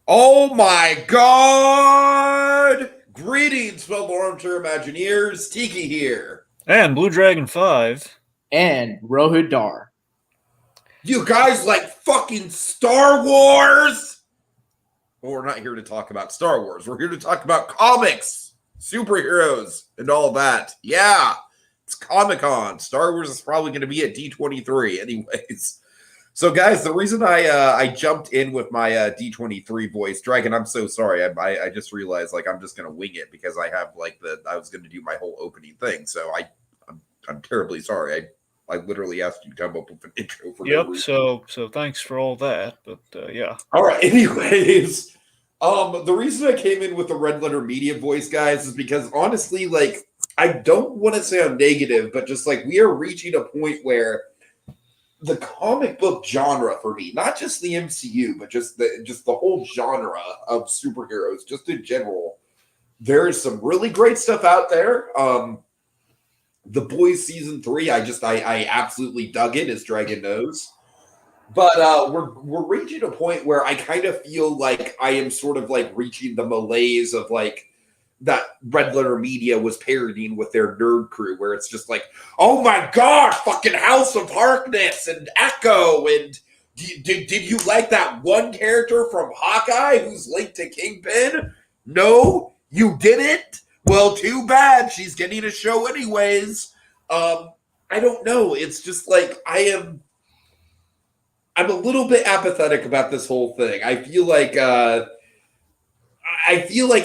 Oh my god! Greetings, fellow armchair Imagineers. Tiki here. And Blue Dragon 5. And Rohith Dharr. You guys like fucking Star Wars? Well, we're not here to talk about Star Wars. We're here to talk about comics, superheroes, and all that. Yeah, it's Comic-Con. Star Wars is probably going to be at D23 anyways. So, guys, the reason I jumped in with my D23 voice, Dragon, I'm so sorry. I just realized I'm just gonna wing it because I have I was gonna do my whole opening thing. So I'm terribly sorry. I literally asked you to come up with an intro for no reason. So thanks for all that. But yeah. All right. Anyways, the reason I came in with the Red Letter Media voice, guys, is because honestly, I don't want to sound negative, but just we are reaching a point where the comic book genre for me, not just the MCU, but just the whole genre of superheroes, just in general, there is some really great stuff out there. The Boys Season 3, I absolutely dug it, as Dragon knows. But we're reaching a point where I kind of feel like I am sort of reaching the malaise of that Red Letter Media was parodying with their nerd crew, where it's just oh my god, fucking House of Harkness and Echo, and did you like that one character from Hawkeye who's linked to Kingpin? No, you didn't? Well, too bad. She's getting a show anyways. I don't know. It's just I'm a little bit apathetic about this whole thing. I feel like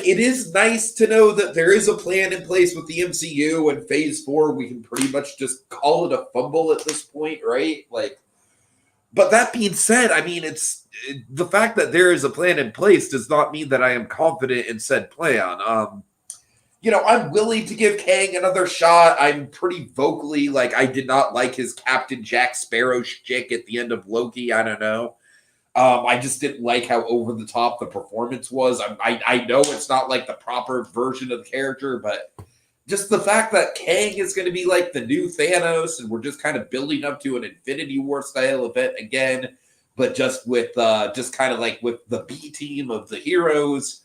it is nice to know that there is a plan in place with the MCU, and Phase 4, we can pretty much just call it a fumble at this point, right? But that being said, I mean, it's the fact that there is a plan in place does not mean that I am confident in said plan. I'm willing to give Kang another shot. I'm pretty vocally I did not like his Captain Jack Sparrow shtick at the end of Loki. I don't know. I just didn't like how over the top the performance was. I know it's not the proper version of the character, but just the fact that Kang is going to be the new Thanos, and we're just kind of building up to an Infinity War style event again, but just with just kind of with the B team of the heroes.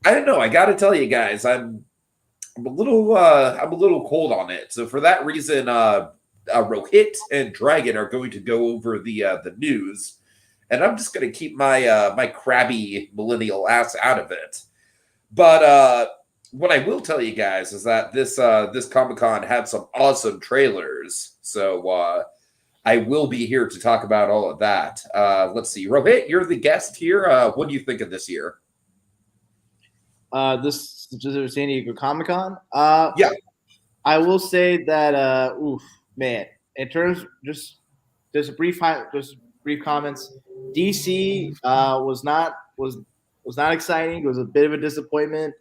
I don't know. I got to tell you guys, I'm a little cold on it. So for that reason, Rohit and Dragon are going to go over the news. And I'm just going to keep my my crabby millennial ass out of it. But what I will tell you guys is that this Comic-Con had some awesome trailers. So I will be here to talk about all of that. Let's see. Rohit, you're the guest here. What do you think of this year? This San Diego Comic-Con? Yeah. I will say that, man, in terms, just brief comments. DC was not exciting. It was a bit of a disappointment,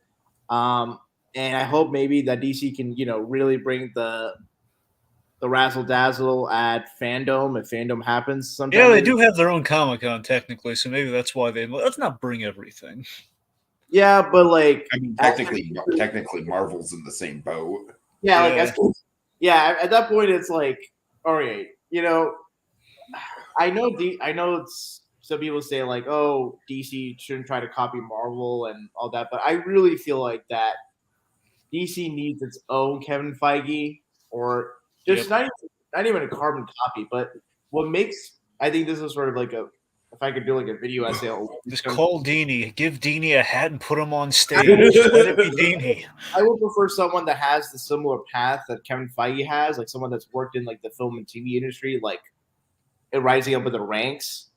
and I hope maybe that DC can really bring the razzle dazzle at fandom if fandom happens sometime. Yeah, they do have their own Comic-Con technically, so maybe that's why let's not bring everything. Yeah, but I mean, technically, Marvel's in the same boat. Yeah, at that point, it's all right, I know some people say oh, DC shouldn't try to copy Marvel and all that, but I really feel that DC needs its own Kevin Feige, or just not even a carbon copy. But what makes, I think this is sort of if I could do a video essay. Just call Dini, give Dini a hat and put him on stage. Let it be Dini. I would prefer someone that has the similar path that Kevin Feige has, someone that's worked in the film and TV industry, rising up in the ranks,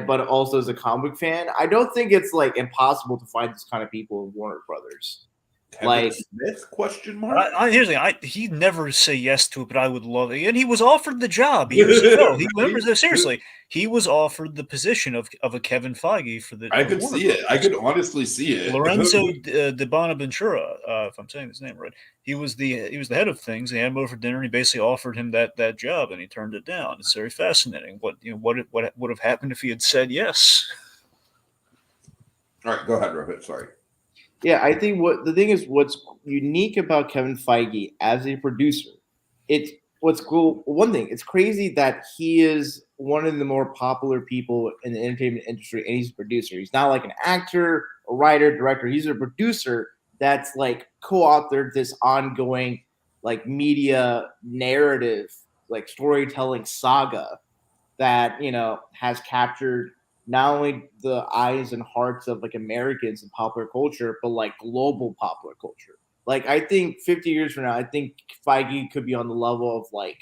but also as a comic fan. I don't think it's impossible to find this kind of people in Warner Brothers. Kevin Smith? Question mark. Here's the thing. He'd never say yes to it, but I would love it. And he was offered the job years ago. He remembers that seriously. He was offered the position of a Kevin Feige for the. I could see it. I could honestly see it. Lorenzo de Bonaventura, if I'm saying his name right, he was the head of things. They had him over for dinner, and he basically offered him that job, and he turned it down. It's very fascinating. What would have happened if he had said yes? All right, go ahead, Rohit. Sorry. Yeah, I think what's unique about Kevin Feige as a producer, what's cool, one thing, it's crazy that he is one of the more popular people in the entertainment industry, and he's a producer. He's not like an actor, a writer, director. He's a producer that's like co-authored this ongoing like media narrative, like storytelling saga that has captured not only the eyes and hearts of like Americans in popular culture, but like global popular culture. Like I think 50 years from now, I think Feige could be on the level of like,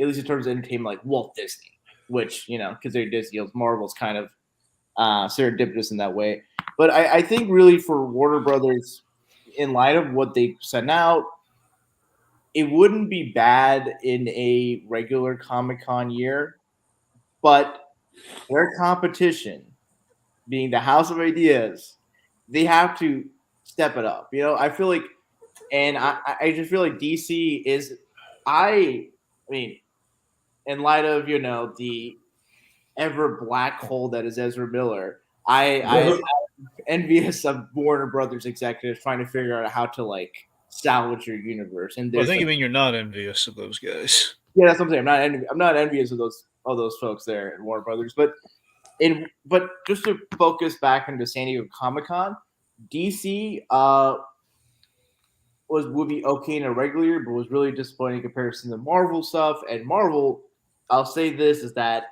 at least in terms of entertainment, like Walt Disney, which because they're Disney, Marvel's kind of serendipitous in that way. But I think really for Warner Brothers, in light of what they sent out, it wouldn't be bad in a regular Comic-Con year, but their competition, being the House of Ideas, they have to step it up. I feel like, and I just feel like DC is, I mean, in light of the ever black hole that is Ezra Miller, I'm envious of Warner Brothers executives trying to figure out how to like salvage your universe. And I think you mean you're not envious of those guys. Yeah, that's what I'm saying. I'm not envious of those folks there at Warner Brothers, but just to focus back into San Diego Comic-Con, DC would be okay in a regular year, but was really disappointing in comparison to Marvel stuff. And Marvel, I'll say this, is that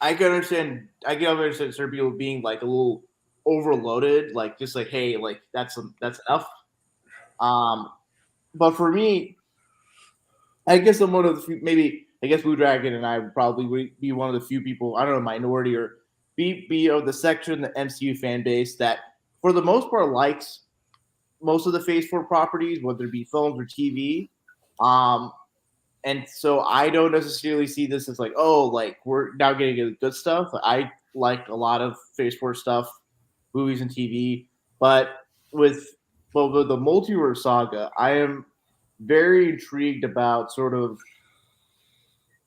I can understand certain people being like a little overloaded, like just like, hey, like that's enough. But for me, I guess I'm one of the few, maybe I guess Blue Dragon and I would probably be one of the few people, I don't know, minority or be of the section, the MCU fan base that for the most part likes most of the Phase 4 properties, whether it be films or TV. And so I don't necessarily see this as like, oh, like we're now getting good stuff. I like a lot of Phase 4 stuff, movies and TV. But with the multiverse saga, I am very intrigued about sort of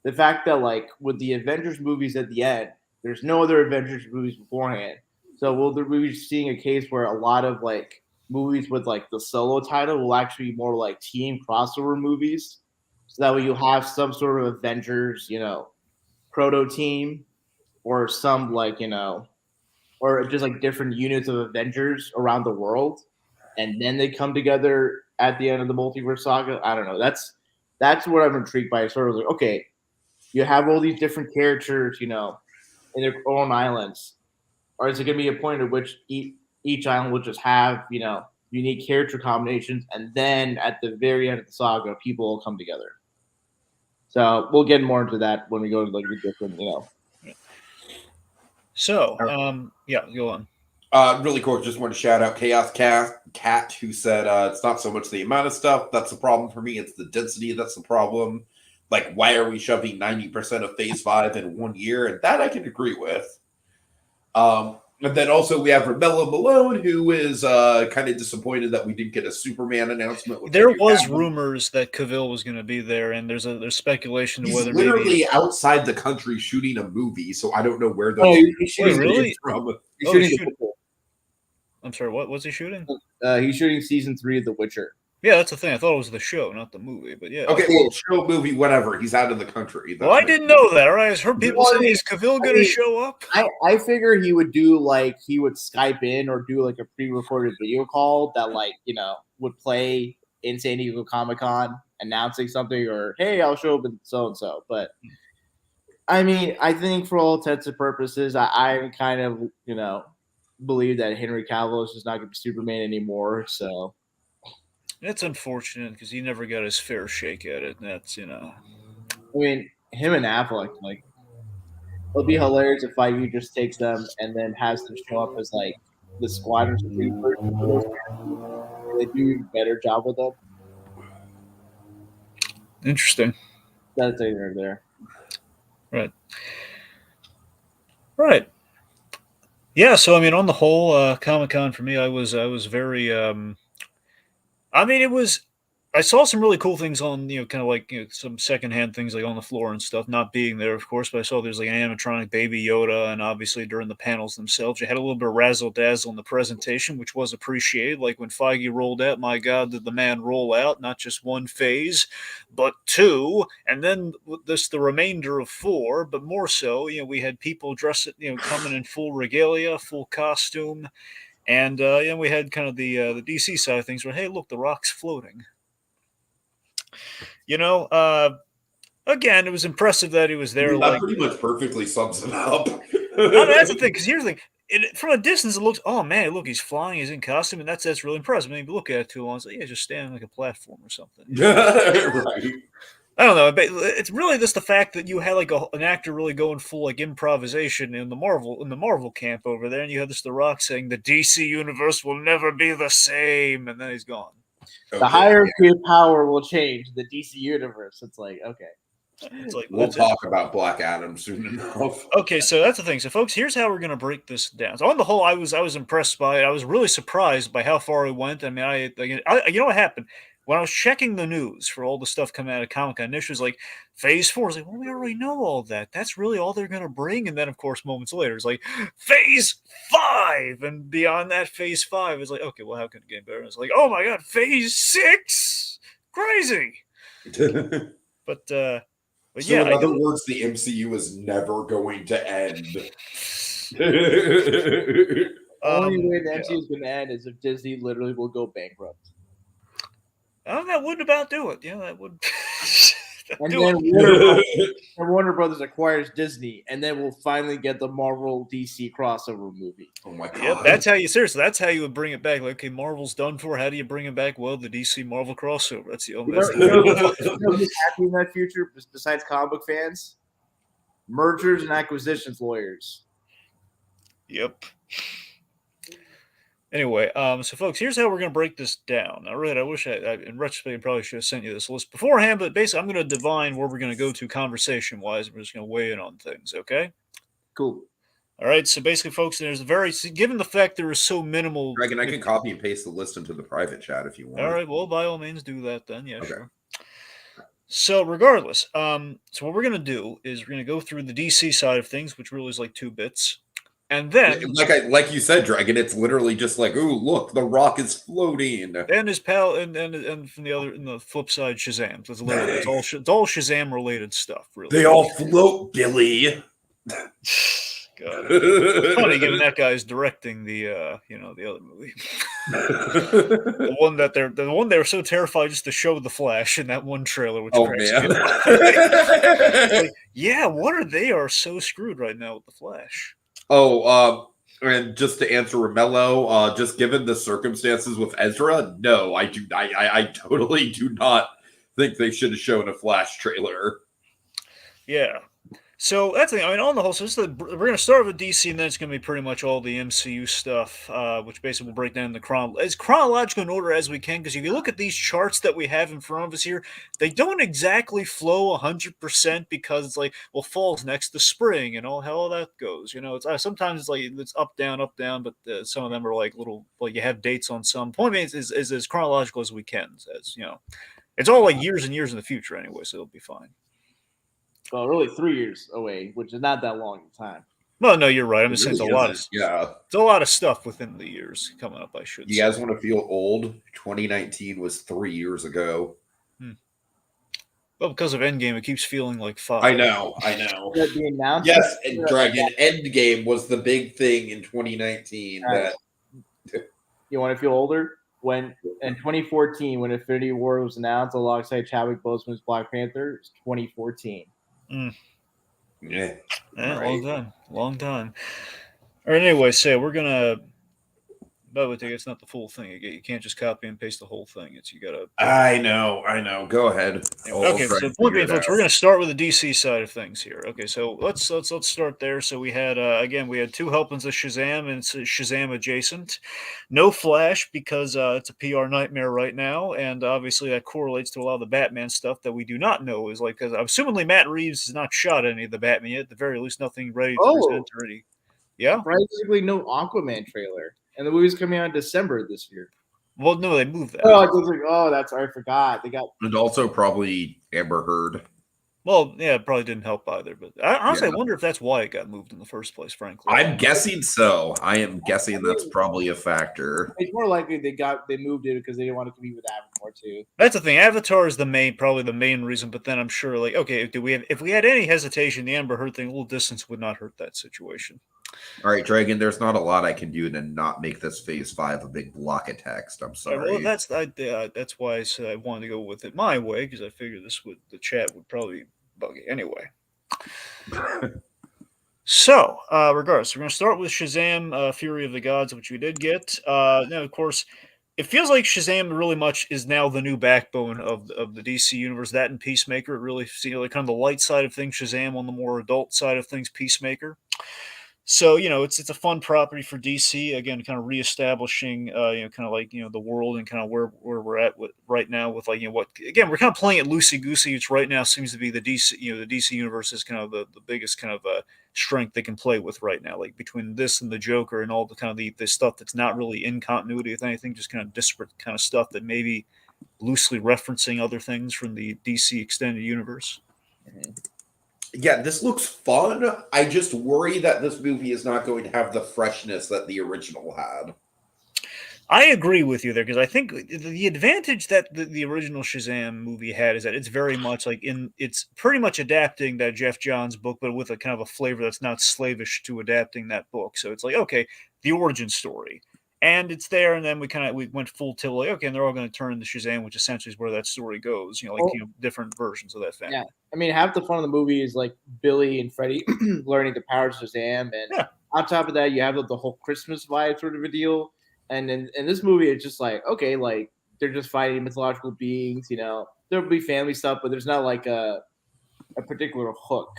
the fact that like with the Avengers movies at the end, there's no other Avengers movies beforehand. So will there be seeing a case where a lot of like movies with like the solo title will actually be more like team crossover movies? So that way you'll have some sort of Avengers, proto team, or some like, or just like different units of Avengers around the world, and then they come together at the end of the multiverse saga. I don't know. That's what I'm intrigued by. Sort of like, okay, you have all these different characters, in their own islands, or is it going to be a point at which each island will just have, unique character combinations, and then at the very end of the saga, people will come together. So we'll get more into that when we go to like the different, So, yeah, go on. Really quick, just want to shout out Chaos Cat, who said it's not so much the amount of stuff that's the problem for me, it's the density that's the problem. Like, why are we shoving 90% of Phase 5 in 1 year? And that I can agree with. And then also we have Ramella Malone, who is kind of disappointed that we didn't get a Superman announcement. There was rumors that Cavill was going to be there, and there's speculation He's whether literally outside the country shooting a movie, so I don't know where those really from. He's shooting I'm sorry, what was he shooting? He's shooting season 3 of The Witcher. Yeah, that's the thing. I thought it was the show, not the movie. But yeah. Okay, well, show, movie, whatever. He's out of the country. Well, I didn't know that. All right, I heard people saying, is Cavill going to show up? I figure he would do like he would Skype in or do like a pre-recorded video call that like would play in San Diego Comic-Con announcing something, or hey, I'll show up with so and so. But I mean, I think for all intents and purposes, I kind of believe that Henry Cavill is just not going to be Superman anymore. So. It's unfortunate because he never got his fair shake at it. That's I mean, him and Affleck, like, it'll be hilarious if Feige just takes them and then has them show up as like the Squadron Supreme version. They do a better job with them. Interesting. That's either there. Right. Right. Yeah. So I mean, on the whole, Comic-Con for me, I was very. I mean, it was I saw some really cool things on, kind of like some secondhand things like on the floor and stuff. Not being there, of course, but I saw there's like an animatronic Baby Yoda, and obviously during the panels themselves, you had a little bit of razzle dazzle in the presentation, which was appreciated. Like when Feige rolled out, my God, did the man roll out? Not just one phase, but two, and then this the remainder of four. But more so, we had people dressed, coming in full regalia, full costume, and we had kind of the DC side of things where, hey, look, the Rock's floating. You know, again, it was impressive that he was there. That pretty much perfectly sums it up. That's the thing, because here's the thing. From a distance, it looks, oh man, look, he's flying, he's in costume, and that's really impressive. I mean, if you look at it too long, it's like, yeah, just standing like a platform or something. Right. I don't know, but it's really just the fact that you had like an actor really going full like improvisation in the Marvel camp over there, and you had The Rock saying the DC universe will never be the same, and then he's gone. The hierarchy of power will change the DC universe. It's like, okay. It's like, we'll talk about Black Adam soon enough. Okay, so that's the thing. So, folks, here's how we're going to break this down. So, on the whole, I was impressed by it. I was really surprised by how far it went. I mean, you know what happened? When I was checking the news for all the stuff coming out of Comic-Con, initially was like, Phase 4. I was like, well, we already know all that. That's really all they're going to bring. And then, of course, moments later, it's like, Phase 5! And beyond that, Phase 5 is like, okay, well, how can it get better? It's like, oh my God, Phase 6! Crazy! But so yeah, in other words, the MCU is never going to end. The only way the MCU is going to end is if Disney literally will go bankrupt. Oh, that wouldn't about do it. Yeah, that would. And then Warner Brothers acquires Disney, and then we'll finally get the Marvel DC crossover movie. Oh my God! Yep, that's how you would bring it back. Like, okay, Marvel's done for. How do you bring it back? Well, the DC Marvel crossover. That's the only. Who's happy in that future besides comic book fans? Mergers and acquisitions lawyers. Yep. Anyway, so folks, here's how we're going to break this down. Now, really, I wish I in retrospect, probably should have sent you this list beforehand, but basically, I'm going to divine where we're going to go to conversation-wise. We're just going to weigh in on things, okay? Cool. All right, so basically, folks, given the fact there is so minimal... Dragon, I can copy and paste the list into the private chat if you want. All right, well, by all means, do that then. Yeah, okay. Sure. So regardless, so what we're going to do is we're going to go through the DC side of things, which really is like 2 bits. And then, like you said, Dragon, it's literally just like, ooh, look, the Rock is floating. And his pal, and from the flip side, Shazam. So it's all Shazam related stuff, really. They all float, Billy. God, funny, given that guy's directing the other movie, the one they were so terrified just to show the Flash in that one trailer. Which like, yeah, they are so screwed right now with the Flash. Oh, and just to answer Romello, just given the circumstances with Ezra, no, I totally do not think they should have shown a Flash trailer. Yeah. So that's the thing. I mean, on the whole, we're going to start with DC, and then it's going to be pretty much all the MCU stuff, which basically will break down as chronological in order as we can. Because if you look at these charts that we have in front of us here, they don't exactly flow 100% because it's like, well, fall's next to spring, and how all that goes. It's sometimes it's like it's up down, but some of them are like little, like you have dates on some. Point being is as chronological as we can, as it's all like years and years in the future anyway, so it'll be fine. Well, really 3 years away, which is not that long in time. Well, no, you're right. I'm just saying it's a lot of stuff within the years coming up, I should say. You guys want to feel old? 2019 was 3 years ago. Well, because of Endgame, it keeps feeling like 5. I know. Yes, and Dragon Endgame was the big thing in 2019. You want to feel older? When in 2014, when Infinity War was announced alongside Chadwick Boseman's Black Panther, it's 2014. Yeah, right. Long time. All right, anyway, so we're gonna. By the way, it's not the full thing. You can't just copy and paste the whole thing. You gotta. I know. Go ahead. Okay, so point being, folks, we're gonna start with the DC side of things here. Okay, so let's start there. So we had we had 2 helpings of Shazam, and it's Shazam adjacent. No Flash because it's a PR nightmare right now, and obviously that correlates to a lot of the Batman stuff that we do not know is like, because assumingly Matt Reeves has not shot any of the Batman yet. At the very least, nothing ready to present already. Yeah, surprisingly, no Aquaman trailer. And the movie's coming out in December this year. Well, no, they moved that. Oh, that's I forgot. They got And also probably Amber Heard. Well, yeah, it probably didn't help either. But honestly, Yeah. I wonder if that's why it got moved in the first place. Frankly, I'm guessing so. I am guessing that's probably a factor. it's more likely they moved it because they didn't want to compete with Avatar too. that's the thing. Avatar is probably the main reason. But then I'm sure, like, okay, if we had any hesitation, the Amber Heard thing, a little distance would not hurt that situation. All right, Dragon, there's not a lot I can do to not make this phase 5 a big block of text. I'm sorry. Well, that's why I said I wanted to go with it my way, because I figured the chat would probably bug it anyway. So, regardless, we're going to start with Shazam, Fury of the Gods, which we did get. Now, of course, it feels like Shazam really much is now the new backbone of the DC universe. That and Peacemaker, it really seems like kind of the light side of things. Shazam on the more adult side of things. Peacemaker. So it's a fun property for DC, again, kind of reestablishing kind of like the world and kind of where we're at right now with like what, again, we're kind of playing it loosey goosey, which right now seems to be the DC universe is kind of the biggest kind of strength they can play with right now, like between this and the Joker and all the kind of the stuff that's not really in continuity with anything, just kind of disparate kind of stuff that maybe loosely referencing other things from the DC extended universe. Yeah, this looks fun. I just worry that this movie is not going to have the freshness that the original had. I agree with you there, because I think the advantage that the original Shazam movie had is that it's very much like it's pretty much adapting that Jeff Johns book, but with a kind of a flavor that's not slavish to adapting that book. So it's like, okay, the origin story, and it's there, and then we went full tilt, like, okay, and they're all going to turn into Shazam, which essentially is where that story goes. Different versions of that family. Yeah, I mean, half the fun of the movie is like Billy and Freddie learning the powers of Shazam, and on top of that, you have the whole Christmas vibe sort of a deal. And in this movie, it's just like, okay, like they're just fighting mythological beings. There'll be family stuff, but there's not like a particular hook,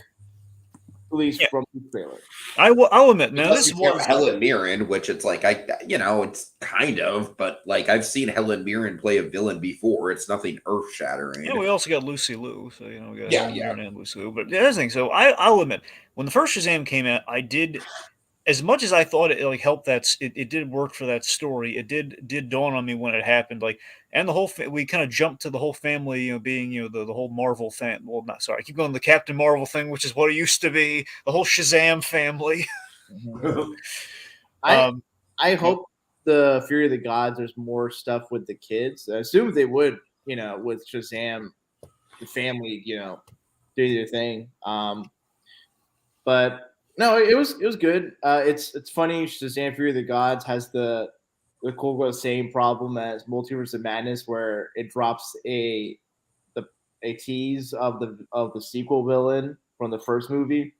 at least from the trailer. I'll admit, now this was Helen Mirren, which it's like it's kind of, but like I've seen Helen Mirren play a villain before. It's nothing earth shattering. Yeah, we also got Lucy Liu, so we got Helen Mirren and Lucy Liu. But that's the thing. So I'll admit, when the first Shazam came out, I did. As much as I thought it like helped it did work for that story. It did dawn on me when it happened. Like, and the whole we kind of jumped to the whole family, being the whole Marvel fan. Well, not sorry, I keep going the Captain Marvel thing, which is what it used to be. The whole Shazam family. I hope the Fury of the Gods there's more stuff with the kids. I assume they would, with Shazam, the family, do their thing. But. No, it was good. It's funny. Shazam! Fury of the Gods has the Coogler same problem as Multiverse of Madness, where it drops a tease of the sequel villain from the first movie.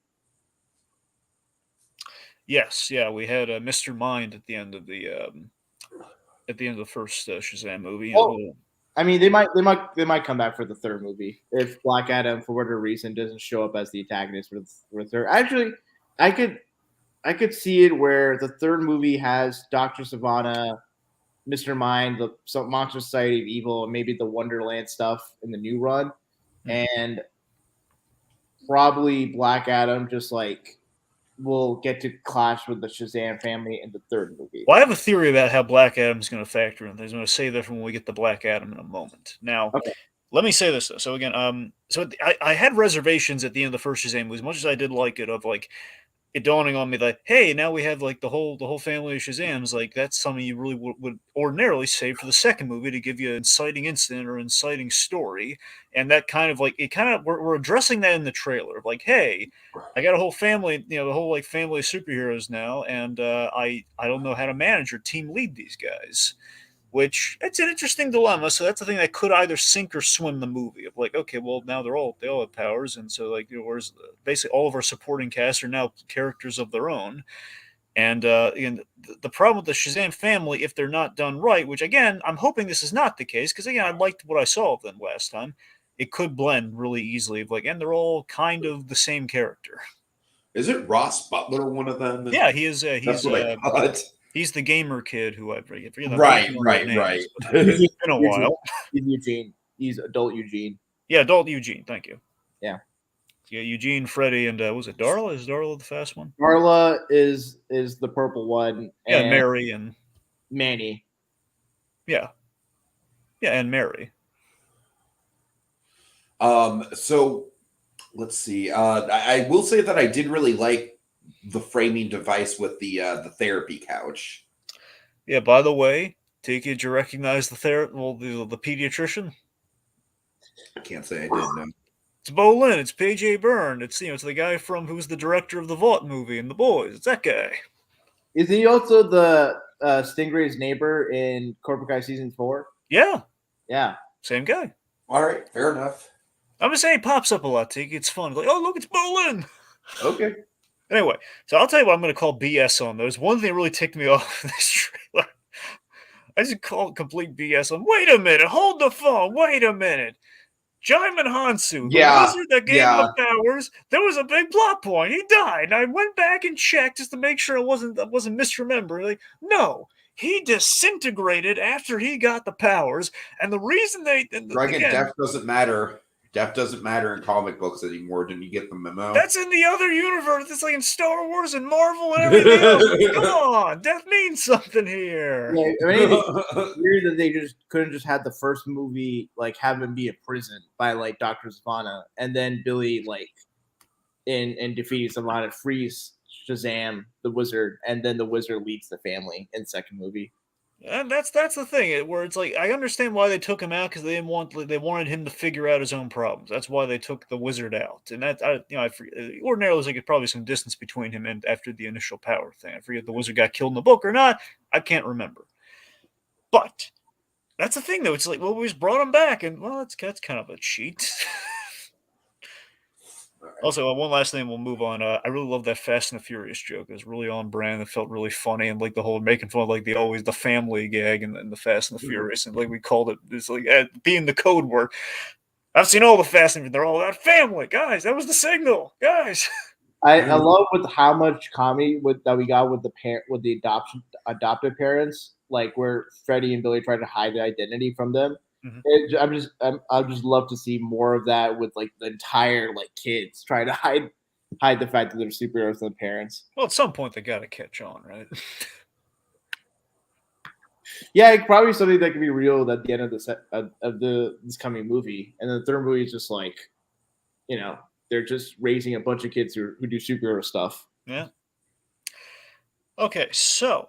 Yes, yeah, we had Mr. Mind at the end of the first Shazam movie. I mean, they might come back for the third movie if Black Adam, for whatever reason, doesn't show up as the antagonist for the third. Actually, I could see it where the third movie has Dr. Savannah, Mr. Mind, some Monster Society of Evil, and maybe the Wonderland stuff in the new run, and probably Black Adam just like will get to clash with the Shazam family in the third movie. Well, I have a theory about how Black Adam is going to factor in things. I'm going to say that when we get to Black Adam in a moment. Now, let me say this though. So again, I had reservations at the end of the first Shazam movie, as much as I did like it, of like it dawning on me that, hey, now we have like the whole family of Shazams. Like, that's something you really would ordinarily save for the second movie to give you an inciting incident or inciting story. And that kind of like we're addressing that in the trailer. Like, hey, I got a whole family, the whole like family of superheroes now, and I don't know how to manage or team lead these guys. Which, it's an interesting dilemma. So that's the thing that could either sink or swim the movie. Of like, okay, well, now they all have powers, and so like whereas basically all of our supporting cast are now characters of their own. And the problem with the Shazam family, if they're not done right, which again I'm hoping this is not the case, because again I liked what I saw of them last time. It could blend really easily. Of like, and they're all kind of the same character. Is it Ross Butler one of them? Yeah, he is. That's what I thought. He's the gamer kid who I forget. Right. It's been a while. He's Eugene. He's adult Eugene. Yeah, adult Eugene. Thank you. Yeah. Yeah, Eugene, Freddie, and was it Darla? Is Darla the fast one? Darla is the purple one. Yeah, Mary and Manny. Yeah, and Mary. So let's see. I will say that I did really like the framing device with the therapy couch. Yeah. By the way, Tiki, did you recognize the the pediatrician? I can't say I did. No. It's Bolin. It's PJ Byrne. It's it's the guy from who's the director of the Vought movie and The Boys. It's that guy. Isn't he also the Stingray's neighbor in Cobra Kai season 4? Yeah, Yeah. same guy. All right, fair enough. I'm just saying, he pops up a lot, Tiki. It's fun. Like, oh look, it's Bolin. Okay. Anyway, so I'll tell you what I'm going to call BS on. There's one thing that really ticked me off in this trailer. I just call it complete BS on. Wait a minute, hold the phone. Wait a minute. Jaimin Hansu, the wizard that gave him the powers, there was a big plot point. He died. And I went back and checked just to make sure I wasn't misremembering. Like, no, he disintegrated after he got the powers. And the reason Dragon, death doesn't matter. Death doesn't matter in comic books anymore. Didn't you get the memo? That's in the other universe. It's like in Star Wars and Marvel and everything else. Come on, death means something here. Yeah, I mean, it's weird that they just couldn't just have the first movie like have him be imprisoned by like Dr. Savannah, and then Billy like in defeating Savannah frees Shazam the wizard, and then the wizard leads the family in the second movie. And that's the thing where it's like I understand why they took him out because they wanted him to figure out his own problems. That's why they took the wizard out. And that ordinarily there's like probably some distance between him and after the initial power thing. I forget if the wizard got killed in the book or not. I can't remember. But that's the thing though. It's like well we just brought him back and well that's kind of a cheat. Also, one last thing, we'll move on. I really love that Fast and the Furious joke. It was really on brand. It felt really funny, and like the whole making fun of like the family gag and the Fast and the Furious, and like we called it, it's like being the code word. I've seen all the Fast and they're all about family, guys. That was the signal, guys. I love with how much comedy that we got with the adopted parents, like where Freddie and Billy tried to hide the identity from them. Mm-hmm. I just love to see more of that with like the entire like kids trying to hide the fact that they're superheroes from the parents. Well, at some point they got to catch on, right? Yeah, it's probably something that can be real at the end of this coming movie, and the third movie is just like, they're just raising a bunch of kids who do superhero stuff. Yeah. Okay, so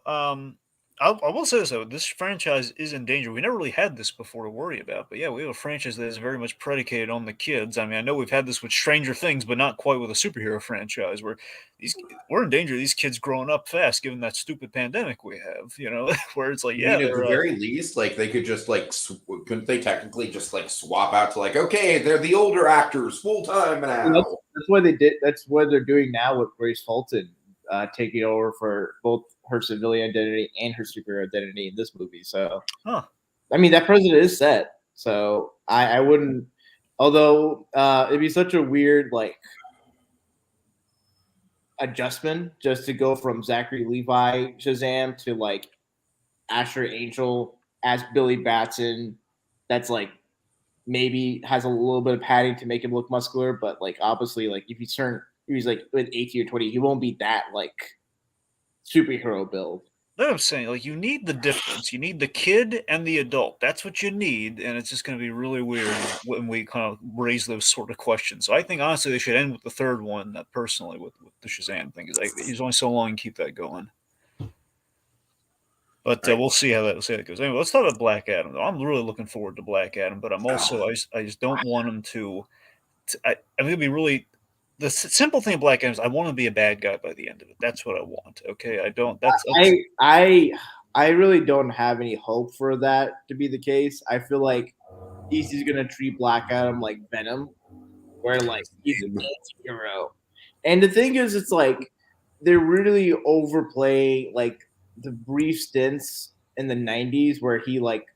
I will say this though, this franchise is in danger. We never really had this before to worry about, but yeah, we have a franchise that is very much predicated on the kids. I mean, I know we've had this with Stranger Things, but not quite with a superhero franchise where we're in danger of these kids growing up fast, given that stupid pandemic we have. Where it's like, yeah, at the very least, like they could just like couldn't they technically just like swap out to like okay, they're the older actors full time now. That's what they did. That's what they're doing now with Grace Fulton taking over for both her civilian identity and her superhero identity in this movie. So, I mean, that precedent is set. So I wouldn't, although it'd be such a weird like adjustment just to go from Zachary Levi Shazam to like Asher Angel as Billy Batson. That's like maybe has a little bit of padding to make him look muscular, but like obviously, like if he's like with 18 or 20, he won't be that like superhero build. That's what I'm saying. Like, you need the difference. You need the kid and the adult. That's what you need, and it's just going to be really weird when we kind of raise those sort of questions. So I think, honestly, they should end with the third one, personally, with the Shazam thing. Because there's only so long you can keep that going. But we'll see how that goes. Anyway, let's talk about Black Adam. I'm really looking forward to Black Adam, but I'm also I just don't want him to. I'm going to be really. The simple thing in Black Adam is I want to be a bad guy by the end of it. That's what I want. Okay, I don't. I really don't have any hope for that to be the case. I feel like DC's going to treat Black Adam like Venom, where like he's an anti-hero. And the thing is, it's like they're really overplaying like the brief stints in the 90s where he like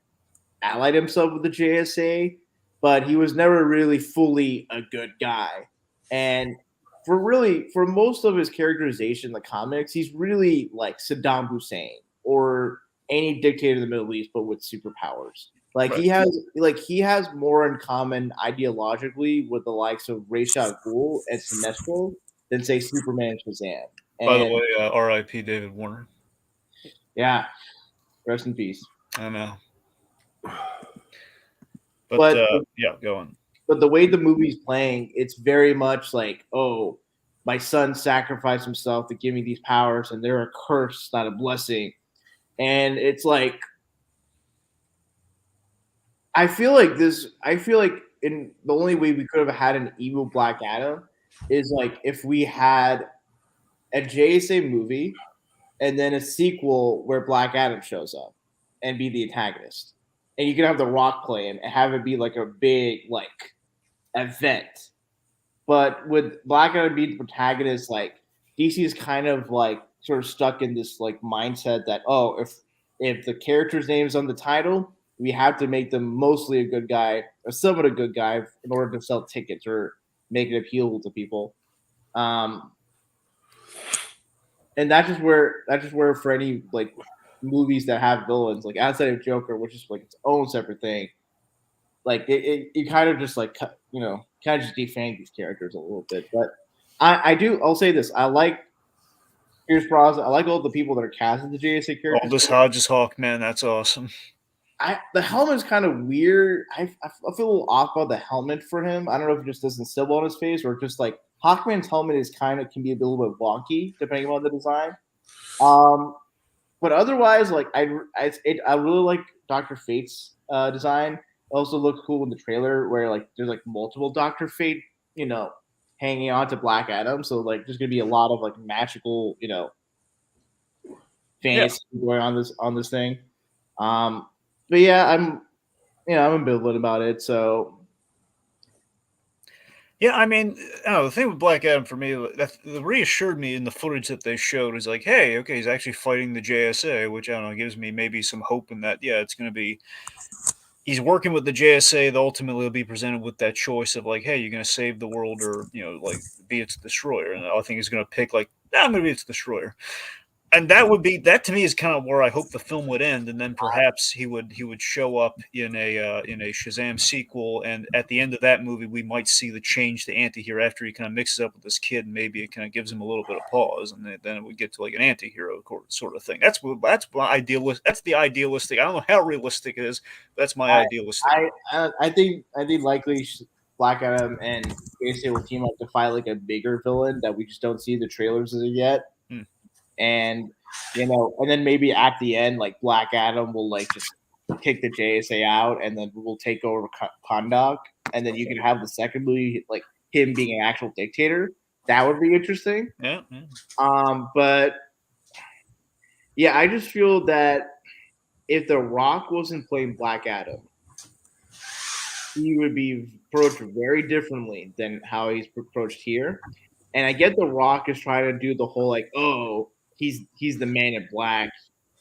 allied himself with the JSA, but he was never really fully a good guy. And for most of his characterization in the comics, he's really like Saddam Hussein or any dictator in the Middle East, but with superpowers. Like he has more in common ideologically with the likes of Ra's al Ghul and Sinestro than say Superman and Shazam. By the way, R.I.P. David Warner. Yeah, rest in peace. I know. But yeah, go on. But the way the movie's playing, it's very much like, oh, my son sacrificed himself to give me these powers, and they're a curse, not a blessing. And it's like, I feel like in the only way we could have had an evil Black Adam is like if we had a JSA movie and then a sequel where Black Adam shows up and be the antagonist. And you can have The Rock play and have it be like a big like event. But with Black Adam being the protagonist, like DC is kind of like sort of stuck in this like mindset that if the character's name is on the title, we have to make them mostly a good guy or somewhat a good guy in order to sell tickets or make it appealable to people. And that's just where for any like movies that have villains, like outside of Joker, which is like its own separate thing, like you kind of just like kind of just defang these characters a little bit. But I'll say this: I like Pierce Brosnan. I like all the people that are cast as the JSA characters. Aldous Hodges Hawkman, that's awesome. The helmet's kind of weird. I feel a little off about the helmet for him. I don't know if it just doesn't sit well on his face or just like Hawkman's helmet is can be a little bit wonky depending on the design. But otherwise, like I really like Dr. Fate's design. It also looks cool in the trailer where like there's like multiple Dr. Fate, hanging on to Black Adam. So like there's gonna be a lot of like magical, fantasy going on this thing. But yeah, I'm ambivalent about it. So yeah, I mean, the thing with Black Adam for me, that reassured me in the footage that they showed is like, hey, okay, he's actually fighting the JSA, which I don't know, gives me maybe some hope in that. Yeah, it's going to be. He's working with the JSA. That ultimately will be presented with that choice of like, hey, you're going to save the world or like be its destroyer, and I think he's going to pick like, I'm going to be its destroyer. And that to me is kind of where I hope the film would end, and then perhaps he would show up in a Shazam sequel, and at the end of that movie we might see the change to anti-hero after he kind of mixes up with this kid, and maybe it kind of gives him a little bit of pause, and then it would get to like an anti-hero sort of thing. That's my idealist. That's the idealistic. I don't know how realistic it is, but that's my idealistic. I think likely Black Adam and JSA will team up to fight like a bigger villain that we just don't see the trailers as of yet. And and then maybe at the end, like Black Adam will like just kick the JSA out, and then we'll take over Kahndaq, and then you can have the second movie like him being an actual dictator. That would be interesting. Yeah. But yeah, I just feel that if The Rock wasn't playing Black Adam, he would be approached very differently than how he's approached here. And I get The Rock is trying to do the whole like, oh, he's the man in black,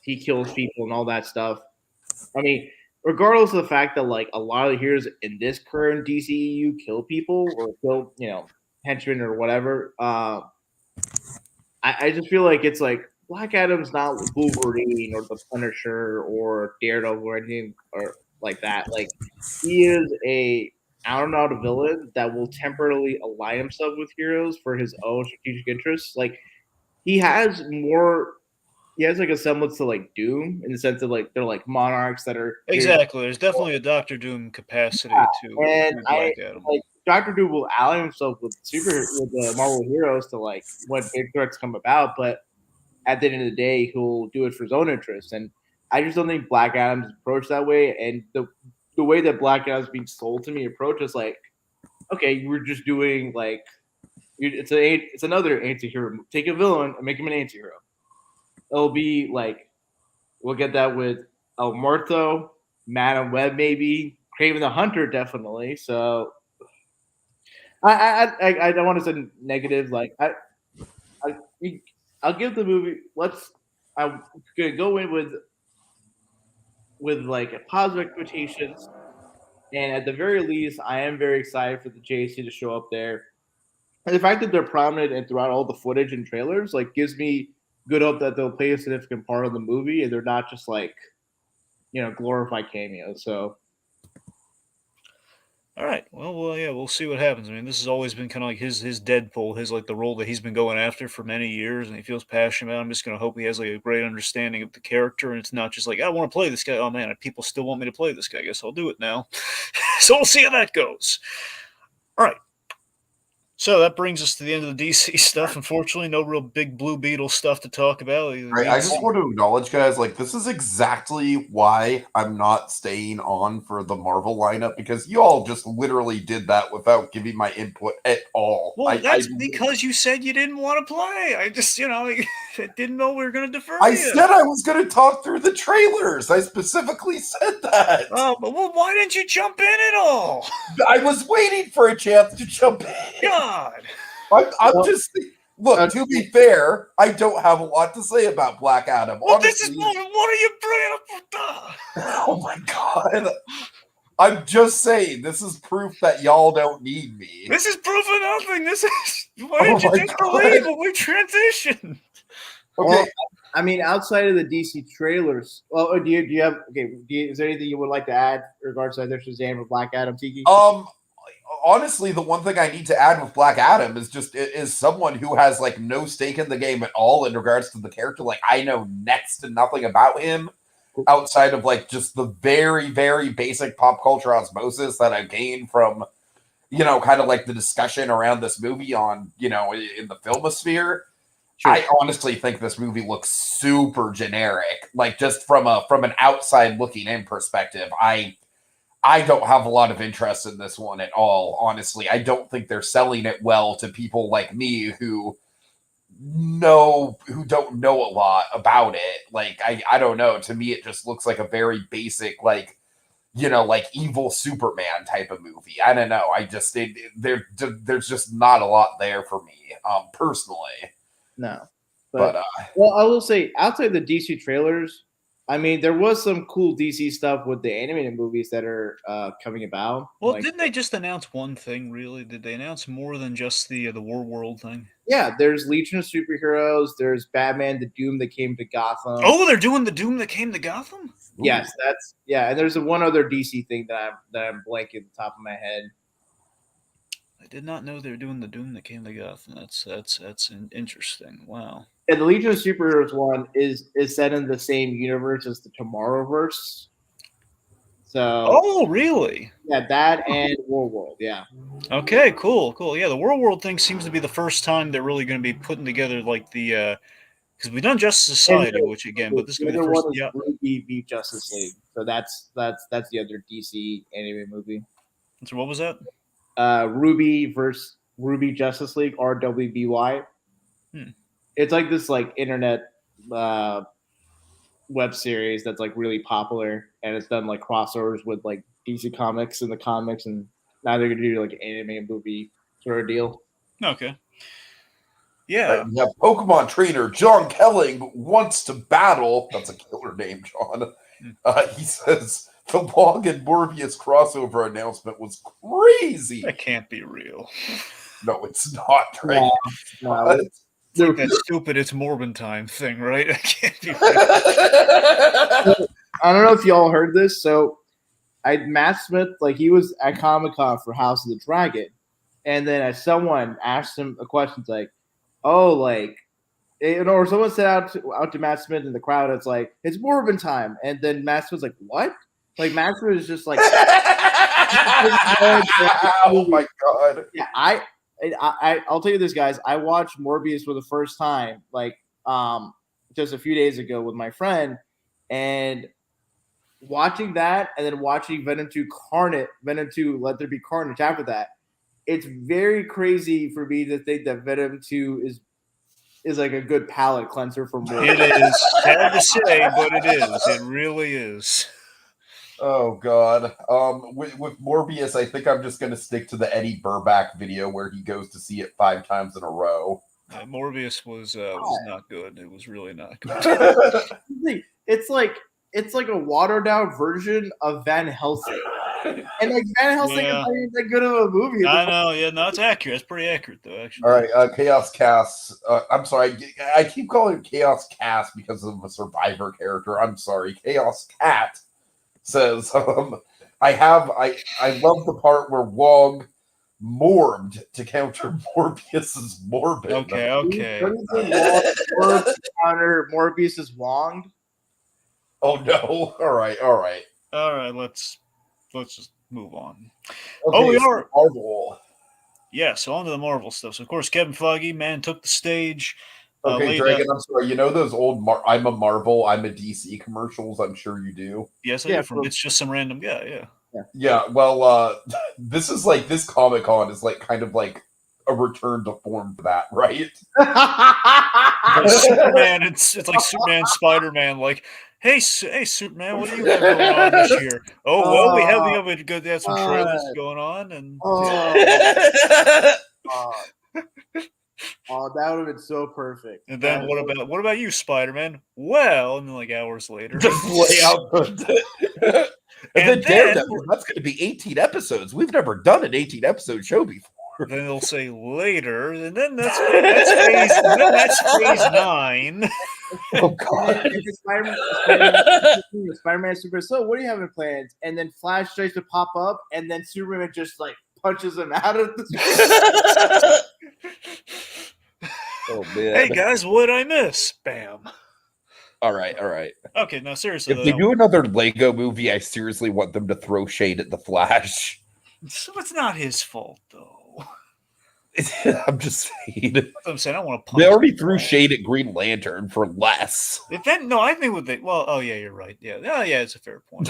he kills people and all that stuff. I mean, regardless of the fact that like a lot of the heroes in this current DCEU kill people or kill henchmen or whatever, I just feel like it's like Black Adam's not Wolverine or the Punisher or Daredevil or anything or like that. Like he is a out-and-out villain that will temporarily align himself with heroes for his own strategic interests. Like he has like a semblance to like Doom in the sense of like they're like monarchs that are exactly. There's definitely a Doctor Doom capacity to Black Adam. Like Doctor Doom will ally himself with the Marvel heroes to like when big threats come about, but at the end of the day, he'll do it for his own interests. And I just don't think Black Adam's approach that way. And the way that Black Adam's being sold to me approach is like, okay, we're just doing like it's another anti-hero. Take a villain and make him an anti-hero. It'll be like we'll get that with El Muerto, Madam Web, maybe Craven the Hunter, definitely. So I don't want to say negative. Like I'll give the movie. I'm gonna go in with like positive expectations, and at the very least, I am very excited for the JC to show up there. And the fact that they're prominent and throughout all the footage and trailers, like, gives me good hope that they'll play a significant part of the movie, and they're not just like, glorified cameos. So, All right. Well, yeah, we'll see what happens. I mean, this has always been kind of like his Deadpool, his like the role that he's been going after for many years, and he feels passionate about. I'm just gonna hope he has like a great understanding of the character, and it's not just like I want to play this guy. Oh man, people still want me to play this guy. I guess I'll do it now. So we'll see how that goes. All right. So that brings us to the end of the DC stuff. Unfortunately, no real big Blue Beetle stuff to talk about. Right, I just want to acknowledge, guys, like, this is exactly why I'm not staying on for the Marvel lineup, because you all just literally did that without giving my input at all. Well, that's because you said you didn't want to play. I just, I didn't know we were going to defer. I said I was going to talk through the trailers. I specifically said that. Oh, but why didn't you jump in at all? I was waiting for a chance to jump in. God. I'm just... Look, to be fair, I don't have a lot to say about Black Adam. Well, honestly. What are you bringing up with that? Oh my god. I'm just saying, this is proof that y'all don't need me. This is proof of nothing. Why did you take the lead when we transitioned? Okay. Well, I mean, outside of the DC trailers, well, do you have, is there anything you would like to add in regards to either Shazam or Black Adam, Tiki? Honestly, the one thing I need to add with Black Adam is someone who has like no stake in the game at all in regards to the character. Like, I know next to nothing about him outside of like just the very, very basic pop culture osmosis that I've gained from, kind of like the discussion around this movie on, in the filmosphere. Sure. I honestly think this movie looks super generic. Like, just from an outside looking in perspective, I don't have a lot of interest in this one at all, honestly. I don't think they're selling it well to people like me who don't know a lot about it. Like, I don't know. To me, it just looks like a very basic, like, like evil Superman type of movie. I don't know. There's just not a lot there for me, personally. No. But well, I will say, outside the DC trailers, I mean, there was some cool DC stuff with the animated movies that are coming about. Well, didn't they just announce one thing, really? Did they announce more than just the War World thing? Yeah, there's Legion of Superheroes. There's Batman, the Doom that came to Gotham. Oh, they're doing the Doom that came to Gotham? Yes, and there's one other DC thing that I'm blanking at the top of my head. I did not know they were doing the Doom that came to Gotham. That's interesting. Wow. And the Legion of Superheroes one is set in the same universe as the Tomorrowverse. So. Oh, really? Yeah, that and War World. Yeah. Okay. Cool. Yeah, the War World thing seems to be the first time they're really going to be putting together like the because we've done Justice Society, which again, but this is going to be the first. Yeah. Ruby v Justice League. So that's the other DC anime movie. So what was that? Ruby versus Ruby Justice League, RWBY. It's like this like internet web series that's like really popular, and it's done like crossovers with like DC Comics and the comics, and now they're gonna do like an anime movie sort of deal. Okay. Yeah. We have Pokemon trainer John Kelling wants to battle. That's a killer name, John. He says the Long and Morbius crossover announcement was crazy. That can't be real. No, it's not, right? No. That stupid "it's Morbin time" thing, right? I can't be. I don't know if y'all heard this. So, Matt Smith, like, he was at Comic-Con for House of the Dragon, and then as someone asked him a question, like, "Oh, like, or someone said out to Matt Smith in the crowd, it's like it's Morbin time," and then Matt Smith's like, "What?" Like, Matt Smith is just like, "Oh my god!" Yeah, I'll tell you this, guys. I watched Morbius for the first time, like, just a few days ago with my friend, and watching that, and then watching Venom 2 Let There Be Carnage after that, it's very crazy for me to think that Venom 2 is like a good palate cleanser for Morbius. It is sad to say, but it is. It really is. Oh god. With Morbius, I think I'm just gonna stick to the Eddie Burback video where he goes to see it 5 times in a row. Morbius was not good. It was really not good. It's like a watered down version of Van Helsing. And like Van Helsing is not even that good of a movie. I know, yeah, no, it's accurate. It's pretty accurate though, actually. All right, Chaos Cast. I'm sorry, I keep calling him Chaos Cast because of a Survivor character. I'm sorry, Chaos Cat says I love the part where Wong morbed to counter Morbius's morbid. Okay. What do you think Wong counter Morbius is wonged? Oh no! All right. All right. Let's just move on. Okay, we so are. Marvel. Yeah. So on to the Marvel stuff. So of course, Kevin Feige, man, took the stage. Okay, Dragon, I'm sorry. You know those old I'm a Marvel, I'm a DC commercials? I'm sure you do. Yes, I do. From It's Just Some Random Guy, Yeah, well, this is like, this Comic-Con is like kind of like a return to form for that, right? Superman, it's like Superman, Spider-Man, like, hey, Superman, what do you have going on this year? Oh, well, we have some trailers going on, and oh, that would have been so perfect. And then what about you, Spider-Man? Well, and then like hours later, just lay out and then Daredevil, that's going to be 18 episodes. We've never done an 18-episode show before. Then they'll say later, and then that's phase 9. Oh God! Spider-Man Super. So, what do you have in plans? And then Flash tries to pop up, and then Superman just like punches him out of the. Oh man! Hey guys, what'd I miss? Bam. All right. Okay, no, seriously. If they do another Lego movie, I seriously want them to throw shade at the Flash. So it's not his fault, though. I'm just saying. I'm saying I want to punch. They already threw shade at Green Lantern for less. I think what they. Well, oh yeah, you're right. Yeah, it's a fair point.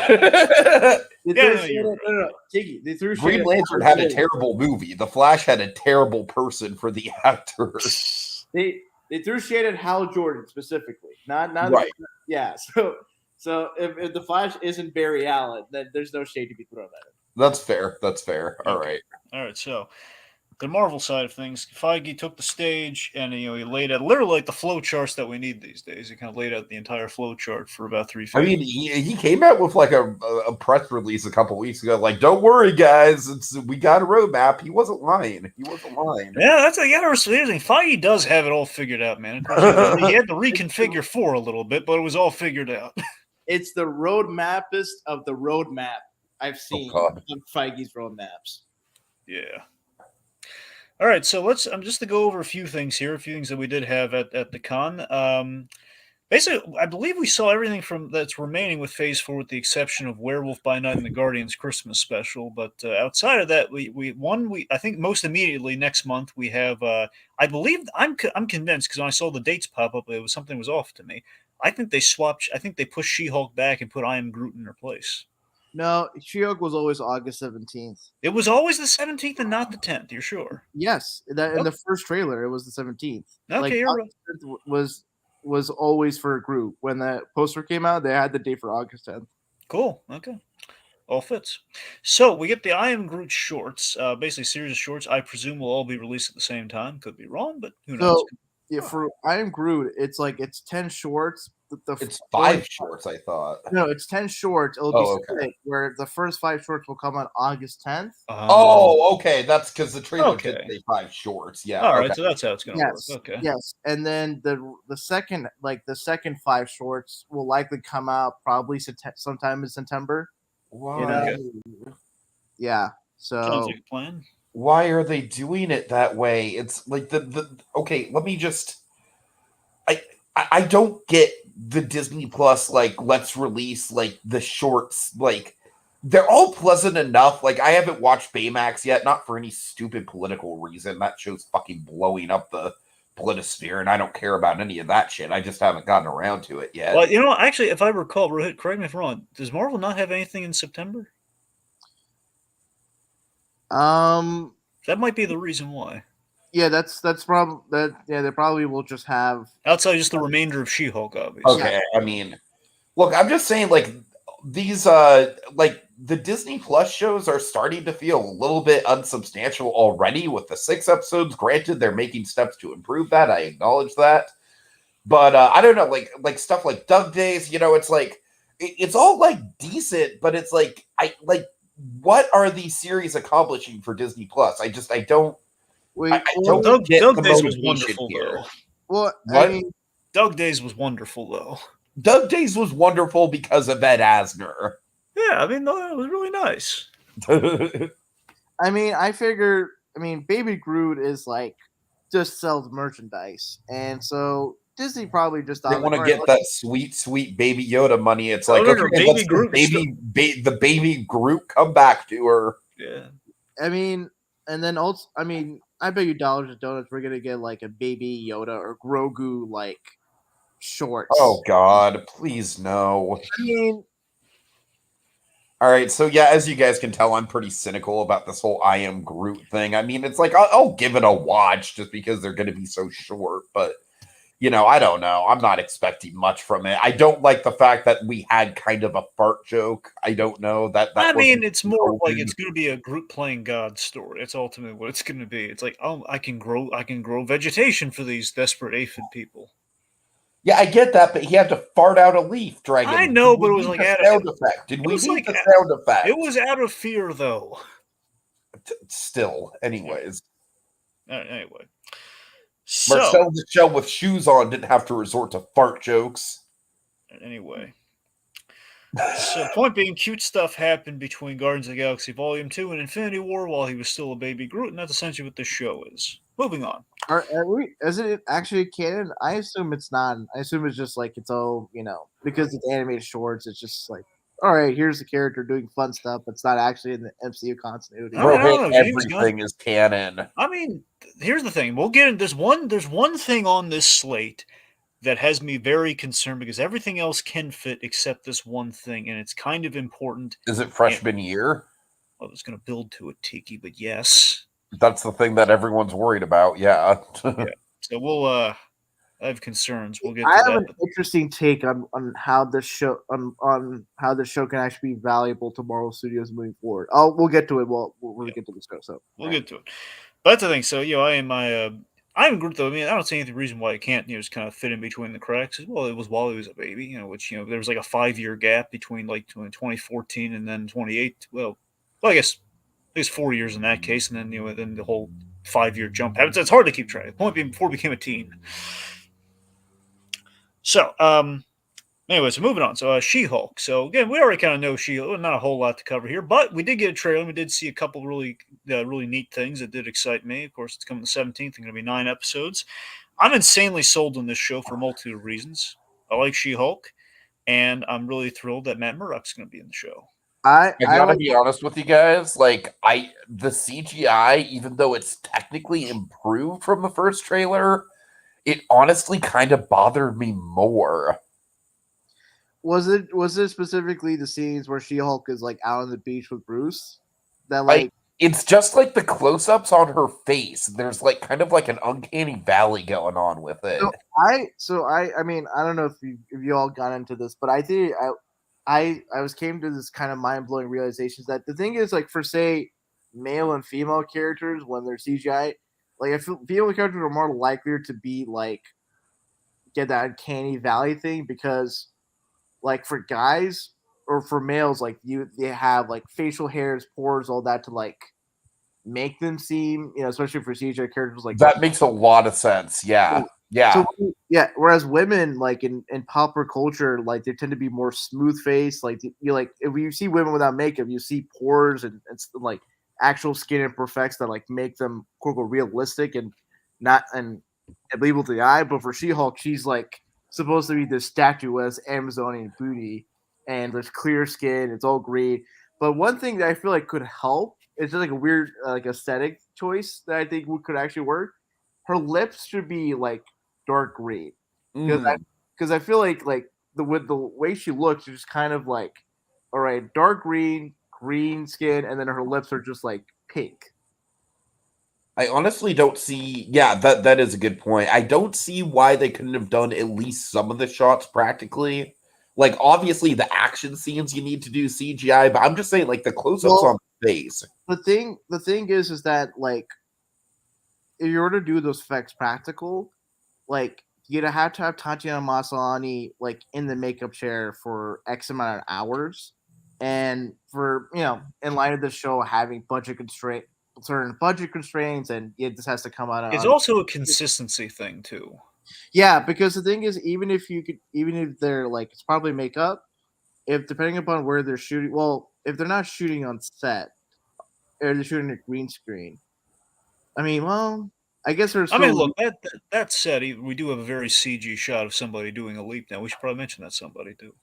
Tiki, they threw Green Lantern had a terrible movie. The Flash had a terrible person for the actor. They threw shade at Hal Jordan specifically, not right. Yeah, so if the Flash isn't Barry Allen, then there's no shade to be thrown at him. That's fair. All right. So the Marvel side of things, Feige took the stage and he laid out literally like the flow charts that we need these days. He kind of laid out the entire flow chart for about 3 I mean, he came out with like a press release a couple weeks ago, like, "Don't worry, guys, we got a roadmap." He wasn't lying. Yeah, that's a Feige does have it all figured out, man. He had to reconfigure 4 a little bit, but it was all figured out. It's the roadmapist of the roadmap I've seen on Feige's roadmaps. Yeah. All right, so let's just to go over a few things that we did have at the con. Basically, I believe we saw everything from that's remaining with Phase 4, with the exception of Werewolf by Night and the Guardians Christmas special. But outside of that, I think most immediately next month we have. I believe I'm convinced because when I saw the dates pop up, it was something was off to me. I think they swapped. I think they pushed She-Hulk back and put I Am Groot in her place. No, She-Hulk was always August 17th. It was always the 17th and not the 10th. You're sure? Yes, in the first trailer, it was the 17th. Okay, you're right. Was always for Groot. When that poster came out, they had the date for August 10th. Cool. Okay. All fits. So we get the I Am Groot shorts, basically a series of shorts. I presume will all be released at the same time. Could be wrong, but who knows? Yeah, for I Am Groot, it's 10 shorts. It's 5 shorts, I thought. No, it's 10 shorts. It'll be split, where the first 5 shorts will come on August 10th. Okay. That's because the trailer did say 5 shorts. Yeah. All right, so that's how it's going to work. Okay. Yes, and then the second 5 shorts will likely come out probably sometime in September. Wow. Okay. Yeah. So sounds like a plan. Why are they doing it that way? It's like okay, let me just I don't get the Disney Plus, like, let's release like the shorts, like they're all pleasant enough. Like, I haven't watched Baymax yet, not for any stupid political reason. That show's fucking blowing up the politosphere, and I don't care about any of that shit. I just haven't gotten around to it yet. Well, actually, if I recall, Rohit, correct me if I'm wrong, does Marvel not have anything in September? That might be the reason why. Yeah, that's probably that. Yeah, they probably will just have outside just the remainder of She-Hulk, obviously. Okay, I mean, look, I'm just saying, like, these like the Disney Plus shows are starting to feel a little bit unsubstantial already with the 6 episodes. Granted, they're making steps to improve that. I acknowledge that, but I don't know, like stuff like Doug Days. It's like it's all like decent, but it's like what are these series accomplishing for Disney Plus? I don't. Doug Days was wonderful, though. Well, Doug Days was wonderful, though. Doug Days was wonderful because of Ed Asner. Yeah, I mean, no, it was really nice. I mean, I figure. I mean, Baby Groot is like just sells merchandise, and so Disney probably just They thought like, want all to right, get that sweet, sweet baby Yoda money. It's like, okay, Remember, Baby let's get Groot. the baby Groot come back to her. Yeah. I mean, and then also, I mean, I bet you dollars and donuts we're gonna get like a Baby Yoda or Grogu like Oh shorts. God, please no. I mean, All right, so yeah, as you guys can tell, I'm pretty cynical about this whole I Am Groot thing. I mean, it's like I'll give it a watch just because they're going to be so short, but I don't know. I'm not expecting much from it. I don't like the fact that we had kind of a fart joke. I don't know that I was mean, it's more like it's going to be a Groot playing God story. That's ultimately what it's going to be. It's like, oh, I can grow vegetation for these desperate aphid people. Yeah, I get that, but he had to fart out a leaf, Dragon. I know, Did we but it was need like the sound effect? Did it we was need like the sound effect? it was out of fear, though. Still, anyways. Anyway, so Marcel the Shell with shoes on didn't have to resort to fart jokes. anyway, so point being, cute stuff happened between Guardians of the Galaxy Volume 2 and Infinity War while he was still a baby Groot, and that's essentially what this show is. Moving on. is it actually canon? I assume it's not. I assume it's just like it's all because it's animated shorts. It's just like, all right, here's the character doing fun stuff, but it's not actually in the MCU continuity. I mean, I don't Rohit, know. James Gunn. everything is canon. I mean, here's the thing. We'll get in. There's one thing on this slate that has me very concerned because everything else can fit except this one thing, and it's kind of important. Is it freshman year? I was going to build to it, Tiki, but yes. That's the thing that everyone's worried about. Yeah. Yeah. So we'll. I have concerns. We'll get I to have that. an interesting take on how this show on how this show can actually be valuable to Marvel Studios moving forward. We'll get to it. We'll get to the show. So We'll get to it. But that's the thing. So I am I'm Groot though. I mean, I don't see any reason why it can't just kind of fit in between the cracks. Well, it was while he was a baby, which there was like a 5-year gap between like 2014 and then 28. Well, I guess 4 years in that case, and then then the whole 5-year jump happens. It's hard to keep track. The point being, before he became a teen. So, anyway, so moving on. So, She-Hulk. So again, we already kind of know She-Hulk. Not a whole lot to cover here, but we did get a trailer. And we did see a couple really neat things that did excite me. Of course, it's coming the 17th. It's going to be 9 episodes. I'm insanely sold on this show for a multitude of reasons. I like She-Hulk, and I'm really thrilled that Matt Murdock's going to be in the show. I gotta be honest with you guys. Like, the CGI, even though it's technically improved from the first trailer, it honestly kind of bothered me more. was it specifically the scenes where She-Hulk is like out on the beach with Bruce? That like it's just like the close-ups on her face. There's like kind of like an uncanny valley going on with it. I mean, I don't know if you all got into this, but I think I came to this kind of mind-blowing realizations that the thing is, like, for say male and female characters, when they're CGI, like, I feel female characters are more likely to be like get that uncanny valley thing because, like, for guys or for males, like, they have like facial hairs, pores, all that to like make them seem, especially for CGI characters, like that makes a lot of sense. Yeah. So yeah, whereas women, like in popular culture, like they tend to be more smooth faced. Like if you see women without makeup, you see pores and like actual skin imperfects that like make them quote unquote realistic and not and believable to the eye. But for She-Hulk, she's like supposed to be this statuesque Amazonian beauty, and there's clear skin. It's all green. But one thing that I feel like could help is just like a weird like aesthetic choice that I think could actually work. Her lips should be like dark green because I feel like with the way she looks, she's just kind of like, all right, dark green skin, and then her lips are just like pink. I honestly don't see. Yeah, that is a good point. I don't see why they couldn't have done at least some of the shots practically. Like, obviously, the action scenes you need to do CGI, but I'm just saying, like, the close-ups on the face. The thing is that like, if you were to do those effects practical, like you'd have to have Tatiana Maslany like in the makeup chair for X amount of hours, and for in light of the show having certain budget constraints, and this has to come out. It's also a consistency thing too. Yeah, because the thing is, even if they're like, it's probably makeup. if depending upon where they're shooting, well, if they're not shooting on set or they're shooting a green screen, I mean, well, I guess there's I mean, still look, that said, we do have a very CG shot of somebody doing a leap now. We should probably mention that somebody too.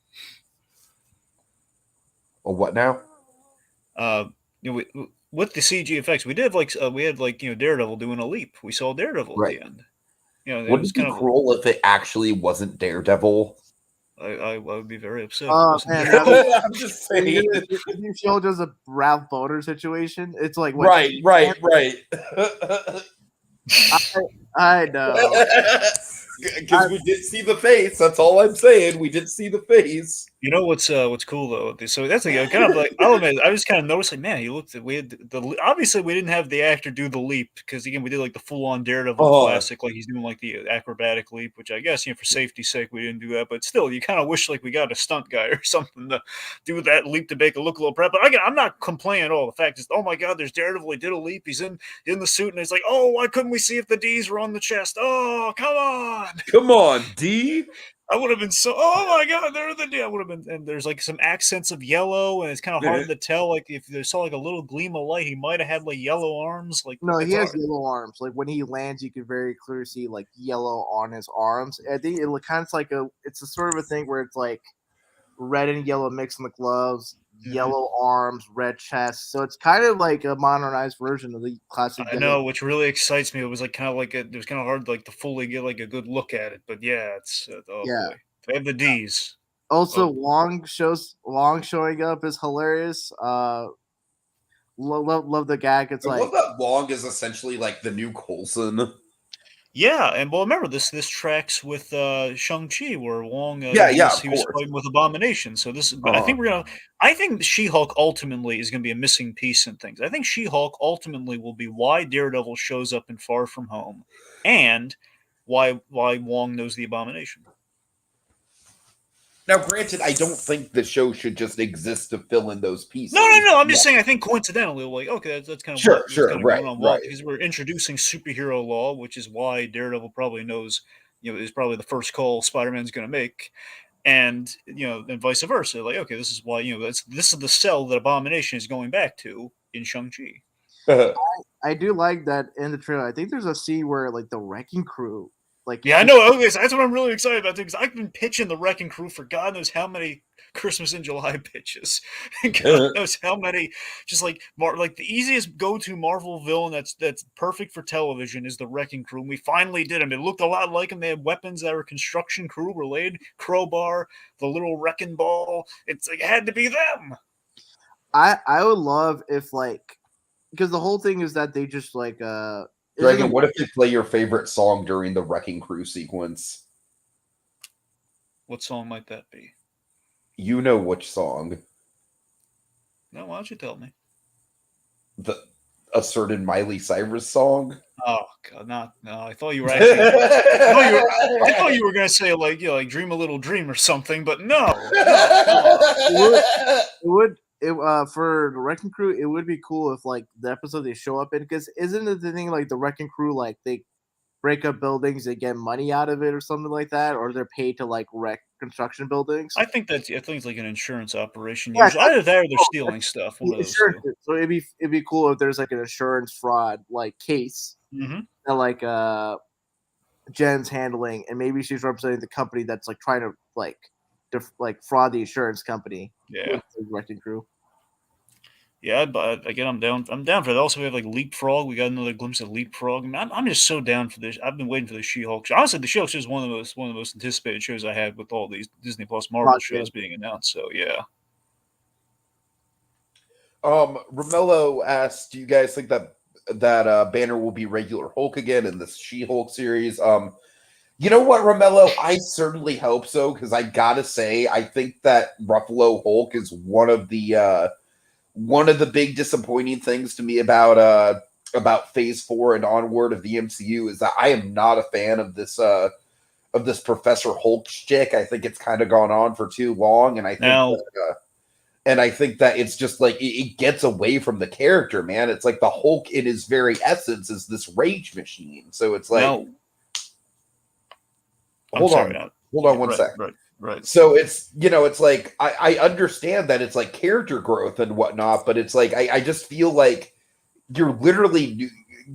Well, what now? You know, with the CG effects, we had Daredevil doing a leap. We saw Daredevil Right. at the end. You know, it Wouldn't was it be kind of cruel if it actually wasn't Daredevil? I would be very upset. Oh, If it man, wasn't that Daredevil. I'm just if saying. you show does a Ralph Boner situation, it's like what? Right. I know. Because we did see the face. That's all I'm saying. We did see the face. You know what's cool though? So that's like kind of like I'll admit, I just kind of noticed like, man, he looked. We had obviously we didn't have the actor do the leap because again we did like the full on Daredevil classic, like he's doing like the acrobatic leap, which I guess for safety's sake we didn't do that, but still you kind of wish like we got a stunt guy or something to do that leap to make it look a little prep. But again, I'm not complaining at all. The fact is, oh my god, there's Daredevil. He did a leap. He's in the suit, and it's like, oh, why couldn't we see if the D's were on the chest? Oh, Come on, D. I would have been so. Oh my god, there the I would have been. And there's like some accents of yellow, and it's kind of hard to tell. Like if there saw like a little gleam of light, he might have had like yellow arms. Like No, he has hard. yellow arms. Like when he lands, you can very clearly see like yellow on his arms. I think it kind of like it's a sort of a thing where it's like red and yellow mixed in the gloves, yellow arms, red chest. So it's kind of like a modernized version of the classic. I know, which really excites me. It was like kind of like it was kind of hard like to fully get like a good look at it. But yeah, it's boy, they have the D's. Also, Wong showing up is hilarious. Love the gag. It's I like love that Wong is essentially like the new Coulson. Yeah, and well, remember this tracks with Shang-Chi where Wong he was fighting with Abomination. So this, I think I think She-Hulk ultimately is going to be a missing piece in things. I think She-Hulk ultimately will be why Daredevil shows up in Far From Home, and why Wong knows the Abomination. Now, granted, I don't think the show should just exist to fill in those pieces. No. I'm just saying. I think coincidentally, like, okay, that's kind of going on because we're introducing superhero law, which is why Daredevil probably knows, is probably the first call Spider-Man's going to make, and and vice versa. Like, okay, this is why this is the cell that Abomination is going back to in Shang-Chi. I do like that in the trailer. I think there's a scene where like the Wrecking Crew. I know. Okay, so that's what I'm really excited about because I've been pitching the Wrecking Crew for God knows how many Christmas in July pitches, and God knows how many. Just like the easiest go-to Marvel villain that's perfect for television is the Wrecking Crew. And we finally did them. It looked a lot like them. They had weapons that were construction crew related, crowbar, the little wrecking ball. It's like it had to be them. I would love if because the whole thing is that they just Dragon, what if they play your favorite song during the Wrecking Crew sequence? What song might that be? You know which song. No, why don't you tell me? A certain Miley Cyrus song? Oh God, no! I thought you were actually. I thought you were gonna say like "Dream a Little Dream" or something, but no. It would. For the Wrecking Crew, it would be cool if the episode they show up in, because isn't it the thing the Wrecking Crew they break up buildings, they get money out of it or something like that, or they're paid to wreck construction buildings? I think it's like an insurance operation. Usually, either that or they're stealing stuff. One of those two. So it'd be cool if there's an insurance fraud case that Jen's handling, and maybe she's representing the company that's trying to fraud the insurance company. Yeah, the Wrecking Crew. Yeah, but again, I'm down. I'm down for that. Also, we have Leapfrog. We got another glimpse of Leapfrog. I mean, I'm just so down for this. I've been waiting for the She-Hulk show. Honestly, the She-Hulk show is one of the most anticipated shows I had with all these Disney Plus Marvel shows being announced. So yeah. Romello asked, "Do you guys think that Banner will be regular Hulk again in this She-Hulk series?" You know what, Romello? I certainly hope so, because I gotta say, I think that Ruffalo Hulk is one of the big disappointing things to me about Phase 4 and onward of the MCU is that I am not a fan of this Professor Hulk shtick. I think it's kind of gone on for too long, and I think that it's just it gets away from the character, man. It's like the Hulk in his very essence is this rage machine. So it's like, hold on one sec. Right. So it's, it's like, I understand that it's like character growth and whatnot, but it's like, I just feel like you're literally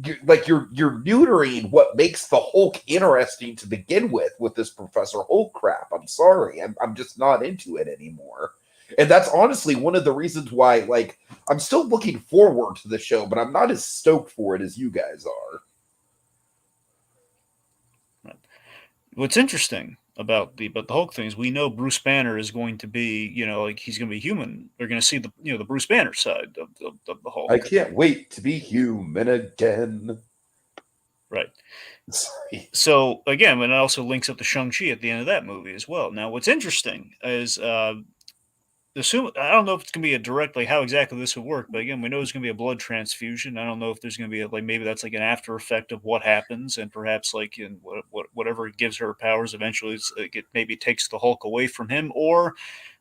you're neutering what makes the Hulk interesting to begin with this Professor Hulk crap. I'm sorry. I'm just not into it anymore. And that's honestly one of the reasons why, like, I'm still looking forward to the show, but I'm not as stoked for it as you guys are. What's interesting about the Hulk thing is we know Bruce Banner is going to be, like he's going to be human. We're going to see the Bruce Banner side of the Hulk. I can't wait to be human again. Right. Sorry. So again, and it also links up to Shang-Chi at the end of that movie as well. Now, what's interesting is assume I don't know if it's going to be a direct like how exactly this would work, but again, we know there's going to be a blood transfusion. I don't know if there's going to be like maybe that's like an after effect of what happens, and perhaps like in whatever gives her powers eventually, it maybe takes the Hulk away from him, or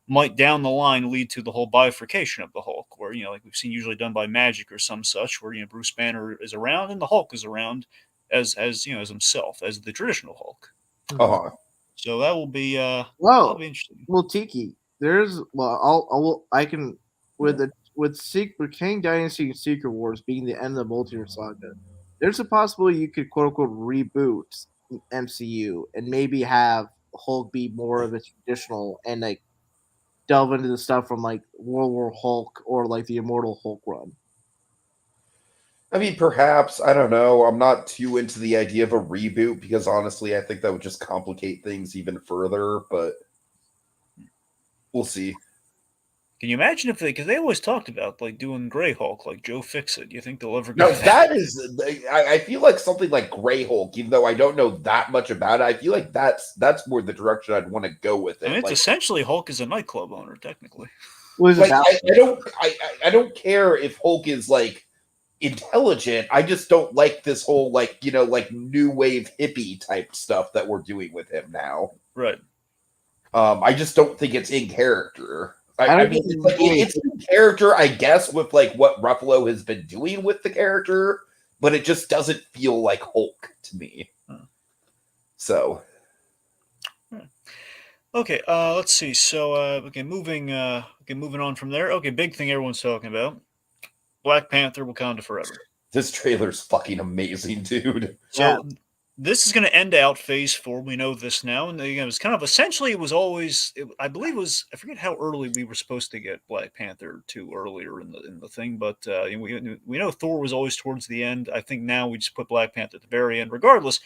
might down the line lead to the whole bifurcation of the Hulk, where like we've seen usually done by magic or some such, where Bruce Banner is around and the Hulk is around as as himself as the traditional Hulk. Uh-huh. So that will be that'll be interesting. Well, Tiki, I can with King Dynasty and Secret Wars being the end of the multiverse saga. There's a possibility you could quote unquote reboot MCU and maybe have Hulk be more of a traditional and like delve into the stuff from like World War Hulk or like the Immortal Hulk run. I mean, perhaps, I don't know. I'm not too into the idea of a reboot because honestly, I think that would just complicate things even further, but we'll see. Can you imagine if because they always talked about like doing Grey Hulk, like Joe Fixit. Do you think they'll ever go? No, that is, I feel like something like Grey Hulk, even though I don't know that much about it, I feel like that's more the direction I'd want to go with it. I mean, it's like, essentially Hulk is a nightclub owner, technically. Like, I don't care if Hulk is like intelligent. I just don't like this whole like new wave hippie type stuff that we're doing with him now. Right. I just don't think it's in character. I mean, it's in character, I guess, with like what Ruffalo has been doing with the character, but it just doesn't feel like Hulk to me. So, okay, let's see. So, moving on from there. Okay, big thing everyone's talking about: Black Panther: Wakanda Forever. This trailer's fucking amazing, dude. So this is going to end out Phase 4. We know this now, and again, it was kind of essentially it was always. I believe it was. I forget how early we were supposed to get Black Panther 2 earlier in the thing, but we know Thor was always towards the end. I think now we just put Black Panther at the very end. Regardless,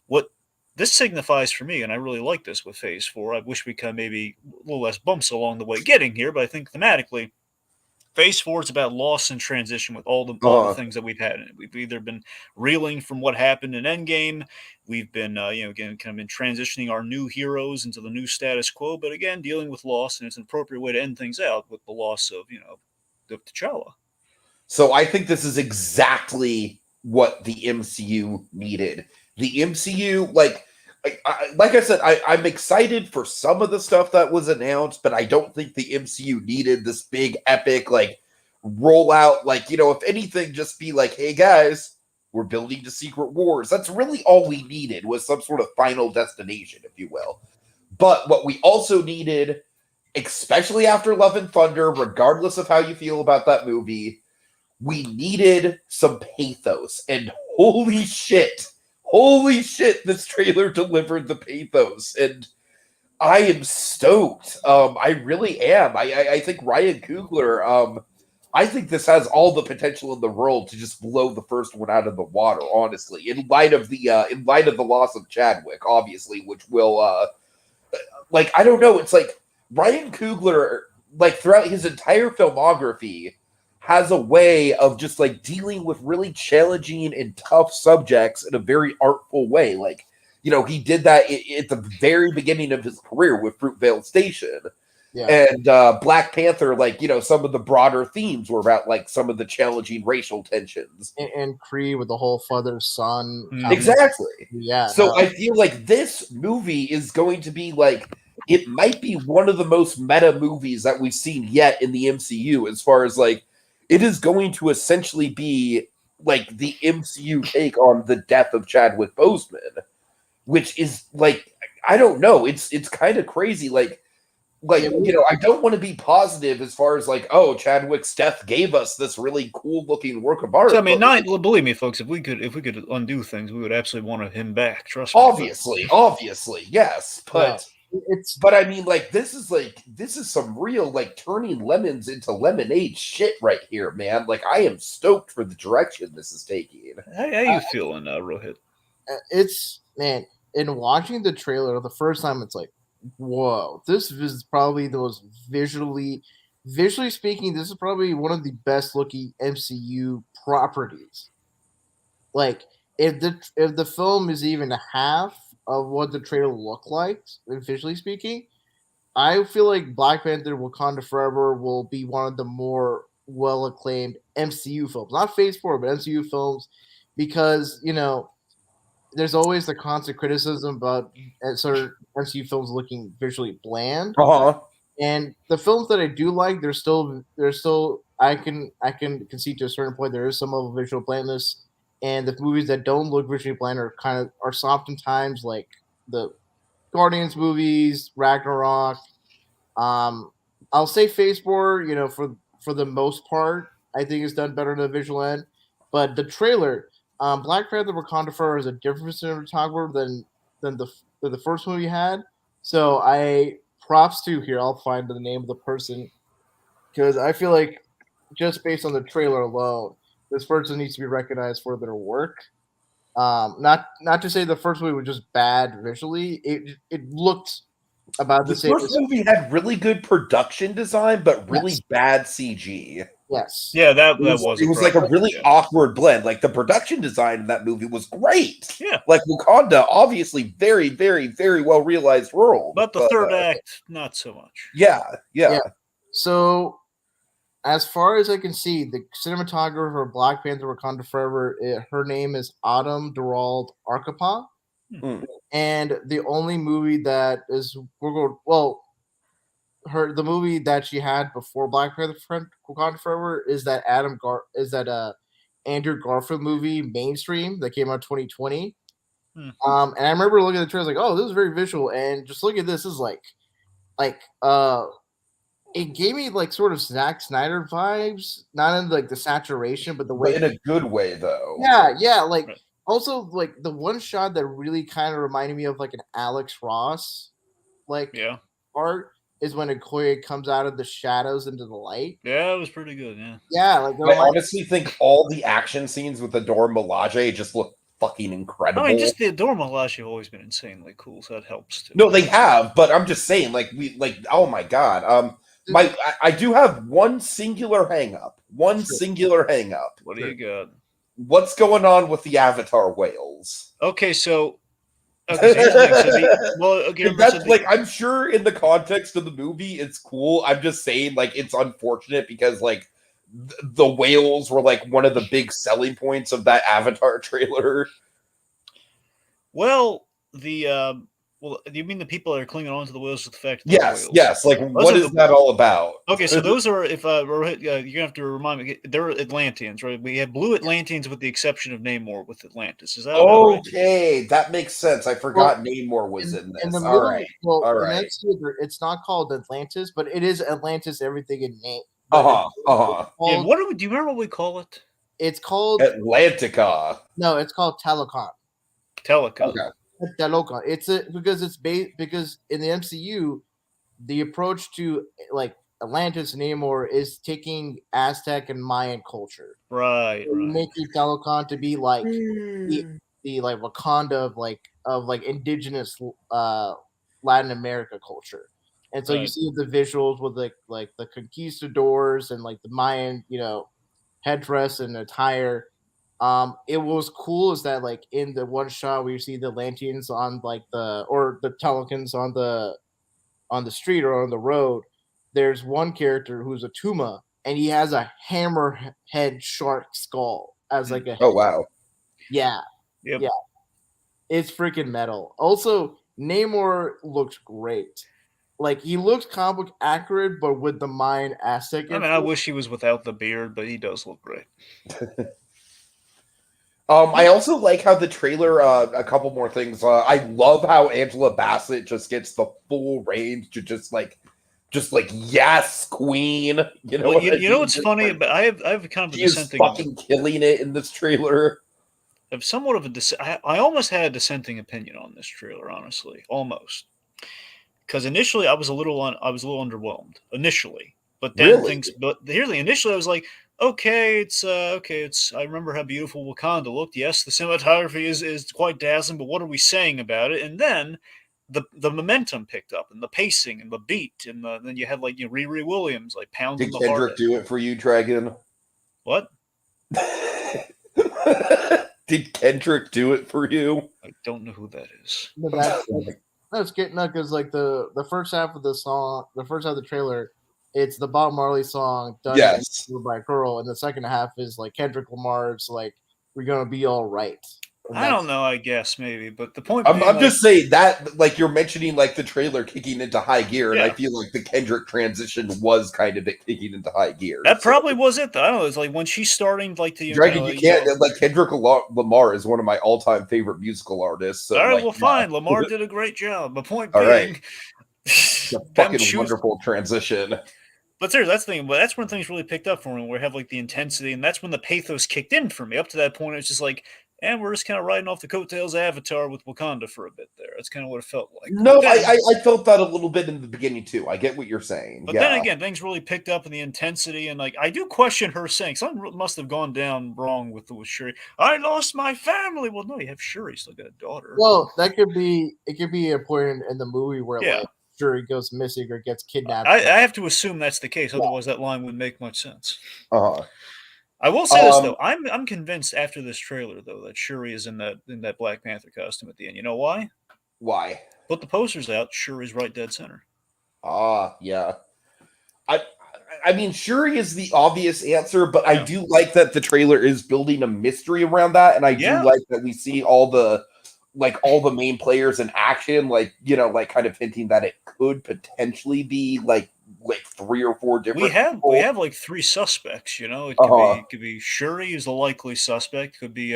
what this signifies for me, and I really like this with Phase 4. I wish we could maybe a little less bumps along the way getting here, but I think thematically, Phase 4 is about loss and transition with all the things that we've had in it. We've either been reeling from what happened in Endgame, we've been, again, kind of been transitioning our new heroes into the new status quo, but again, dealing with loss, and it's an appropriate way to end things out with the loss of, of T'Challa. So I think this is exactly what the MCU needed. The MCU, like I said, I'm excited for some of the stuff that was announced, but I don't think the MCU needed this big epic like rollout. Like, if anything, just be like, hey guys, we're building to Secret Wars. That's really all we needed, was some sort of final destination, if you will. But what we also needed, especially after Love and Thunder, regardless of how you feel about that movie, we needed some pathos. And holy shit, this trailer delivered the pathos, and I am stoked. I really am. I think Ryan Coogler, I think this has all the potential in the world to just blow the first one out of the water, honestly, in light of the loss of Chadwick, obviously, which will, I don't know, it's like Ryan Coogler, like throughout his entire filmography, has a way of just like dealing with really challenging and tough subjects in a very artful way. Like, he did that at the very beginning of his career with Fruitvale Station. Yeah. And Black Panther, like, some of the broader themes were about like some of the challenging racial tensions. And Kree with the whole father-son. Exactly. Yeah. So I feel like this movie is going to be like, it might be one of the most meta movies that we've seen yet in the MCU, as far as like, it is going to essentially be like the MCU take on the death of Chadwick Boseman, which is like, I don't know. It's kind of crazy. Like I don't want to be positive as far as like, oh, Chadwick's death gave us this really cool looking work of art. So I mean, believe me, folks, if we could undo things, we would absolutely want him back. Trust me. Obviously, yes, but I mean, like this is some real like turning lemons into lemonade shit right here, man. Like I am stoked for the direction this is taking. How you feeling, Rohit? It's man, in watching the trailer the first time, it's like, whoa, this is probably the most visually speaking, this is probably one of the best looking MCU properties. Like if the film is even half of what the trailer looked like, visually speaking, I feel like Black Panther Wakanda Forever will be one of the more well acclaimed MCU films. Not Phase 4, but MCU films, because there's always the constant criticism about certain MCU films looking visually bland. And the films that I do like, they're still I can concede to a certain point there is some level of visual blandness, and the movies that don't look visually bland are soft in times, like the Guardians movies, Ragnarok. I'll say Phase 4, for the most part, I think it's done better in the visual end. But the trailer, Black Panther Wakanda Forever is a different cinematographer than the first movie had. So props to here. I'll find the name of the person, because I feel like just based on the trailer alone, this person needs to be recognized for their work. Not to say the first movie was just bad visually. It looked about the same. The first movie had really good production design, but really bad CG. Yes. Yeah, that was. It was like a really awkward blend. Like the production design in that movie was great. Yeah. Like Wakanda, obviously very, very, very well realized world. But the third act, not so much. Yeah. So, as far as I can see, the cinematographer for Black Panther Wakanda Forever, her name is Autumn Durald Arkapaw. And the only movie that is the movie that she had before Black Panther Wakanda Forever is that Andrew Garfield movie, Mainstream, that came out 2020. And I remember looking at the trailer, like, oh, this is very visual, and just look at this is like it gave me like sort of Zack Snyder vibes, not in like the saturation, but the way, but in a good way though. Yeah, like also like the one shot that really kind of reminded me of like an Alex Ross art is when Okoye comes out of the shadows into the light. Yeah, it was pretty good. Like I honestly think all the action scenes with Adore Milaje just look fucking incredible. I mean, just the Adore Milaje have always been insanely cool, so that helps too. No, they have, but I'm just saying, oh my god, I do have one singular hang up. What do you got? What's going on with the Avatar whales? Okay, so I'm sure in the context of the movie, it's cool. I'm just saying, like, it's unfortunate because, like, the whales were like one of the big selling points of that Avatar trailer. Well, you mean the people that are clinging on to the whales with the fact? Yes. Like, what is that all about? Okay, so those are, if Rohit, you're gonna have to remind me. They're Atlanteans, right? We have blue Atlanteans with the exception of Namor with Atlantis. Is that okay? Right? That makes sense. I forgot Namor was in this. All right. It's not called Atlantis, but it is Atlantis. Everything in name. Yeah, do you remember what we call it? It's called Atlantica. No, it's called Telecon. Telecon. Okay. Telecon. Because in the MCU, the approach to like Atlantis and Namor is taking Aztec and Mayan culture. Right. Making Telecon to be like the like Wakanda of indigenous Latin America culture. And so you see the visuals with like the conquistadors and like the Mayan, headdress and attire. It was cool is that like in the one shot where you see the Atlanteans on like the Telecons on the street or on the road, there's one character who's a Tuma and he has a hammerhead shark skull as like a wow. Yeah. Yep. Yeah. It's freaking metal. Also, Namor looks great. Like he looks comic book accurate, but with the Mayan Aztec. I mean, I wish he was without the beard, but he does look great. I also like how the trailer. A couple more things. I love how Angela Bassett just gets the full range to just like yes, queen. You know Well, what I you know mean? what's Just, funny, like, but I have kind of a she is dissenting, fucking killing it in this trailer. of somewhat of a I almost had a dissenting opinion on this trailer, honestly, almost. Because initially I was a little underwhelmed initially, but then Really? things. But initially I was like, okay, it's. I remember how beautiful Wakanda looked. Yes, the cinematography is quite dazzling, but what are we saying about it? And then the momentum picked up, and the pacing, and the beat, and then you had like Riri Williams like pounding Did the heart. Kendrick do it for you, Dragon? What? Did Kendrick do it for you? I don't know who that is. But that's getting because like the first half of the song, the first half of the trailer, it's the Bob Marley song done Yes. by a girl, and the second half is like Kendrick Lamar's like "We're Gonna Be All Right." And I don't know. I guess maybe, but the point I'm, being, I'm like, just saying that, like, you're mentioning, like, the trailer kicking into high gear, and I yeah, feel like the Kendrick transition was kind of it kicking into high gear. that So, probably was it. Though. I don't know. It's like when she's starting, like to Dragon, you can't, like, Kendrick Lamar is one of my all-time favorite musical artists. So, all right, like, well, fine. Lamar did a great job. The point all right, being, the them fucking choose. wonderful transition. But seriously, that's the thing. But that's when things really picked up for me. Where we have like the intensity, and that's when the pathos kicked in for me. Up to that point, it's just like, and we're just kind of riding off the coattails of Avatar with Wakanda for a bit there. That's kind of what it felt like. No, Then, I felt that a little bit in the beginning too. I get what you're saying. but then Yeah. again, things really picked up in the intensity, and like I do question her saying something must have gone down wrong with Shuri. I lost my family. Well, no, you have Shuri, still got a daughter. Well, that could be it. Could be a point in the movie where Yeah. like Shuri goes missing or gets kidnapped. I have to assume that's the case. Otherwise, that line wouldn't make much sense. Uh-huh. I will say this though, I'm convinced after this trailer though that Shuri is in that Black Panther costume at the end. You know why? Why? Put the posters out. Shuri's right dead center. Yeah. I I mean, Shuri is the obvious answer, but I Yeah. do like that the trailer is building a mystery around that, and I do Yeah. like that we see all the main players in action, like, you know, like kind of hinting that it could potentially be like 3 or 4 different We people. have like 3 suspects. You know, Uh-huh. it could be Shuri is the likely suspect. Could be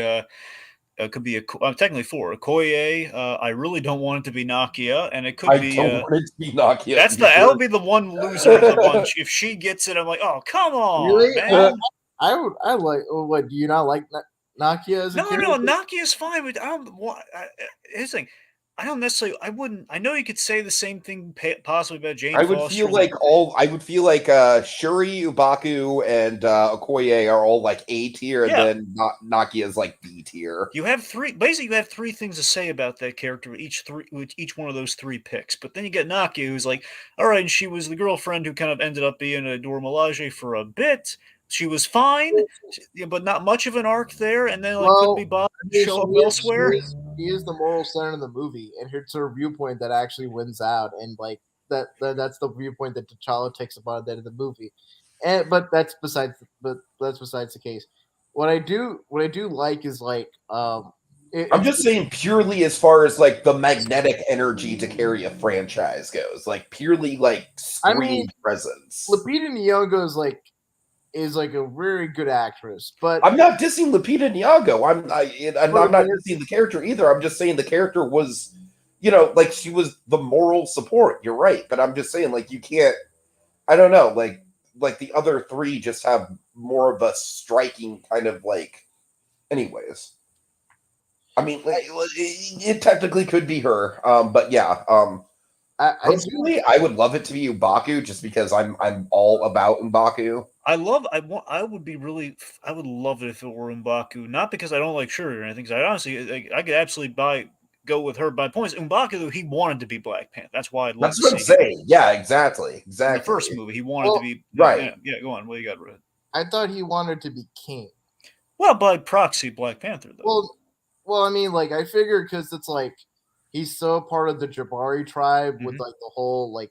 technically 4. Okoye. I really don't want it to be Nakia, and it could I be. don't want it to be Nakia. That's that'll be the one loser of the bunch. If she gets it, I'm like, oh come on, Really? man. I would. I like. What do you not like Nakia as a No, character? Nakia's fine, but I don't. Here's the thing. I don't necessarily. I wouldn't. I know you could say the same thing possibly about Jane I would Foster. feel like Shuri, Ubaku, and Okoye are all like A tier, and Yeah. then Nakia is like B tier. You have 3. Basically, you have 3 things to say about that character with each one of those 3 picks. But then you get Nakia, who's like, all right, and she was the girlfriend who kind of ended up being a Dora Milaje for a bit. She was fine, but not much of an arc there. And then could be Bob show up elsewhere. She is the moral center in the movie, and it's her viewpoint that actually wins out, and like that's the viewpoint that T'Challa takes about at the end of the movie. And but that's besides the case. What I do like is like I'm just saying purely as far as like the magnetic energy to carry a franchise goes, like purely like screen presence. Lupita Nyong'o is like a very good actress, but I'm not dissing Lupita Nyong'o. I'm not dissing the character either. I'm just saying the character was, you know, like she was the moral support. You're right, but I'm just saying like you can't. I don't know, like the other 3 just have more of a striking kind of like. Anyways, I mean, it technically could be her, but yeah. Personally, I would love it to be M'Baku just because I'm all about M'Baku. I would love it if it were M'Baku, not because I don't like Shuri or anything. I honestly, I could absolutely go with her by points. M'Baku, though, he wanted to be Black Panther. That's why I'd love That's to what I'm see him. saying. Yeah, exactly. In the first movie, he wanted to be right. Yeah, go on. What you got, Rohith? I thought he wanted to be king. Well, by proxy, Black Panther, though. Well, I mean, like I figured because it's like he's so part of the Jabari tribe with like the whole like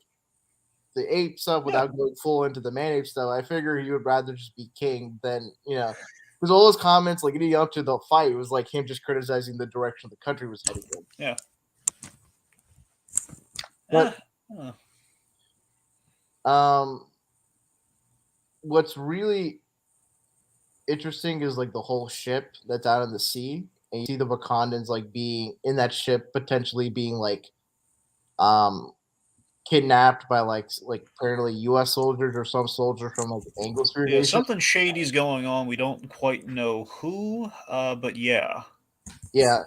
the ape stuff without going full into the man ape stuff. I figure he would rather just be king than because all his comments like leading up to the fight was like him just criticizing the direction the country was heading in. Yeah. But what's really interesting is like the whole ship that's out in the sea, and you see the Wakandans like being in that ship, potentially being like um kidnapped by like apparently U.S. soldiers or some soldiers from like the Anglosphere Yeah, nation. something shady's going on. We don't quite know who, but yeah. Yeah,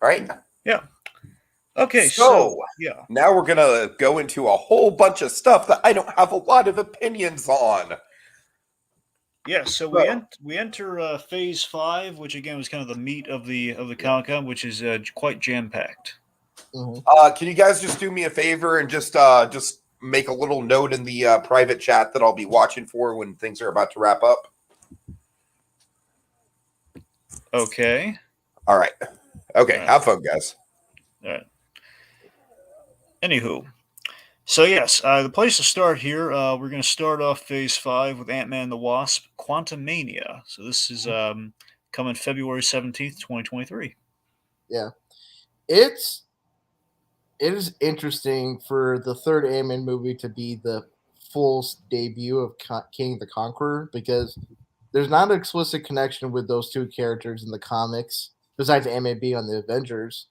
Right. Yeah. Okay, So so yeah. now we're gonna go into a whole bunch of stuff that I don't have a lot of opinions on. Yeah, so So, we enter phase 5, which again was kind of the meat of the Comic Con, which is quite jam packed. mhm. can you guys just do me a favor and just make a little note in the private chat that I'll be watching for when things are about to wrap up? Okay. All right. Okay. All right. Have fun, guys. All right. Anywho, so yes, the place to start here, we're going to start off Phase 5 with Ant-Man and the Wasp: Quantumania. So this is coming February 17th, 2023. Yeah. It's it is interesting for the third Ant-Man movie to be the full debut of King the Conqueror because there's not an explicit connection with those two characters in the comics besides Ant-Man being on the Avengers.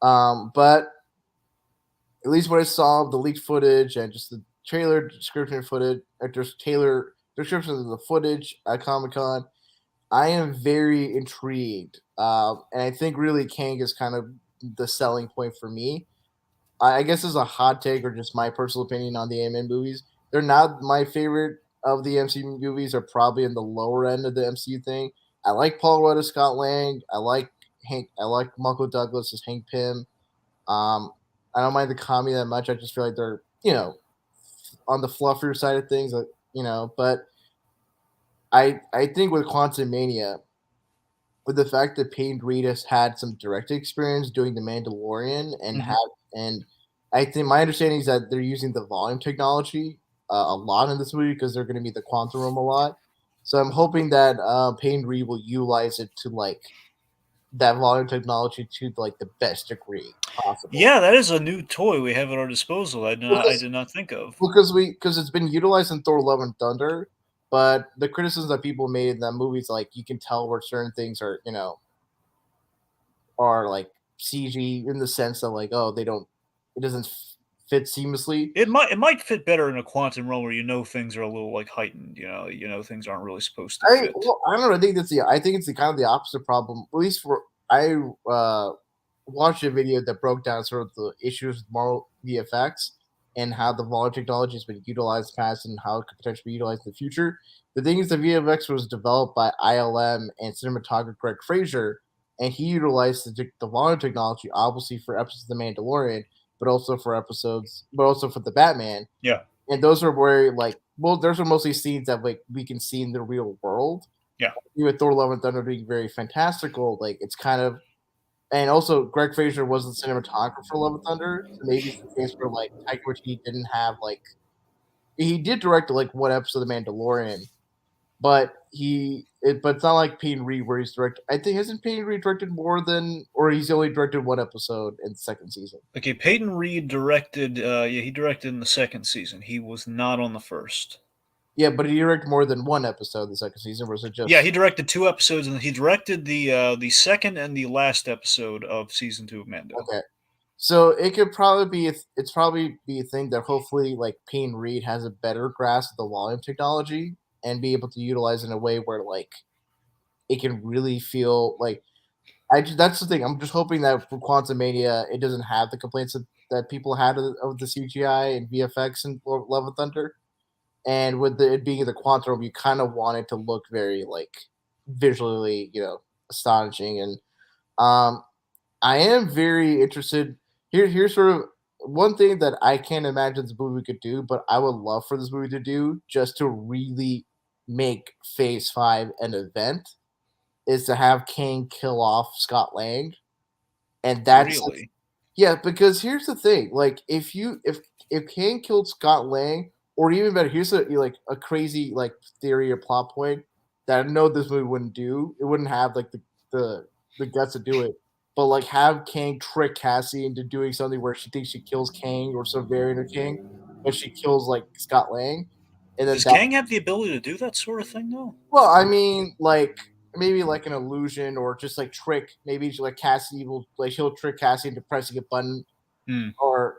But at least what I saw of the leaked footage and just the trailer description footage, or just trailer descriptions of the footage at Comic Con, I am very intrigued. And I think really Kang is kind of the selling point for me. I guess is a hot take or just my personal opinion on the Ant-Man movies. They're not my favorite of the MCU movies. Are probably in the lower end of the MCU thing. I like Paul Rudd as Scott Lang. I like Hank. I like Michael Douglas as Hank Pym. Um, I don't mind the comedy that much. I just feel like they're on the fluffier side of things. But I think with Quantum Mania, with the fact that Peyton Reed has had some direct experience doing The Mandalorian and I think my understanding is that they're using the volume technology a lot in this movie because they're going to be the quantum realm a lot. So I'm hoping that Peyton Reed will utilize it to like that volume technology to like the best degree possible. Yeah, that is a new toy we have at our disposal. I Because did not think of. because it's been utilized in Thor: Love and Thunder, but the criticisms that people made in that movie is like you can tell where certain things are like CG in the sense that like they don't it doesn't fit seamlessly. It might fit better in a quantum realm where things are a little like heightened. Things aren't really supposed to fit. I don't know. I think it's the kind of the opposite problem. At least for I watched a video that broke down sort of the issues with Marvel VFX and how the volume technology has been utilized past and how it could potentially be utilized in the future. The thing is, the VFX was developed by ILM and cinematographer Greg Fraser, and he utilized the volume technology obviously for episodes of The Mandalorian, but also for the Batman. Yeah, And those are where those are mostly scenes that like we can see in the real world. yeah. With Thor: Love and Thunder being very fantastical, like it's kind of, and also Greg Fraser was the cinematographer for Love and Thunder, so maybe it's the case where like Taika Waititi didn't have like he did direct like one episode of The Mandalorian, but it's not like Peyton Reed where he's directed. I think hasn't Peyton Reed directed more than, or he's only directed one episode in the second season. Okay, Peyton Reed directed. He directed in the second season. He was not on the first. Yeah, but he directed more than one episode the second season, or was it just? Yeah, he directed 2 episodes, and he directed the second and the last episode of season 2 of Mando. Okay. So it could probably it's probably be a thing that hopefully like Payne Reed has a better grasp of the volume technology and be able to utilize in a way where like it can really feel like that's the thing. I'm just hoping that for Quantum Mania it doesn't have the complaints that people had of the CGI and VFX and Love and Thunder. And with it being in the quantum realm, you kind of want it to look very like visually, astonishing. And I am very interested. Here's sort of one thing that I can't imagine this movie could do, but I would love for this movie to do just to really make Phase 5 an event is to have Kang kill off Scott Lang. And that's Really? yeah, because here's the thing: like, if Kang killed Scott Lang, or even better, here's a crazy like theory or plot point that I know this movie wouldn't do. It wouldn't have like the guts to do it, but like have Kang trick Cassie into doing something where she thinks she kills Kang or some variant of Kang, but she kills like Scott Lang. And then Does Kang have the ability to do that sort of thing, though? well, I mean, like maybe like an illusion or just like trick. Maybe like Cassie will like he'll trick Cassie into pressing a button Hmm. or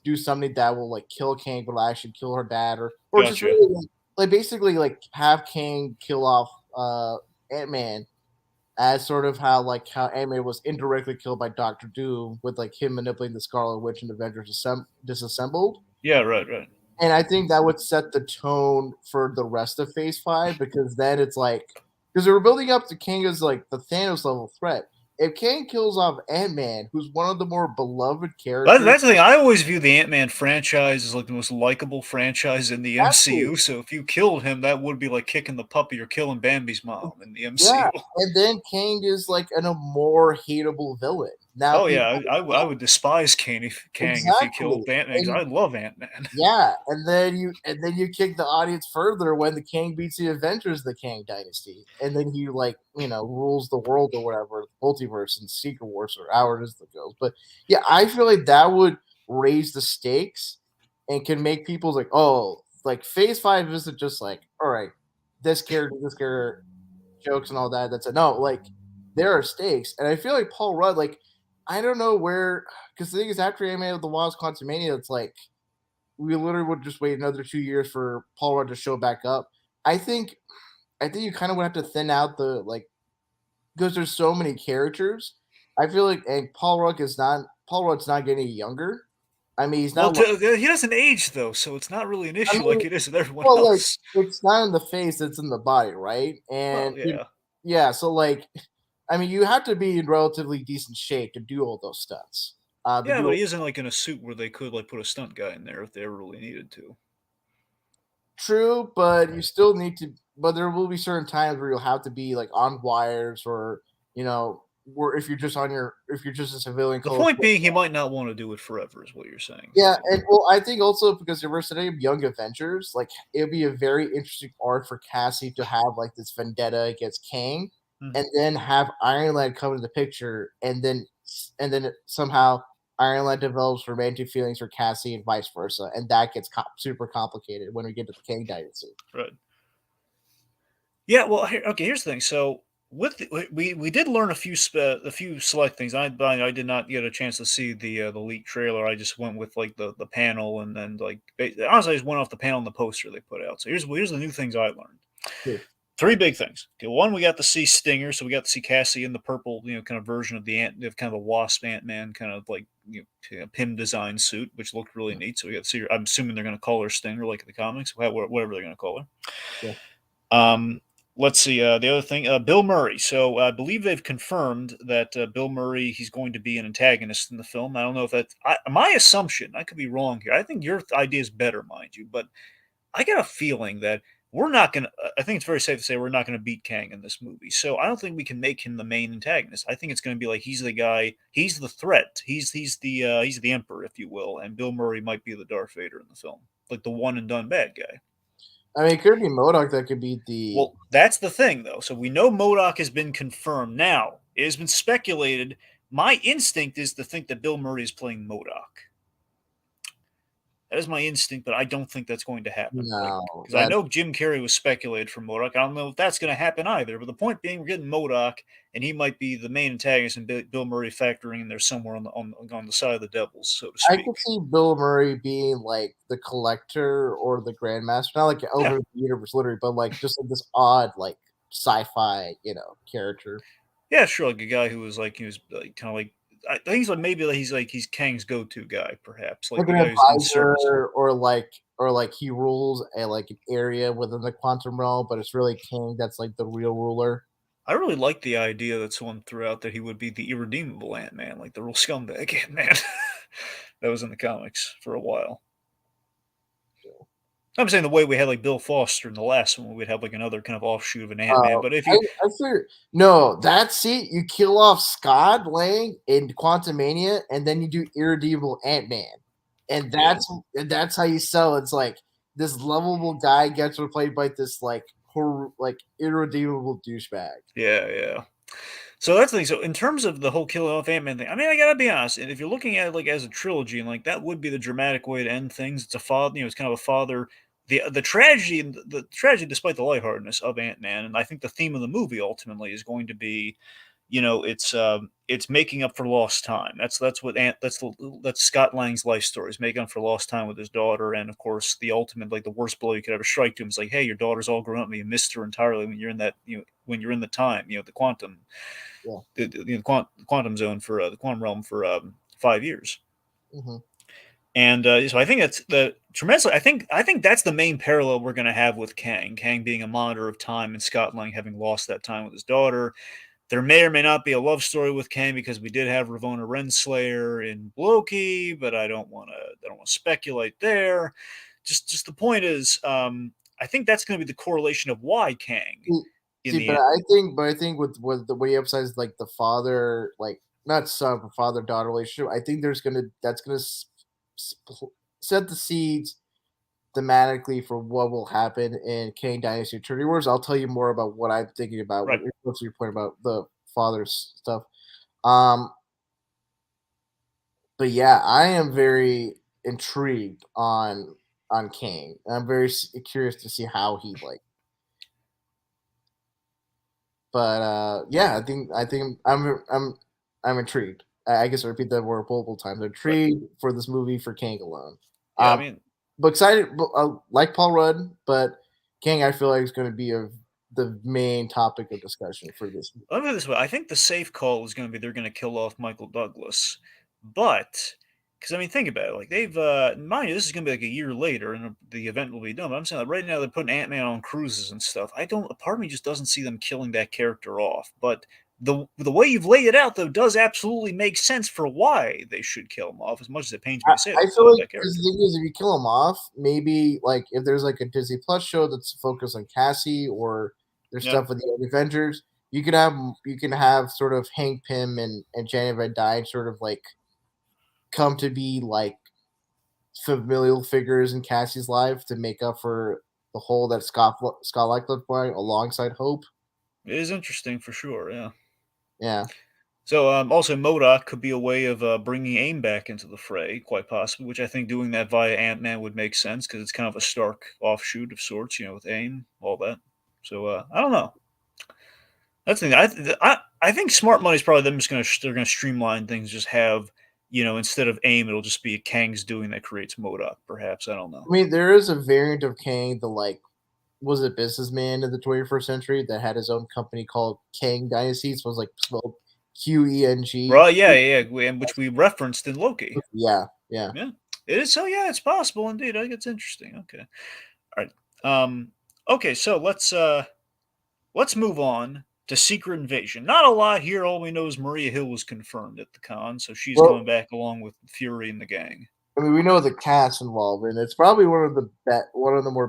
do something that will like kill Kang but will actually kill her dad or just Gotcha. really, like basically like have Kang kill off Ant-Man as sort of how Ant-Man was indirectly killed by Doctor Doom with like him manipulating the Scarlet Witch and Avengers disassembled. Yeah, right. And I think that would set the tone for the rest of Phase 5 because then it's like because they were building up to Kang as like the Thanos level threat. If Kang kills off Ant-Man, who's one of the more beloved characters, That's the thing. I always view the Ant-Man franchise as like the most likable franchise in the absolutely. MCU. So if you killed him, that would be like kicking the puppy or killing Bambi's mom in the Yeah, MCU. and then Kang is like a more hateable villain. Now Oh people yeah, I would despise Kang if he exactly, killed Ant-Man because and I love Ant-Man. yeah, and then you kick the audience further when the Kang beats the Avengers, the Kang Dynasty, and then he like rules the world or whatever, multiverse and Secret Wars or however it is that goes. But yeah, I feel like that would raise the stakes and can make people like, oh, like Phase 5 isn't just like, all right, this character jokes and all that. That's it. No, like there are stakes, and I feel like Paul Rudd, like I don't know where, because the thing is, after Ant-Man of the Wasp: Quantumania, it's like we literally would just wait another 2 years for Paul Rudd to show back up. I think, I think you kind of would have to thin out the like because there's so many characters. I feel like and Paul Rudd's not getting younger. I mean, he's Well, not. he doesn't age though, so it's not really an I issue mean, like it is with everyone well, like else. it's not in the face; it's in the body, right? And Well, yeah. yeah, so like, I mean, you have to be in relatively decent shape to do all those stunts. Yeah, but he isn't like in a suit where they could like put a stunt guy in there if they ever really needed to. True, but you still need to. But there will be certain times where you'll have to be like on wires, or where if you're just a civilian. The point being, he might not want to do it forever, is what you're saying. Yeah, and well, I think also because if we're setting Young Avengers, like it would be a very interesting arc for Cassie to have like this vendetta against Kang, Mhm. and then have Iron Lad come into the picture, and then somehow Iron Lad develops romantic feelings for Cassie and vice versa, and that gets super complicated when we get to the Kang Dynasty. Right. Yeah. Well, here's the thing. So we did learn a few select things. I did not get a chance to see the leaked trailer. I just went with like the panel and then like honestly, I just went off the panel and the poster they put out. So here's the new things I learned. Yeah. 3 big things. Okay, one, we got to see Stinger, so we got to see Cassie in the purple, kind of version of kind of a Wasp Ant-Man, kind of like Pym design suit, which looked really neat. So we got to see her. I'm assuming they're going to call her Stinger, like in the comics, whatever they're going to call her. Yeah. Let's see. The other thing, Bill Murray. So I believe they've confirmed that Bill Murray, he's going to be an antagonist in the film. I don't know if that's my assumption. I could be wrong here. I think your idea is better, mind you, but I got a feeling that we're not going to. I think it's very safe to say we're not going to beat Kang in this movie. So I don't think we can make him the main antagonist. I think it's going to be like he's the guy. He's the threat. He's the emperor, if you will, and Bill Murray might be the Darth Vader in the film, like the one and done bad guy. I mean, it could be MODOK that could be the. Well, that's the thing, though. So we know MODOK has been confirmed. Now, it has been speculated. My instinct is to think that Bill Murray is playing MODOK. That is my instinct, but I don't think that's going to happen. No. Because I know Jim Carrey was speculated for MODOK. I don't know if that's going to happen either. But the point being, we're getting MODOK, and he might be the main antagonist, and Bill Murray factoring in there somewhere on the side of the devils, so to speak. I could see Bill Murray being like the Collector or the Grandmaster, not like over the universe, literally, but like just like this odd like sci-fi, character. Yeah, sure, like a guy who was kind of like. I think he's like maybe he's Kang's go-to guy, perhaps Like an advisor, or like he rules an area within the quantum realm, but it's really Kang that's like the real ruler. I really like the idea that someone threw out that he would be the irredeemable Ant-Man, like the real scumbag Ant-Man that was in the comics for a while. I'm saying the way we had like Bill Foster in the last one, we'd have like another kind of offshoot of an Ant-Man. But if you, I figured, no, that's it. You kill off Scott Lang in Quantumania, and then you do irredeemable Ant-Man, and that's how you sell. It's like this lovable guy gets replaced by this like irredeemable douchebag. Yeah. So that's the thing. So in terms of the whole killing off Ant-Man thing, I mean, I gotta be honest. And if you're looking at it like as a trilogy, and like that would be the dramatic way to end things. It's a father, it's kind of a father the tragedy, despite the lightheartedness of Ant-Man, and I think the theme of the movie ultimately is going to be, it's making up for lost time. That's Scott Lang's life story, is making up for lost time with his daughter, and of course the ultimate, like the worst blow you could ever strike to him is like, hey, your daughter's all grown up, and you missed her entirely when you're in that, when you're in the time, the quantum, Yeah. the quantum zone for the quantum realm for 5 years. Mm-hmm. And so I think that's tremendously. I think that's the main parallel we're going to have with Kang. Kang being a monitor of time, and Scott Lang having lost that time with his daughter. There may or may not be a love story with Kang because we did have Ravonna Renslayer in Loki, but I don't want to speculate there. Just the point is, I think that's going to be the correlation of why Kang. I think with the way he emphasizes like the father, like not son but father daughter relationship, I think that's gonna set the seeds thematically for what will happen in Kang Dynasty Eternity Wars. I'll tell you more about what I'm thinking about. Right. What's your point about the father's stuff? But yeah, I am very intrigued on Kang. I'm very curious to see how he like. But yeah, I think I'm intrigued. I guess I repeat that word multiple times. Intrigued for this movie for Kang alone. Yeah, I mean, but excited, like Paul Rudd, but Kang I feel like is going to be the main topic of discussion for this movie. Let me put it this way: I think the safe call is going to be they're going to kill off Michael Douglas, but because I mean, think about it. Like they've, mind you, this is going to be like a year later, and the event will be done. But I'm saying like right now they're putting Ant-Man on cruises and stuff. A part of me just doesn't see them killing that character off. But the way you've laid it out though does absolutely make sense for why they should kill him off. As much as it pains me to say I that, feel like that character. the thing is, if you kill him off, maybe like if there's like a Disney Plus show that's focused on Cassie or there's stuff with the Avengers, you can have sort of Hank Pym and Janet Van Dyne sort of like come to be like familial figures in Cassie's life to make up for the hole that Scott Lang left behind alongside Hope. It is interesting for sure. Yeah. Yeah. So also MODOK could be a way of bringing AIM back into the fray, quite possibly, which I think doing that via Ant-Man would make sense because it's kind of a Stark offshoot of sorts, with AIM, all that. So I don't know. That's the thing. I think smart money is probably them just they're gonna streamline things, just have instead of AIM, it'll just be Kang's doing that creates MODOK. Perhaps I don't know. I mean, there is a variant of Kang, the like was a businessman in the 21st century that had his own company called Kang Dynasty. So it was like spelled QENG. Right? Yeah, which we referenced in Loki. Yeah. It is. So yeah, it's possible indeed. I think it's interesting. Okay, all right. Okay, so let's move on to Secret Invasion. Not a lot here. All we know is Maria Hill was confirmed at the con, so she's coming back along with Fury and the gang. I mean, we know the cast involved, and it's probably one of the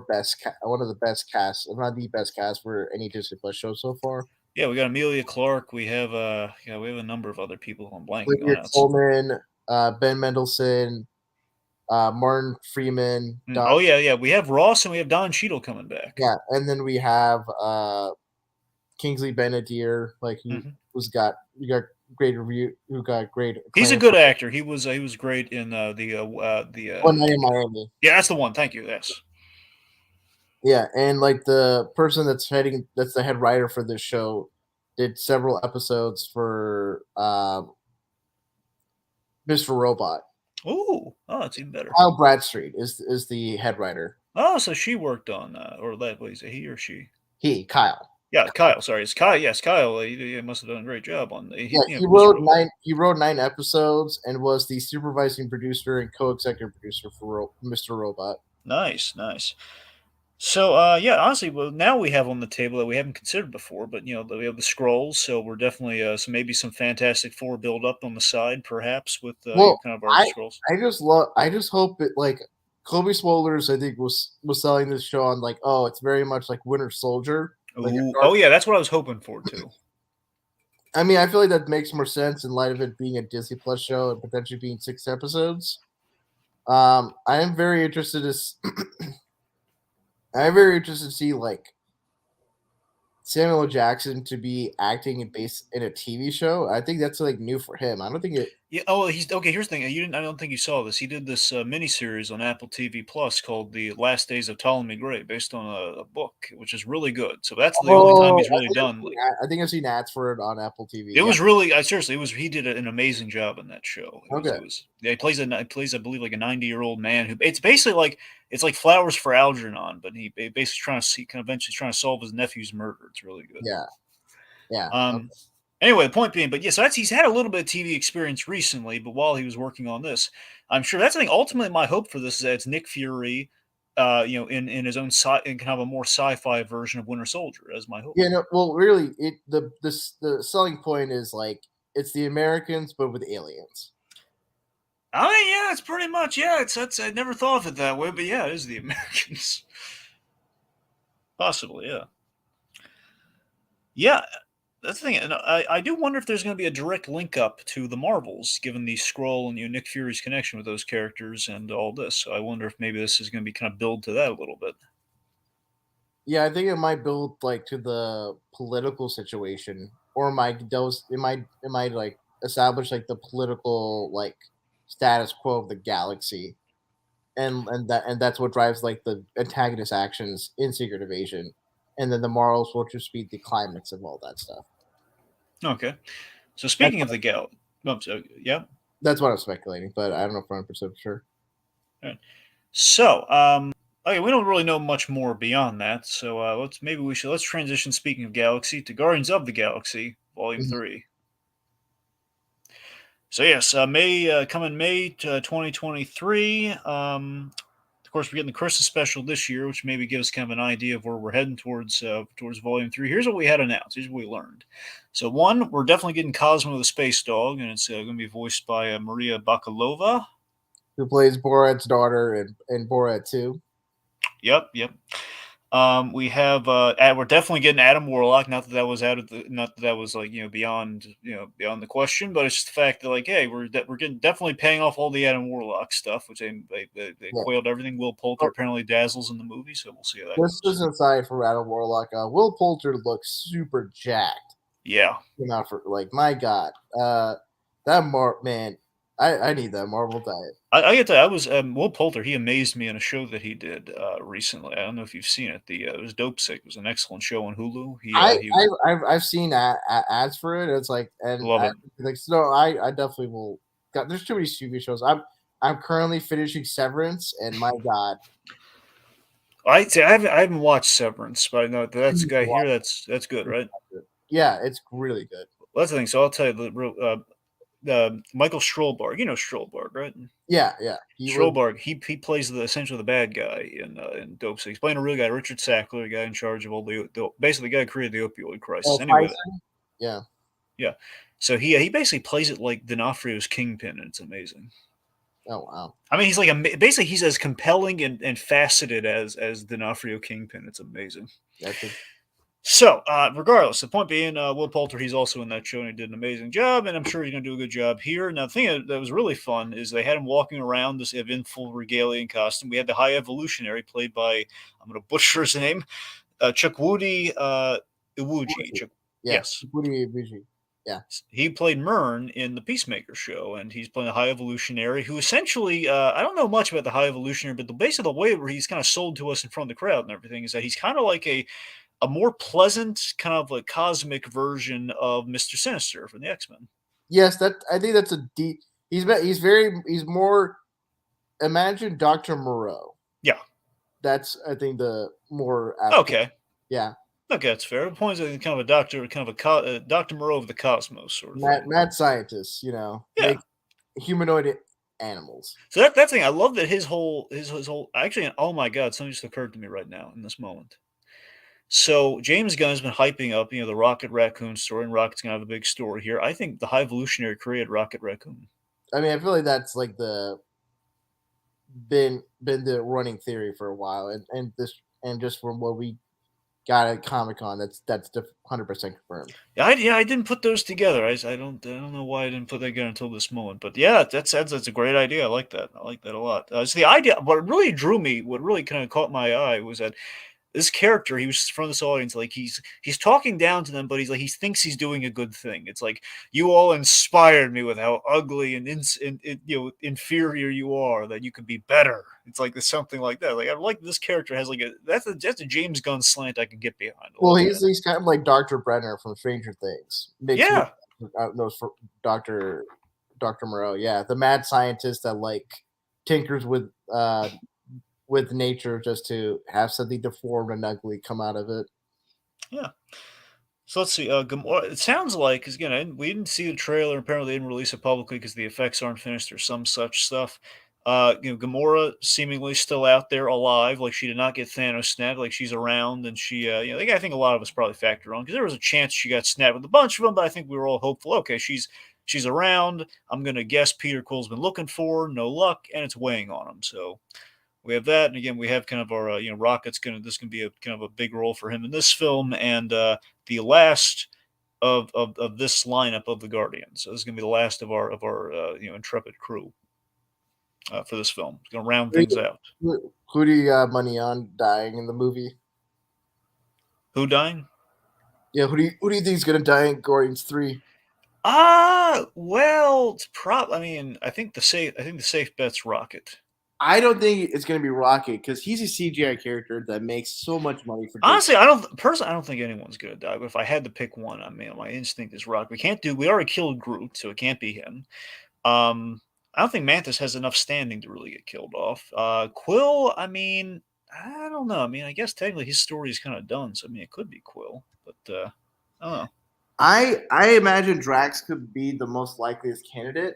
best casts, if not the best cast for any Disney Plus show so far. Yeah, we got Emilia Clarke. We have we have a number of other people I'm blanking Olivia on. Colman, Ben Mendelsohn, Martin Freeman. Oh yeah. We have Ross and we have Don Cheadle coming back. Yeah, and then we have Kingsley Benadir, like who got great review, who got great. He's a good actor. He was great in One Night in Miami. Yeah, that's the one. Thank you. Yes. Yeah, and like the person that's the head writer for this show did several episodes for Mr. Robot. Oh, it's even better. Kyle Bradstreet is the head writer. Oh, so she worked on or what is it? He or she? Kyle. Yeah, Kyle. Sorry, it's Kyle. Yes, Kyle. He must have done a great job on. He wrote 9. He wrote 9 episodes and was the supervising producer and co-executive producer for Mr. Robot. Nice. So, honestly, well, now we have on the table that we haven't considered before, but we have the scrolls, so we're definitely maybe some Fantastic Four build up on the side, perhaps with kind of our scrolls. I just hope it like Kobe Smulders, I think was selling this show on like, oh, it's very much like Winter Soldier. Like yeah, that's what I was hoping for too. I mean, I feel like that makes more sense in light of it being a Disney Plus show and potentially being 6 episodes. I am very interested to see like Samuel L. Jackson to be acting in a TV show. I think that's like new for him. I don't think Yeah. Oh, he's okay. Here's the thing. You didn't. I don't think you saw this. He did this miniseries on Apple TV Plus called "The Last Days of Ptolemy Gray," based on a book, which is really good. So that's the only time Oh, he's really done. Like, I think I've seen ads for it on Apple TV. it Yeah. was really. I seriously, it was. He did an amazing job in that show. It was. Okay. It was. Yeah, he plays, I believe, like a 90-year-old man who. It's basically like it's like Flowers for Algernon, but he basically trying to see, kind of eventually trying to solve his nephew's murder. It's really good. Yeah. Yeah. Um. Anyway, the point being, but yes, he's had a little bit of TV experience recently, but while he was working on this, I'm sure that's the thing. Ultimately, my hope for this is that it's Nick Fury, in his own in kind of a more sci-fi version of Winter Soldier, as my hope. Yeah. No. Well, really, the selling point is like it's the Americans but with aliens. I mean, yeah, it's pretty much It's I never thought of it that way, but yeah, it is the Americans. Possibly, yeah. Yeah, that's the thing. And I do wonder if there's going to be a direct link up to the Marvels, given the Skrull and Nick Fury's connection with those characters and all this. So I wonder if maybe this is going to be kind of build to that a little bit. Yeah, I think it might build like to the political situation, or it might like establish like the political like status quo of the galaxy, and that's what drives like the antagonist actions in Secret Invasion, and then the morals will just be the climax of all that stuff. Okay. So That's speaking of the gal, yeah. that's what I'm speculating, but I don't know if I'm 100% sure. All right. So, okay, we don't really know much more beyond that. So let's transition. Speaking of Galaxy, to Guardians of the Galaxy Volume Mhm. 3. So yes, coming May 2023. Of course, we're getting the Christmas special this year, which maybe gives us kind of an idea of where we're heading towards Volume 3. Here's what we had announced. Here's what we learned. So one, we're definitely getting Cosmo the Space Dog, and it's going to be voiced by Maria Bakalova. Who plays Borat's daughter in Borat 2? Yep. We're definitely getting Adam Warlock. Not that that was not that that was like beyond beyond the question, but it's just the fact that like, hey, we're getting definitely paying off all the Adam Warlock stuff, which they Yeah. quailed everything. Will Poulter apparently dazzles in the movie, so we'll see how that This goes. is aside for Adam Warlock. Will Poulter looks super jacked. Yeah, Came out for like my god, man, I need that Marvel diet. I get that. I was Will Poulter. He amazed me in a show that he did recently. I don't know if you've seen it. It was Dope Sick. It was an excellent show on Hulu. I've seen ads for it. It's like Love it. like so I definitely will. God, there's too many TV shows. I'm currently finishing Severance, and my god, I haven't watched Severance, but I know that's the guy here. That's good, right? yeah, it's really good. Well, that's the thing. So I'll tell you the real. Michael Strollberg, Strollberg, right? Yeah, Strollberg, he plays essentially the bad guy in Dope Sick. He's playing a real guy, Richard Sackler, the guy in charge of all basically the guy who created the opioid crisis. Anyway, yeah. So he basically plays it like D'Onofrio's Kingpin, and it's amazing. Oh wow! I mean, he's like basically he's as compelling and faceted as D'Onofrio Kingpin. It's amazing. So, regardless, the point being, Will Poulter, he's also in that show and he did an amazing job, and I'm sure he's going to do a good job here. Now, the thing that was really fun is they had him walking around this in full regalia and costume. We had the High Evolutionary played by, I'm going to butcher his name, Chukwudi Iwuji. Yes. Chukwudi Iwuji. Yeah. He played Myrn in the Peacemaker show, and he's playing the High Evolutionary, who essentially, I don't know much about the High Evolutionary, but basically the way where he's kind of sold to us in front of the crowd and everything is that he's kind of like a more pleasant, kind of a cosmic version of Mr. Sinister from the X-Men. Yes, I think that's a deep. He's more. Imagine Dr. Moreau. Yeah, that's I think the more. Okay. Yeah. Okay, that's fair. The point is kind of a Dr. Moreau of the cosmos, sort of. Mad scientists, make humanoid animals. So that's the thing. I love that his whole. Actually, oh my god, something just occurred to me right now in this moment. So James Gunn has been hyping up, the Rocket Raccoon story, and Rocket's gonna have a big story here. I think the High Evolutionary created Rocket Raccoon. I mean, I feel like that's like been the running theory for a while, and just from what we got at Comic-Con, that's 100% confirmed. Yeah, I didn't put those together. I don't know why I didn't put that together until this moment. But yeah, that's a great idea. I like that. I like that a lot. So the idea, what really drew me, what really kind of caught my eye was that this character, he was from this audience, like he's talking down to them, but he's like he thinks he's doing a good thing. It's like, you all inspired me with how ugly and inferior you are, that you could be better. It's like something like that. Like I like this character has like that's a James Gunn slant I can get behind. Well, he's kind of like Dr. Brenner from Stranger Things. Yeah. For Dr. Moreau. Yeah, the mad scientist that like tinkers with nature just to have something deformed and ugly come out of it. Yeah. So let's see. Gamora. It sounds like, because again, we didn't see the trailer. Apparently, they didn't release it publicly because the effects aren't finished or some such stuff. Gamora seemingly still out there alive. Like she did not get Thanos snapped. Like she's around, and she, I think a lot of us probably factored on because there was a chance she got snapped with a bunch of them. But I think we were all hopeful. Okay, she's around. I'm gonna guess Peter Quill's been looking for her. No luck, and it's weighing on him. So we have that, and again, we have kind of our Rocket's this can be a kind of a big role for him in this film, and the last of this lineup of the Guardians. So this is gonna be the last of our intrepid crew for this film. It's gonna round things out. Who do you got money on dying in the movie? Who dying? Yeah, who do you think is gonna die in Guardians 3? Well, it's I think the safe bet's Rocket. I don't think it's going to be Rocket because he's a CGI character that makes so much money for. Honestly, I don't think anyone's going to die. But if I had to pick one, my instinct is Rocket. We already killed Groot, so it can't be him. I don't think Mantis has enough standing to really get killed off. Quill, I don't know. I guess technically his story is kind of done, so it could be Quill, but I don't know. I imagine Drax could be the most likeliest candidate.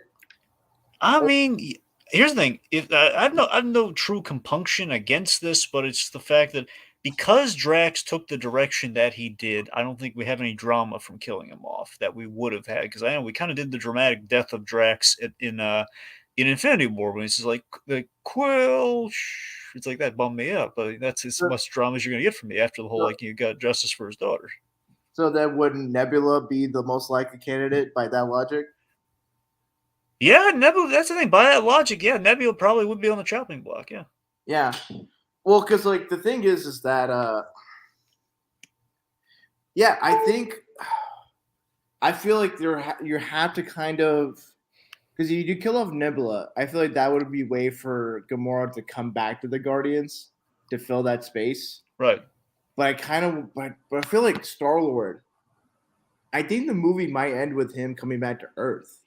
Here's the thing: if I have no true compunction against this, but it's the fact that because Drax took the direction that he did, I don't think we have any drama from killing him off that we would have had. Because I know we kind of did the dramatic death of Drax in Infinity War when it's just like the Quill. It's like that bummed me up, but that's as much drama as you're gonna get from me after the whole you got justice for his daughter. So then, wouldn't Nebula be the most likely candidate by that logic? Yeah, Nebula. That's the thing. By that logic, yeah, Nebula probably would be on the chopping block. Yeah. Yeah. Well, because the thing is that I feel like you have to kind of, because if you kill off Nebula, I feel like that would be a way for Gamora to come back to the Guardians to fill that space. Right. But I feel like Star-Lord, I think the movie might end with him coming back to Earth.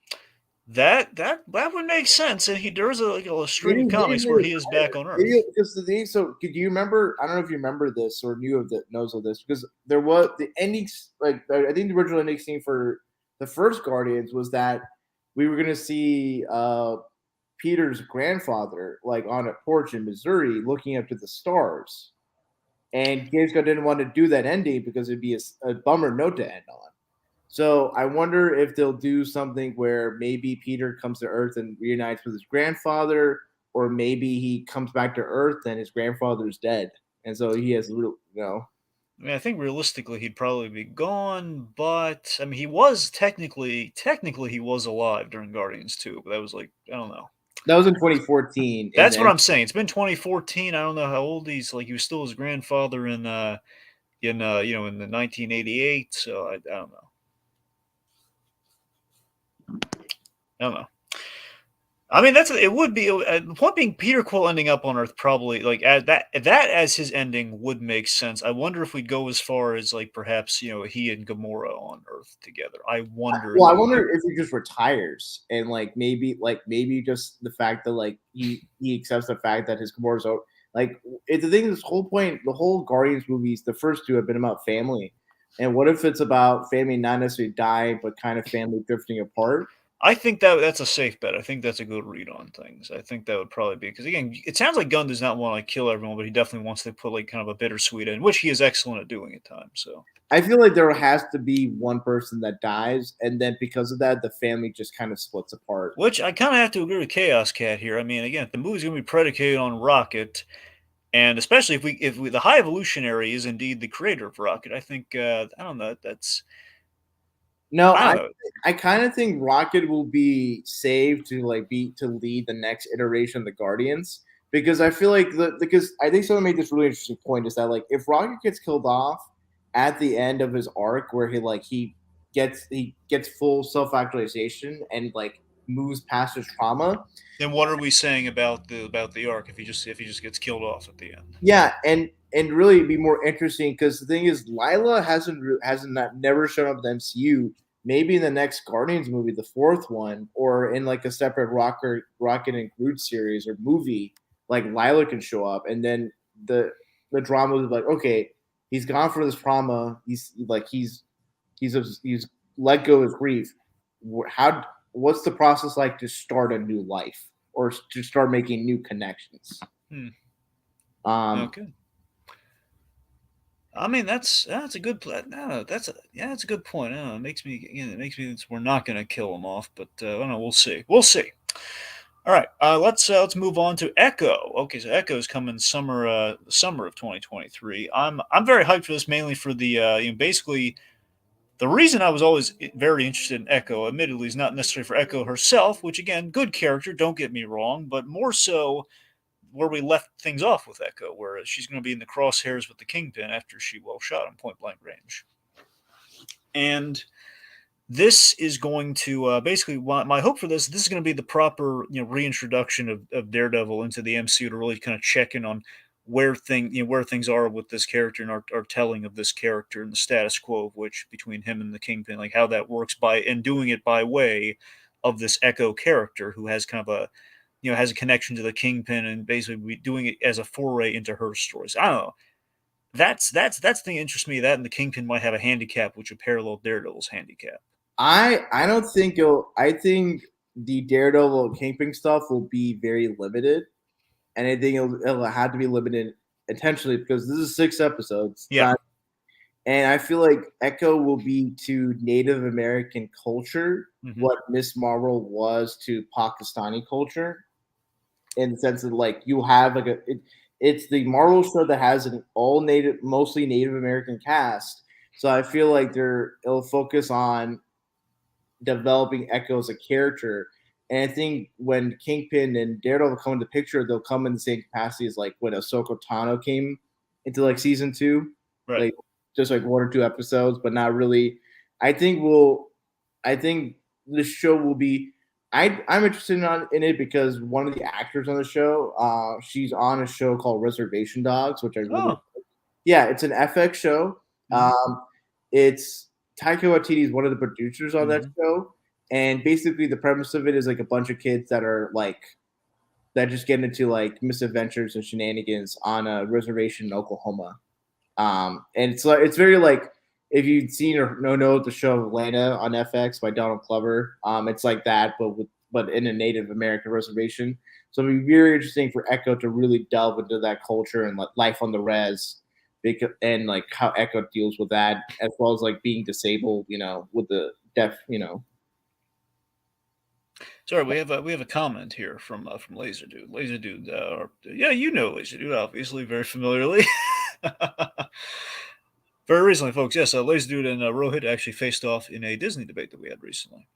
That would make sense, and there's a string of comics where he is back on Earth. Because the thing, so do you remember? I don't know if you remember this or knows of this, because there was the ending. I think the original ending scene for the first Guardians was that we were going to see Peter's grandfather on a porch in Missouri looking up to the stars, and James Gunn didn't want to do that ending because it'd be a bummer note to end on. So I wonder if they'll do something where maybe Peter comes to Earth and reunites with his grandfather, or maybe he comes back to Earth and his grandfather's dead, and so he has I think realistically he'd probably be gone, but he was technically he was alive during Guardians 2, but that was I don't know. That was in 2014. That's what I'm saying. It's been 2014. I don't know how old he's. He was still his grandfather in the 1988. So I don't know. I don't know. It would be the point being Peter Quill ending up on Earth probably that as his ending would make sense. I wonder if we'd go as far as perhaps he and Gamora on Earth together. I wonder. Well, I wonder if he just retires and maybe just the fact that he accepts the fact that his Gamora's over. It's the thing. This whole point, the whole Guardians movies, the first two have been about family, and what if it's about family not necessarily dying, but kind of family drifting apart? I think that's a safe bet. I think that's a good read on things. I think that would probably be because again, it sounds like Gunn does not want to kill everyone, but he definitely wants to put kind of a bittersweet in, which he is excellent at doing at times. So I feel like there has to be one person that dies, and then because of that, the family just kind of splits apart. Which I kind of have to agree with Chaos Cat here. Again, if the movie's going to be predicated on Rocket, and especially if the High Evolutionary is indeed the creator of Rocket, I think I don't know. That's no, I kind of think Rocket will be saved to lead the next iteration of the Guardians, because I feel like because I think someone made this really interesting point is that like if Rocket gets killed off at the end of his arc where he gets full self actualization and like moves past his trauma. Then what are we saying about the arc if he just gets killed off at the end? Yeah, and really be more interesting because the thing is, Lila never shown up in the MCU. Maybe in the next Guardians movie, the fourth one, or in like a separate Rocket and Groot series or movie, like Lila can show up, and then the drama is like, okay, he's gone for this trauma. He's let go of his grief. What's the process like to start a new life or to start making new connections? Okay. I mean that's a good no, that's a good point. It makes me we're not going to kill him off, but I don't know. We'll see. We'll see. All right, let's move on to Echo. Okay, so Echo is coming summer of 2023. I'm very hyped for this, mainly for the basically the reason I was always very interested in Echo. Admittedly, is not necessarily for Echo herself, which again, good character. Don't get me wrong, but more so where we left things off with Echo, where she's going to be in the crosshairs with the Kingpin after she shot him point blank range. And this is going to basically my hope for this is going to be the proper reintroduction of Daredevil into the MCU to really kind of check in on where things are with this character and our telling of this character and the status quo of which between him and the Kingpin, like how that works doing it by way of this Echo character who has kind of a has a connection to the Kingpin and basically doing it as a foray into her stories. I don't know. That's the thing that interests me. That and the Kingpin might have a handicap which would parallel Daredevil's handicap. I don't think I think the Daredevil Kingpin stuff will be very limited, and I think it'll have to be limited intentionally because this is 6 episodes. Yeah. And I feel like Echo will be to Native American culture what Miss Marvel was to Pakistani culture. In the sense that like you have like it's the Marvel show that has an mostly Native American cast. So I feel like it'll focus on developing Echo as a character. And I think when Kingpin and Daredevil come into the picture, they'll come in the same capacity as like when Ahsoka Tano came into like season 2, right? Like just like 1 or 2 episodes, but not really. I think the show will be. I'm interested in it because one of the actors on the show, she's on a show called Reservation Dogs, which I really like. Yeah, it's an FX show. It's Taika Waititi is one of the producers on that show, and basically the premise of it is like a bunch of kids that just get into like misadventures and shenanigans on a reservation in Oklahoma, and it's very like if you've seen or know the show Atlanta on FX by Donald Glover, it's like that, but in a Native American reservation. So it'd be very interesting for Echo to really delve into that culture and like life on the res, and like how Echo deals with that, as well as like being disabled, with the deaf, Sorry, we have a comment here from Laser Dude. Laser Dude, yeah, Laser Dude, obviously very familiarly. Very recently, folks. Yes, Laser Dude and Rohit actually faced off in a Disney debate that we had recently.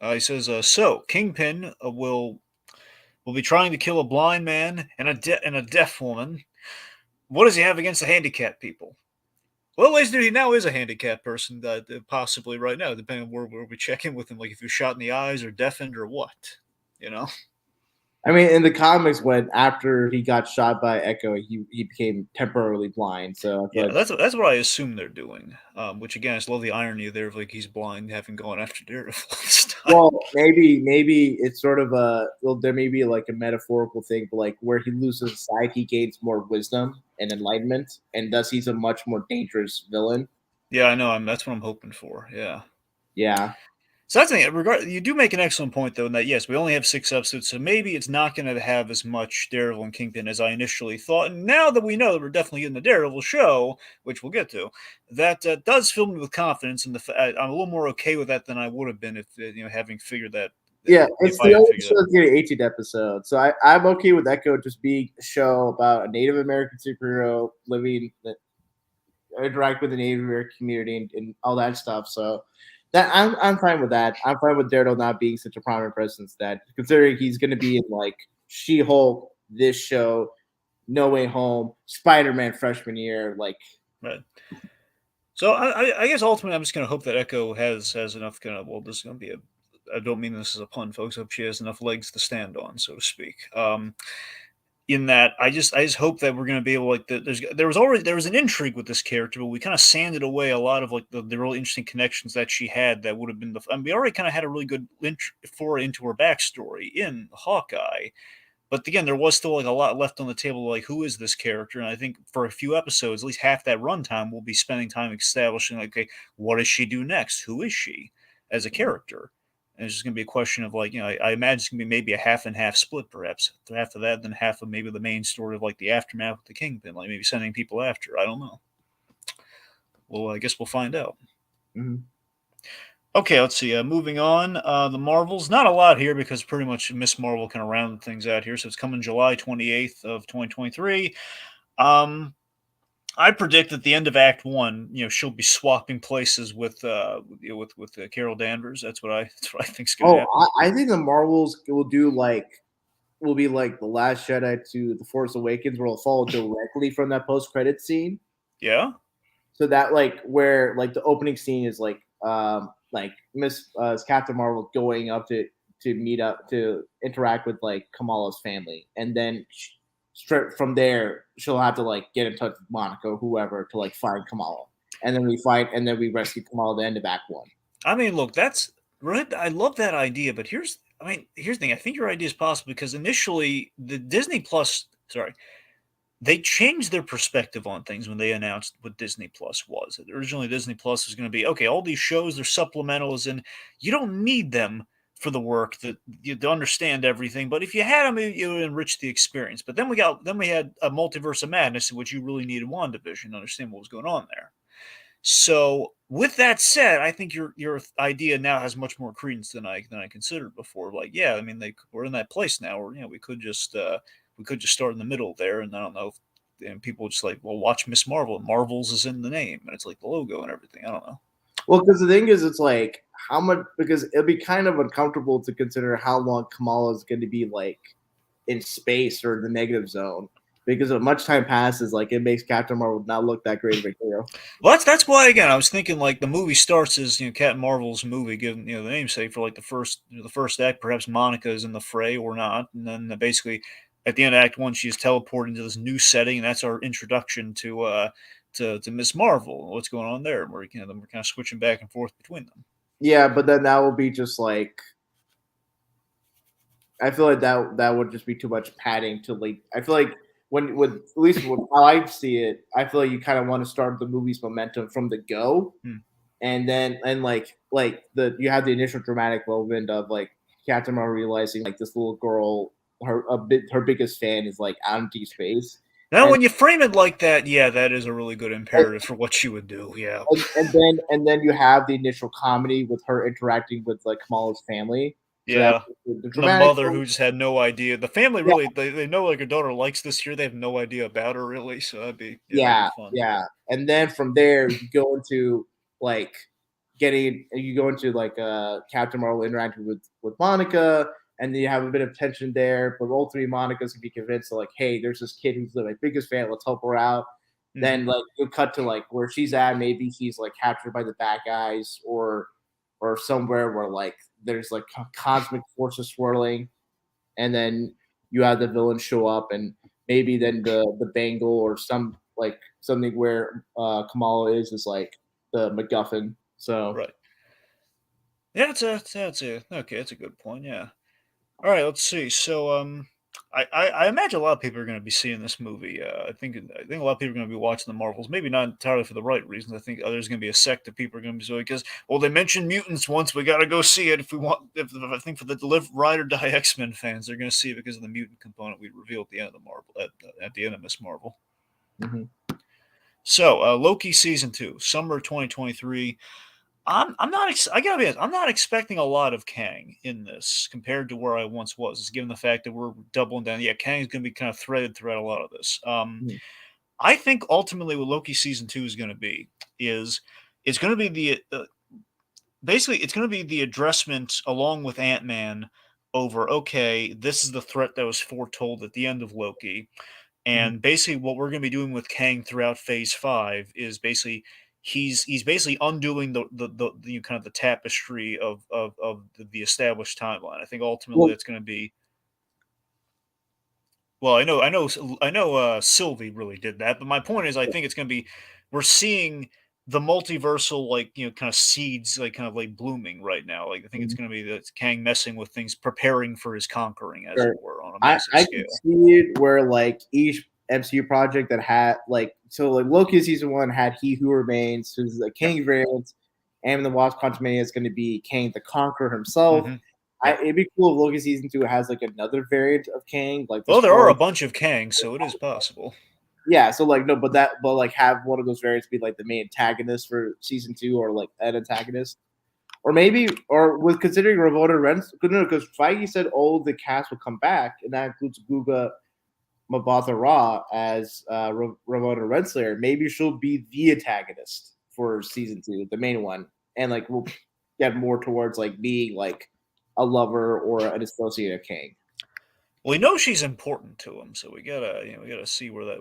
He says, "So Kingpin will be trying to kill a blind man and a deaf woman. What does he have against the handicapped people?" Well, Laser Dude, he now is a handicapped person, possibly right now, depending on where we check in with him, like if you're shot in the eyes or deafened or what, I mean, in the comics, when after he got shot by Echo, he became temporarily blind. So yeah, that's what I assume they're doing. Which again, I just love the irony there of like he's blind, having gone after Daredevil. Well, maybe it's sort of there may be like a metaphorical thing, but like where he loses sight, he gains more wisdom and enlightenment, and thus he's a much more dangerous villain. Yeah, I know. That's what I'm hoping for. Yeah. Yeah. So that's the thing. You do make an excellent point, though, in that, yes, we only have 6 episodes, so maybe it's not going to have as much Daredevil and Kingpin as I initially thought. And now that we know that we're definitely getting the Daredevil show, which we'll get to, that does fill me with confidence, and I'm a little more okay with that than I would have been if, having figured that. Yeah, it's the only show that's getting 18 episodes, so I'm okay with Echo just being a show about a Native American superhero interact with the Native American community and all that stuff. So that I'm fine with that. I'm fine with Daredevil not being such a prominent presence. That considering he's going to be in like She-Hulk, this show, No Way Home, Spider-Man freshman year, like. Right. So I guess ultimately I'm just going to hope that Echo has enough kind of, well, this is going to be I don't mean this as a pun, folks. I hope she has enough legs to stand on, so to speak. In that, I just hope that we're going to be able, like, there was an intrigue with this character, but we kind of sanded away a lot of like the really interesting connections that she had that would have been we already kind of had a really good foray into her backstory in Hawkeye. But again, there was still like a lot left on the table. Like, who is this character? And I think for a few episodes, at least half that runtime, we'll be spending time establishing, like, okay, what does she do next? Who is she as a character? And it's just going to be a question of, like, I imagine it's going to be maybe a half and half split, perhaps. Half of that, then half of maybe the main story of like the aftermath with the Kingpin, like maybe sending people after. I don't know. Well, I guess we'll find out. Mm-hmm. Okay, let's see. Moving on, the Marvels. Not a lot here because pretty much Miss Marvel kind of rounded things out here. So it's coming July 28th of 2023. I predict at the end of Act 1, she'll be swapping places with Carol Danvers. That's what I think's going to happen. I think the Marvels will be like The Last Jedi to The Force Awakens, where it'll follow directly from that post-credit scene. Yeah. So that, like, where like the opening scene is like Miss Captain Marvel going up to meet up to interact with like Kamala's family, and then straight from there she'll have to like get in touch with Monica or whoever to like find Kamala, and then we rescue Kamala at the end of Act 1. I mean, look, that's right. I love that idea, but here's the thing. I think your idea is possible because initially the Disney Plus, they changed their perspective on things when they announced what Disney Plus was. Originally, Disney Plus was going to be, okay, all these shows, they're supplementals, and you don't need them for the work to understand everything. But if you had them, it would enrich the experience. But then we had a Multiverse of Madness in which you really needed WandaVision to understand what was going on there. So with that said, I think your idea now has much more credence than I considered before. Like, yeah, I mean, we're in that place now where we could just start in the middle there, and I don't know if people just like, well, watch Miss Marvel. Marvels is in the name, and it's like the logo and everything. I don't know. Well, because the thing is, it's like how much, because it'll be kind of uncomfortable to consider how long Kamala is going to be like in space or the negative zone. Because if much time passes, like it makes Captain Marvel not look that great of a hero. Well, that's why, again, I was thinking like the movie starts as Captain Marvel's movie, given the namesake for like the first act. Perhaps Monica is in the fray or not, and then basically at the end of Act 1, she's teleported into this new setting, and that's our introduction to Miss Marvel. What's going on there? We're kind of switching back and forth between them. Yeah, but then that will be just like, I feel like that would just be too much padding to like. I feel like when at least how I see it, I feel like you kind of want to start the movie's momentum from the go, and then you have the initial dramatic moment of like Captain Marvel realizing like this little girl, her biggest fan is like out into space. Now, when you frame it like that, yeah, that is a really good imperative for what she would do. Yeah, and then you have the initial comedy with her interacting with like Kamala's family. So yeah, the mother who just had no idea. The family really, they know like her daughter likes this here. They have no idea about her really. So that'd be fun. Yeah. And then from there you go into like Captain Marvel interacting with Monica. And then you have a bit of tension there, but ultimately Monica's gonna be convinced, like, hey, there's this kid who's my biggest fan. Let's help her out. Mm-hmm. Then, like, you'll cut to like where she's at. Maybe she's like captured by the bad guys, or somewhere where like there's like cosmic forces swirling, and then you have the villain show up, and maybe then the bangle or something where Kamala is like the MacGuffin. So right. Yeah, that's a good point. Yeah. All right, let's see. So, I imagine a lot of people are going to be seeing this movie. I think a lot of people are going to be watching the Marvels. Maybe not entirely for the right reasons. I think there's going to be a sect of people are going to be so because, well, they mentioned mutants once. We got to go see it if we want. I think for the Ride or Die X-Men fans, they're going to see it because of the mutant component we revealed at the end of the Marvel at the end of Miss Marvel. Mm-hmm. So, Loki Season 2, summer 2023. I gotta be honest, I'm not expecting a lot of Kang in this compared to where I once was, given the fact that we're doubling down. Yeah, Kang's going to be kind of threaded throughout a lot of this. I think ultimately what Loki Season 2 is going to be is it's going to be basically it's going to be the addressment along with Ant-Man over, okay, this is the threat that was foretold at the end of Loki. And basically what we're going to be doing with Kang throughout phase 5 is basically he's basically undoing the kind of the tapestry of the established timeline. I think ultimately it's going to be, well, I know Sylvie really did that, but my point is I think it's going to be, we're seeing the multiversal, like, kind of seeds, like, kind of like blooming right now. Like, I think it's going to be that Kang messing with things, preparing for his conquering, as it were, on a massive I scale. can see it where like each MCU project that had like Loki season 1 had He Who Remains, who's the Kang variant, and the Wasp Quantumania is going to be Kang the Conqueror himself. It'd be cool if Loki season 2 has like another variant of Kang, like Well, there are a bunch of Kangs, so it is possible. Yeah, so like no, but like have one of those variants be like the main antagonist for season 2, or like an antagonist, or maybe, or with considering Ramona Rents, no, because Feige said all the cast will come back, and that includes Guga Mbatha Raw as Ramona Renslayer. Maybe she'll be the antagonist for season 2, the main one, and like we'll get more towards like being like a lover or an associate of Kang. Well, we know she's important to him, so we gotta see where that.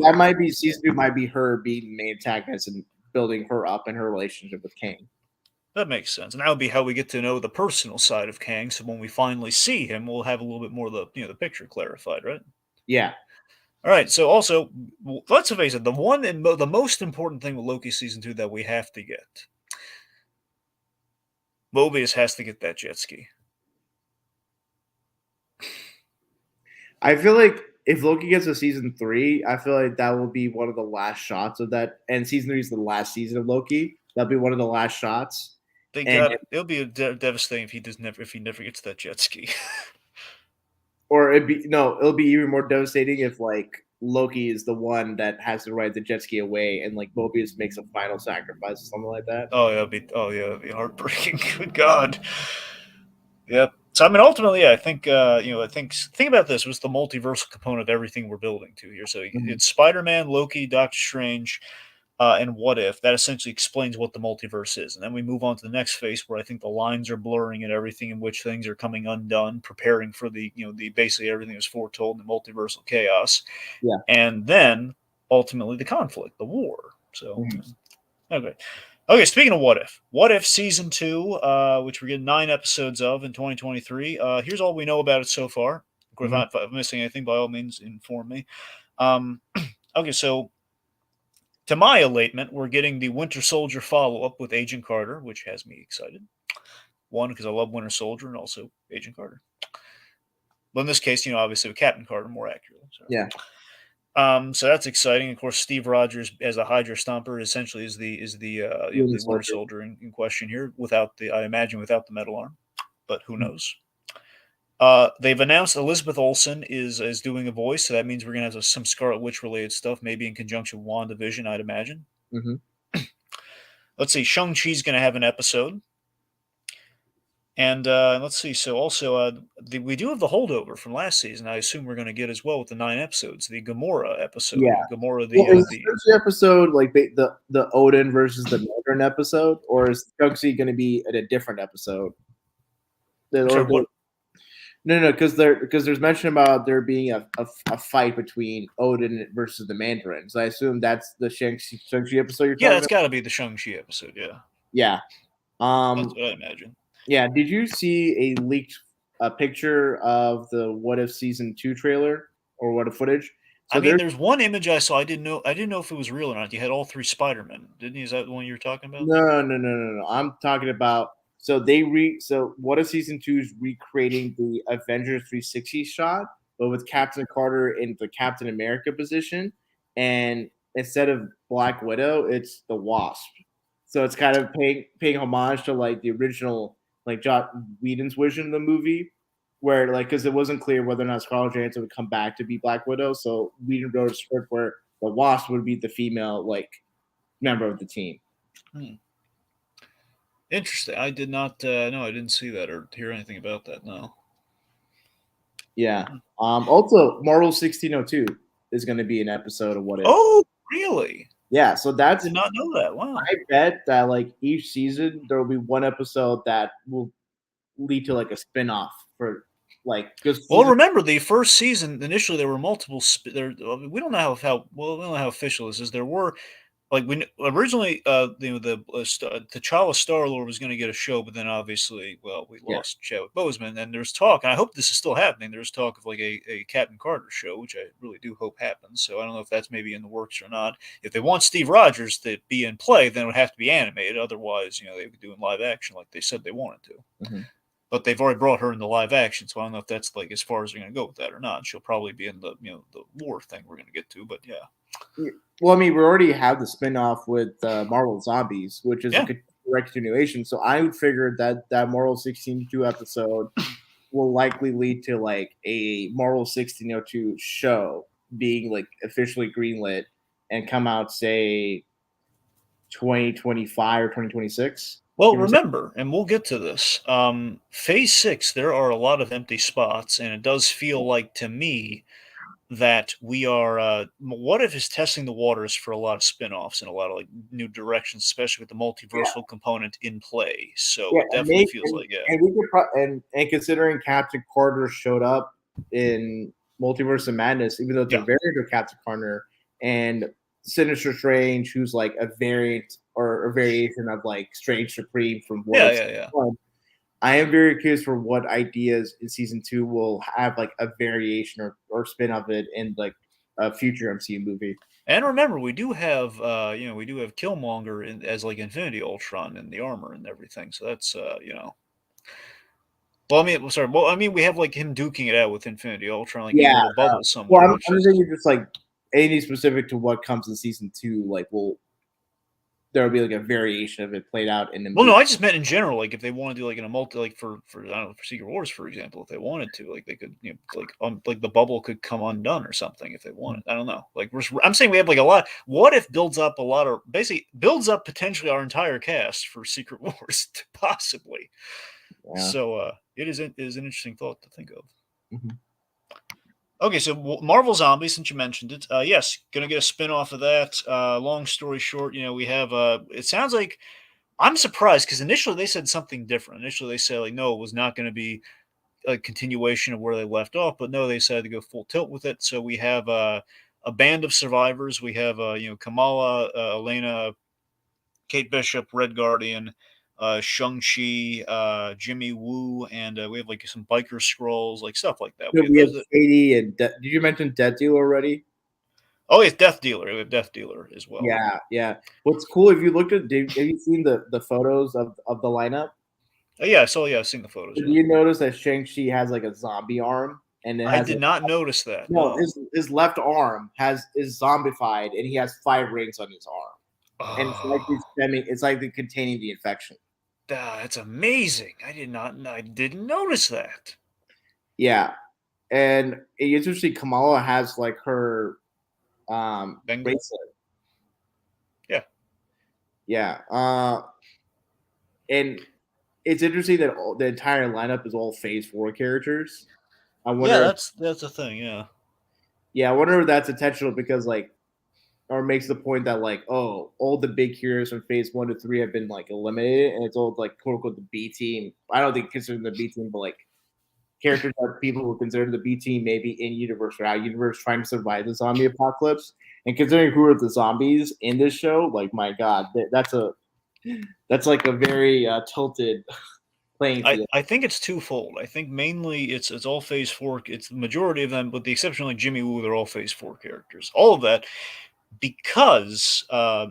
That might be season 2. Might be her being the main antagonist and building her up in her relationship with Kang. That makes sense, and that would be how we get to know the personal side of Kang. So when we finally see him, we'll have a little bit more of the picture clarified, right? Yeah. All right. So also, let's face it, the most important thing with Loki season 2 that we have to get, Mobius has to get that jet ski. I feel like if Loki gets a season 3, I feel like that will be one of the last shots of that. And season 3 is the last season of Loki. That'll be one of the last shots. It'll be devastating if he never gets that jet ski. Or it'll be even more devastating if like Loki is the one that has to ride the jet ski away, and like Mobius makes a final sacrifice or something like that. That'd be heartbreaking. Good God. Yep. So I mean, ultimately, yeah, I think think about this: was the multiversal component of everything we're building to here. So it's Spider-Man, Loki, Doctor Strange, and What If. That essentially explains what the multiverse is, and then we move on to the next phase where I think the lines are blurring and everything in which things are coming undone, preparing for the basically everything is foretold in the multiversal chaos. Yeah, and then ultimately the conflict, the war. So Okay, speaking of What If Season 2, which we're getting 9 episodes of in 2023. Here's all we know about it so far. If I'm missing anything, by all means, inform me. Okay, so to my elatement, we're getting the Winter Soldier follow-up with Agent Carter, which has me excited. One, because I love Winter Soldier, and also Agent Carter. But in this case, obviously with Captain Carter more accurately. So. Yeah. So that's exciting. Of course, Steve Rogers as a Hydra Stomper essentially is the Winter Soldier in question here, I imagine without the metal arm, but who knows? They've announced Elizabeth Olsen is doing a voice, so that means we're gonna have some Scarlet Witch related stuff, maybe in conjunction with WandaVision, I'd imagine. Let's see, Shang-Chi's gonna have an episode. And let's see. So also, we do have the holdover from last season. I assume we're going to get as well with the 9 episodes, the Gamora episode. Yeah, Gamora. Is the episode like the Odin versus the Northern episode, or is Shang-Chi going to be in a different episode? No, because there's mention about there being a fight between Odin versus the Mandarin. So I assume that's the Shang-Chi episode you're talking about? Yeah, it's got to be the Shang-Chi episode. Yeah. Yeah. That's what I imagine. Yeah. Did you see a leaked picture of the What If Season 2 trailer or What If footage? So there's one image I saw. I didn't know if it was real or not. You had all 3 Spider-Men, didn't you? Is that the one you were talking about? No. I'm talking about. So What If Season 2 is recreating the Avengers 360 shot, but with Captain Carter in the Captain America position, and instead of Black Widow, it's the Wasp. So it's kind of paying homage to like the original like Joss Whedon's vision of the movie, where like because it wasn't clear whether or not Scarlett Johansson would come back to be Black Widow, so Whedon wrote a script where the Wasp would be the female like member of the team. Interesting. I did not no, I didn't see that or hear anything about that. No. Yeah. Also, Marvel 1602 is going to be an episode of What If. Oh, really? Yeah. So I did not know that. Wow. I bet that like each season there will be one episode that will lead to like a spinoff for like because Well, remember the first season. Initially, there were multiple. We don't know how well we don't know how official this is. There were like originally, T'Challa Star-Lord was going to get a show, but then obviously, well, we lost Chadwick Boseman, and there's talk, and I hope this is still happening. There's talk of like a Captain Carter show, which I really do hope happens. So I don't know if that's maybe in the works or not. If they want Steve Rogers to be in play, then it would have to be animated. Otherwise, they would do in live action like they said they wanted to. Mm-hmm. But they've already brought her into live action, so I don't know if that's like as far as they're going to go with that or not. She'll probably be in the the war thing we're going to get to, but yeah. Well, I mean, we already have the spinoff with Marvel Zombies, which is a direct continuation. So I would figure that Marvel 1602 episode will likely lead to like a Marvel 1602 show being like officially greenlit and come out, say, 2025 or 2026. Well, remember, and we'll get to this, Phase 6, there are a lot of empty spots, and it does feel like to me that we are what if is testing the waters for a lot of spin-offs and a lot of like new directions, especially with the multiversal component in play. So it definitely feels like and we could and considering Captain Carter showed up in Multiverse of Madness, even though it's a variant of Captain Carter, and Sinister Strange, who's like a variant or a variation of like Strange Supreme from I am very curious for what ideas in season 2 will have like a variation or spin of it in like a future MCU movie. And remember, we do have Killmonger as like Infinity Ultron in the armor and everything. So that's Well, I mean, we have like him duking it out with Infinity Ultron, like in a little bubble somewhere. Well, I'm thinking just like anything specific to what comes in season 2, like there'll be like a variation of it played out in the movie. Well, no, I just meant in general, like if they want to do like in a multi, like for I don't know, for Secret Wars, for example, if they wanted to, like they could, like the bubble could come undone or something if they wanted. I don't know. Like I'm saying we have like a lot. What if builds up builds up potentially our entire cast for Secret Wars possibly? Yeah. So it is an interesting thought to think of. Mm-hmm. Okay, so Marvel Zombies, since you mentioned it, yes, going to get a spin-off of that. Long story short, we have, it sounds like, I'm surprised, because initially they said something different. Initially they said, like, no, it was not going to be a continuation of where they left off, but no, they decided to go full tilt with it. So we have a band of survivors. We have, Kamala, Elena, Kate Bishop, Red Guardian, Shang-Chi, Jimmy Woo, and we have like some biker scrolls, like stuff like that. We have Katie and did you mention Death Dealer already? Oh, it's Death Dealer. We have Death Dealer as well. Yeah. What's cool, if you looked at, have you seen the photos of the lineup? I've seen the photos. Did you notice that Shang-Chi has like a zombie arm? And I did not notice that. No, his left arm is zombified, and he has 5 rings on his arm. And it's like they're containing the infection. That's amazing. I didn't notice that. Yeah. And it's interesting, Kamala has like her bracelet. Yeah. Yeah. And it's interesting that the entire lineup is all Phase 4 characters. I wonder that's the thing, yeah. Yeah, I wonder if that's intentional because or makes the point that like, oh, all the big heroes from Phase 1 to 3 have been like eliminated, and it's all like quote unquote the B team. I don't think consider the B team, but like characters that people would consider the B team, maybe in universe or out universe, trying to survive the zombie apocalypse. And considering who are the zombies in this show, like my God, that's like a very tilted playing field. I think it's twofold. I think mainly it's all Phase 4. It's the majority of them, with the exception of like Jimmy Woo, they're all Phase 4 characters. All of that. Because I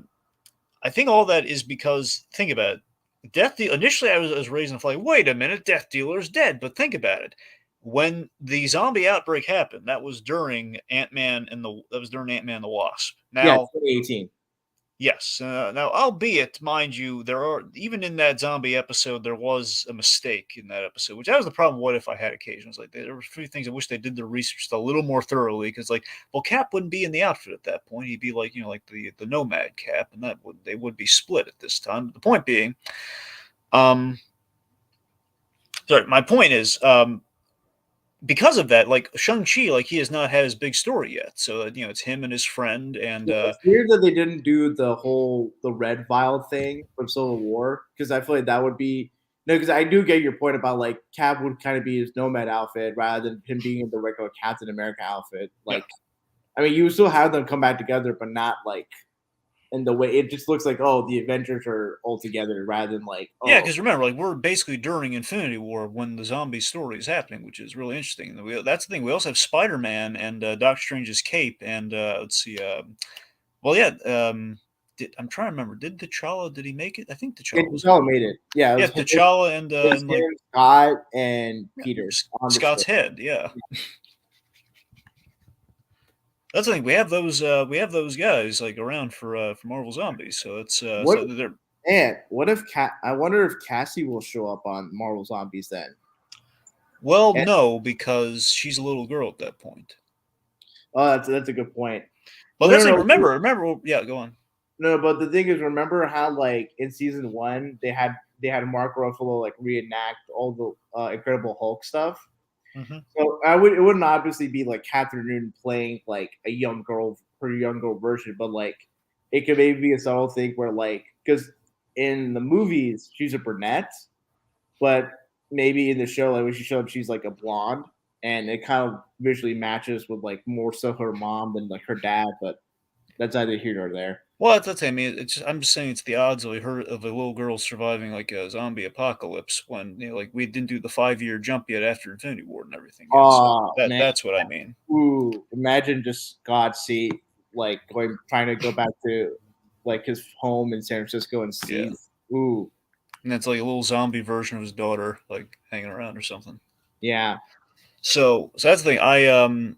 think all that is because, think about it, initially I was raising the flag, wait a minute, Death Dealer's dead, but think about it. When the zombie outbreak happened, that was during Ant-Man and the Wasp. Now, 2018. Yes. Now, albeit, mind you, even in that zombie episode, there was a mistake in that episode, which that was the problem. What if I had occasions like there were 3 things I wish they did their research a little more thoroughly, because Cap wouldn't be in the outfit at that point. He'd be like the Nomad Cap, and they would be split at this time. But the point being, my point is, because of that, like Shang-Chi, he has not had his big story yet. So it's him and his friend, and it's weird that they didn't do the red vial thing from Civil War, because I feel like that would be No, because I do get your point about like Cap would kind of be his nomad outfit rather than him being in the regular Captain America outfit. Like, I mean, you still have them come back together, but not like in the way it just looks like. Oh, the Avengers are all together rather than like. Oh, Yeah, because remember, like we're basically during Infinity War when the zombie story is happening, which is really interesting. That's the thing. We also have Spider-Man and Doctor Strange's cape, and let's see. Well, yeah. I'm trying to remember. Did T'Challa? Did he make it? I think yeah, T'Challa was. T'Challa made it. Yeah, it Yeah, was T'Challa and like him, Scott and Peter on the Scott's ship. head. Yeah. That's the thing. We have those guys like around for Marvel Zombies. So it's What so they're and what if I wonder if Cassie will show up on Marvel Zombies then. well, And, no, because she's a little girl at that point. oh, that's a good point. But No, that's no, like no. remember. Yeah, go on. No, but the thing is, remember how like in season 1 they had Mark Ruffalo like reenact all the Incredible Hulk stuff. Mm-hmm. So it wouldn't obviously be like Catherine Newton playing like a young girl, her young girl version, but like it could maybe be a subtle thing where like because in the movies she's a brunette, but maybe in the show like when she showed up she's like a blonde, and it kind of visually matches with like more so her mom than like her dad, but that's neither here nor there. Well, that's I mean, I'm just saying it's the odds of a little girl surviving like a zombie apocalypse when like we didn't do the 5-year jump yet after Infinity War and everything. Yet, so Oh man, that's what I mean. ooh! Imagine just God see like trying to go back to like his home in San Francisco and see. Yeah. Ooh, And that's like a little zombie version of his daughter, like hanging around or something. yeah. So that's the thing.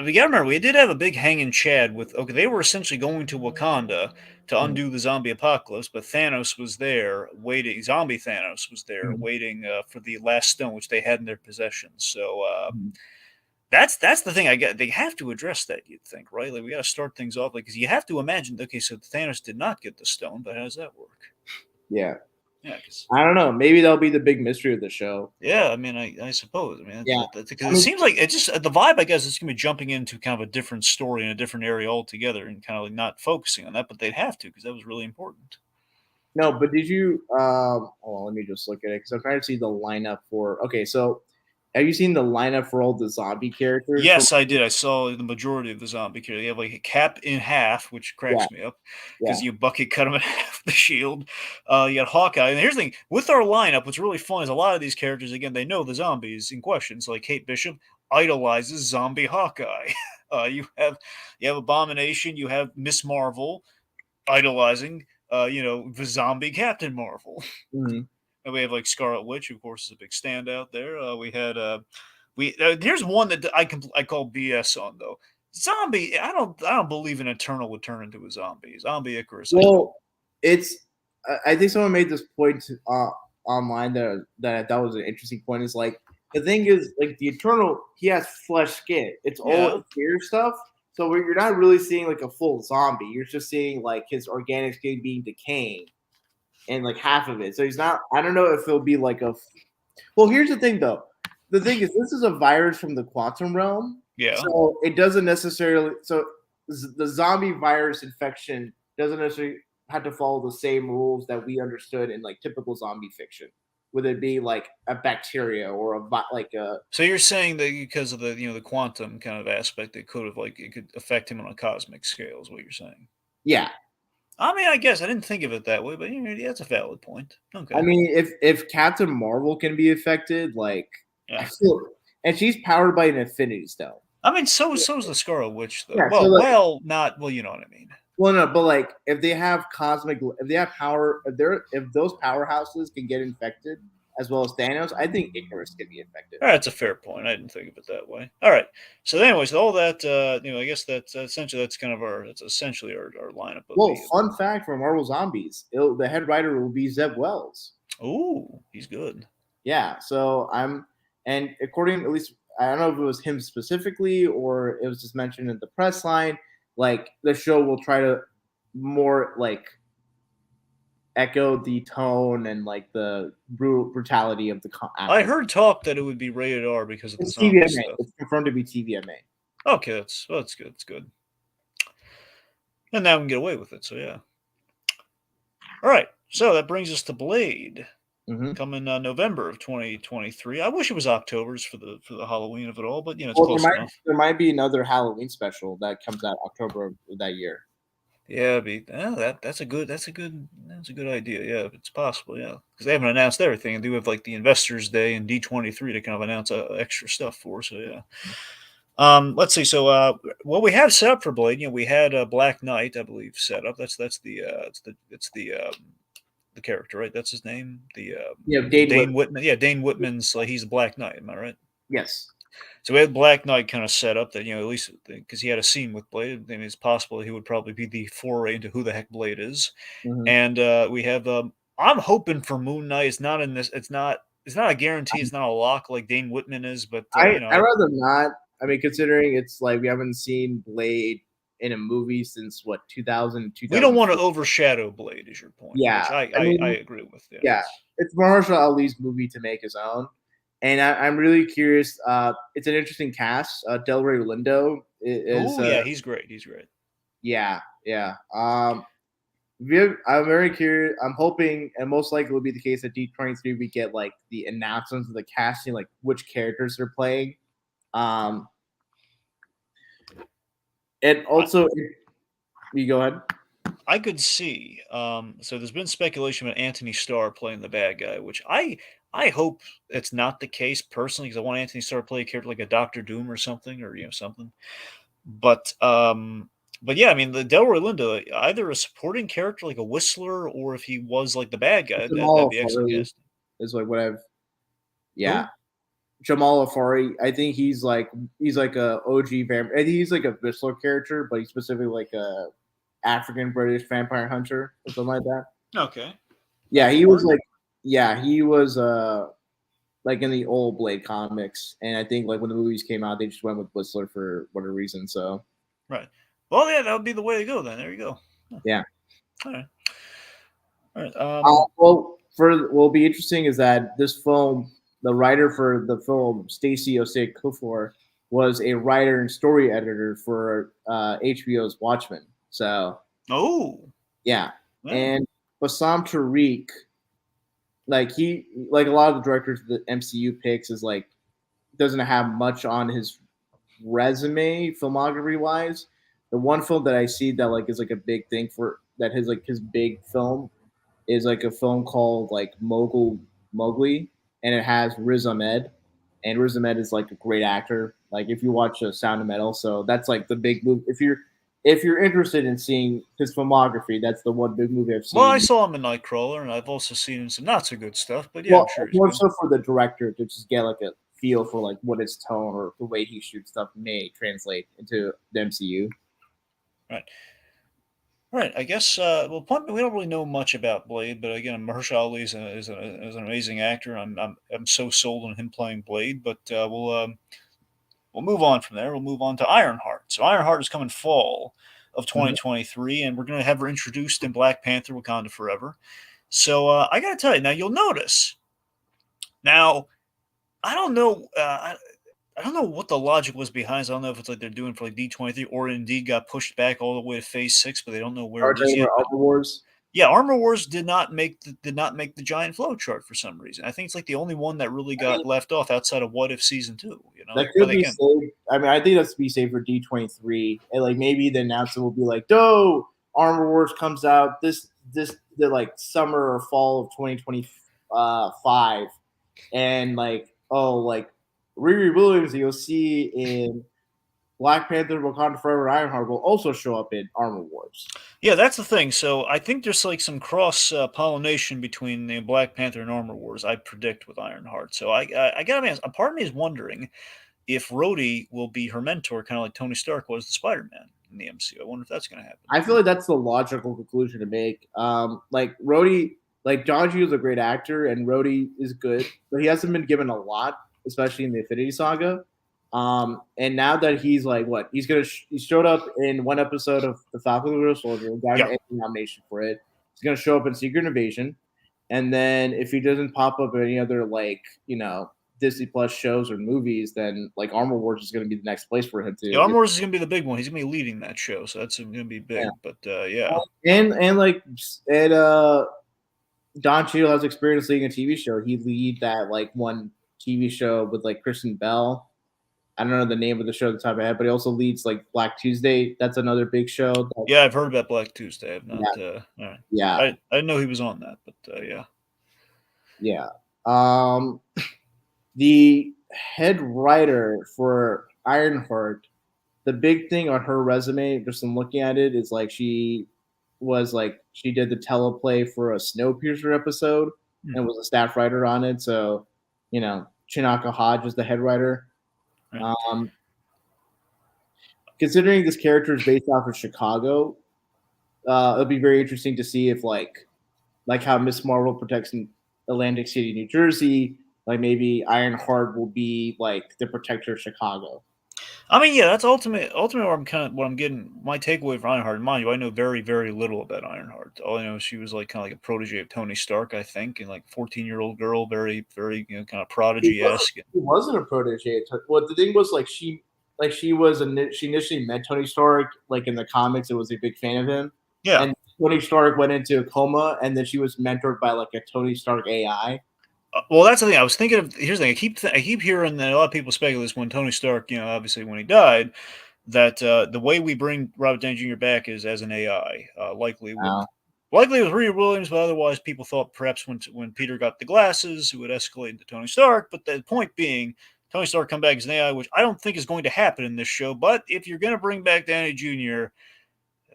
You gotta remember, we did have a big hanging Chad with. Okay, they were essentially going to Wakanda to undo the zombie apocalypse, but Thanos was there waiting. Zombie Thanos was there waiting for the last stone, which they had in their possession. So that's the thing. I get they have to address that. You'd think, right? Like we got to start things off, like because you have to imagine. Okay, so Thanos did not get the stone, but how does that work? Yeah. Yeah, I don't know. Maybe that'll be the big mystery of the show. yeah. I mean, I suppose. I mean, Yeah. because it seems like it just the vibe. I guess it's gonna be jumping into kind of a different story in a different area altogether, and kind of like not focusing on that. But they'd have to because that was really important. No, but did you? Hold on, let me just look at it because I'm trying to see the lineup for. Okay, so have you seen the lineup for all the zombie characters? Yes, I did. I saw the majority of the zombie characters. You have like a Cap in half, which cracks me up because you bucket cut him in half with the shield. You got Hawkeye. And here's the thing with our lineup, what's really fun is a lot of these characters, again, they know the zombies in question. So like Kate Bishop idolizes zombie Hawkeye. You have Abomination, you have Miss Marvel idolizing the zombie Captain Marvel. Mm-hmm. And we have like Scarlet Witch, of course, is a big standout there. We had here's one that I call BS on though. Zombie. I don't believe an Eternal would turn into a zombie. Zombie Icarus. Well, I think someone made this point online that I thought was an interesting point. Is like the thing is like the Eternal, he has flesh skin. It's all exterior stuff. So you're not really seeing like a full zombie. You're just seeing like his organic skin being decaying, and like half of it. So he's not. I don't know if it'll be like a. Well, here's the thing though. The thing is, this is a virus from the quantum realm. Yeah. So it doesn't necessarily. So the zombie virus infection doesn't necessarily have to follow the same rules that we understood in like typical zombie fiction. Would it be like a bacteria or like a? So you're saying that because of the quantum kind of aspect, it could affect him on a cosmic scale, is what you're saying? Yeah. I mean, I guess I didn't think of it that way, but yeah, that's a valid point. Okay. I mean, if Captain Marvel can be affected, like I feel, and she's powered by an Infinity Stone. I mean, so is the Scarlet Witch, though. Yeah, well, not well. You know what I mean. Well, no, but like if they have if they have power, if those powerhouses can get infected as well as Thanos, I think Icarus can be infected. All right, that's a fair point. I didn't think of it that way. All right. So, anyways, all that I guess that's essentially essentially our lineup. Well, fun fact for Marvel Zombies, the head writer will be Zeb Wells. Ooh, he's good. Yeah. So and according at least I don't know if it was him specifically or it was just mentioned in the press line. Like the show will try to more like echo the tone and like the brutality of the. I heard talk that it would be rated R because of the TVMA. stuff. It's confirmed to be TVMA. Okay, that's good. It's good. And now we can get away with it. So yeah. All right. So that brings us to Blade. coming November of 2023. I wish it was October's for the Halloween of it all, but it's Well, close enough. there might be another Halloween special that comes out October of that year. Yeah, that's a good idea. Yeah, it's possible. Yeah, because they haven't announced everything, and they have like the Investors Day and D23 to kind of announce extra stuff for. So yeah. Let's see. So, what we have set up for Blade, we had Black Knight, I believe, set up. That's the character, right? That's his name. The Dane Whitman. Yeah, Dane Whitman's he's a Black Knight. Am I right? Yes. So we had Black Knight kind of set up that at least because he had a scene with Blade, then it's possible he would probably be the foray into who the heck Blade is. And we have I'm hoping for Moon Knight. It's not in this. It's not a guarantee. It's not a lock like Dane Whitman is. But I'd rather not. I mean, considering it's like we haven't seen Blade in a movie since what 2000. We don't want to overshadow Blade, is your point? Yeah, which I agree with. Yeah, it's Mahershala Ali's movie to make his own, and I'm really curious. It's an interesting cast. Delroy Lindo is. Yeah, he's great. He's great. Yeah. I'm very curious. I'm hoping, and most likely will be the case at D23, we get like the announcements of the casting, like which characters they're playing. And also, you go ahead. I could see. So there's been speculation about Anthony Starr playing the bad guy, which I hope it's not the case personally, because I want Anthony Starr to play a character like a Doctor Doom or something, or something. But yeah, I mean, the Delroy Lindo, either a supporting character like a Whistler, or if he was like the bad guy, that'd be excellent. Is like what I've. Yeah. Who? Jamal Afari, I think he's like a OG vampire. I think he's like a Whistler character, but he's specifically like a African British vampire hunter or something like that. Okay. Yeah, he was like in the old Blade comics, and I think like when the movies came out, they just went with Whistler for whatever reason. So. Right. Well, yeah, that would be the way to go then. There you go. Yeah. All right. What'll be interesting is that this film. The writer for the film, Stacey Osei Kuffour, was a writer and story editor for HBO's Watchmen. So, yeah. And Bassam Tariq, like a lot of the directors the MCU picks is like doesn't have much on his resume filmography wise. The one film that I see that like is like a big thing for that his big film is like a film called like Mowgli. And it has Riz Ahmed, and Riz Ahmed is like a great actor. Like if you watch Sound of Metal, so that's like the big movie. If you're interested in seeing his filmography, that's the one big movie I've seen. Well, I saw him in Nightcrawler, and I've also seen him some not so good stuff. But yeah, I'm sure more so for the director to just get like a feel for like what his tone or the way he shoots stuff may translate into the MCU. Right. All right, I guess we don't really know much about Blade, but again, Mahershala Ali is an amazing actor. I'm so sold on him playing Blade, but we'll move on from there. We'll move on to Ironheart. So Ironheart is coming fall of 2023, and we're going to have her introduced in Black Panther: Wakanda Forever. So I got to tell you, now you'll notice. Now, I don't know. I don't know what the logic was behind it. I don't know if it's like they're doing for like D23 or indeed got pushed back all the way to Phase 6, but they don't know where it is yet. Armor Wars? Yeah, Armor Wars did not make the giant flow chart for some reason. I think it's like the only one that really got left off outside of What If Season 2. That could be saved. I mean, I think that's to be saved for D23, and like maybe the announcement will be like, "No, Armor Wars comes out the like summer or fall of 2025," and like Riri Williams, you'll see in Black Panther: Wakanda Forever, and Ironheart will also show up in Armor Wars. Yeah, that's the thing. So I think there's like some cross pollination between the Black Panther and Armor Wars. I predict with Ironheart. So I gotta be honest. A part of me is wondering if Rhodey will be her mentor, kind of like Tony Stark was the Spider-Man in the MCU. I wonder if that's going to happen. I feel like that's the logical conclusion to make. Like Rhodey, like Don Cheadle is a great actor, and Rhodey is good, but he hasn't been given a lot, especially in the Infinity Saga. And now that he's like he showed up in one episode of The Falcon and the Winter Soldier, got an Emmy nomination for it. He's gonna show up in Secret Invasion, and then if he doesn't pop up in any other Disney Plus shows or movies, then like Armor Wars is gonna be the next place for him to. Yeah, Armor Wars is gonna be the big one. He's gonna be leading that show, so that's gonna be big. Yeah. But yeah, and Don Cheadle has experience leading a TV show. He lead that like one TV show with like Kristen Bell. I don't know the name of the show at the top of my head, but he also leads like Black Tuesday. That's another big show. Yeah, I've heard about Black Tuesday. I've not. All right. Yeah. I didn't know he was on that, but yeah. Yeah. The head writer for Ironheart, the big thing on her resume, just in looking at it, is like she did the teleplay for a Snowpiercer episode and was a staff writer on it. So, Chinaka Hodge is the head writer. Right. Considering this character is based off of Chicago, it'll be very interesting to see if like how Miss Marvel protects in Atlantic City, New Jersey, like maybe Ironheart will be like the protector of Chicago. I mean, yeah, that's ultimately what I'm getting. My takeaway from Ironheart, mind you, I know very, very little about Ironheart. All I know is she was like kind of like a protege of Tony Stark, I think, and like 14-year-old girl, very, very kind of prodigy-esque. She wasn't a protege. What the thing was like she initially met Tony Stark like in the comics and was a big fan of him. Yeah. And Tony Stark went into a coma, and then she was mentored by like a Tony Stark AI. Well, that's the thing. I was thinking of. Here's the thing. I keep hearing that a lot of people speculate this when Tony Stark, obviously when he died, that the way we bring Robert Downey Jr. back is as an AI, likely with Rhea Williams, but otherwise people thought perhaps when Peter got the glasses, it would escalate into Tony Stark. But the point being, Tony Stark come back as an AI, which I don't think is going to happen in this show. But if you're going to bring back Downey Jr.,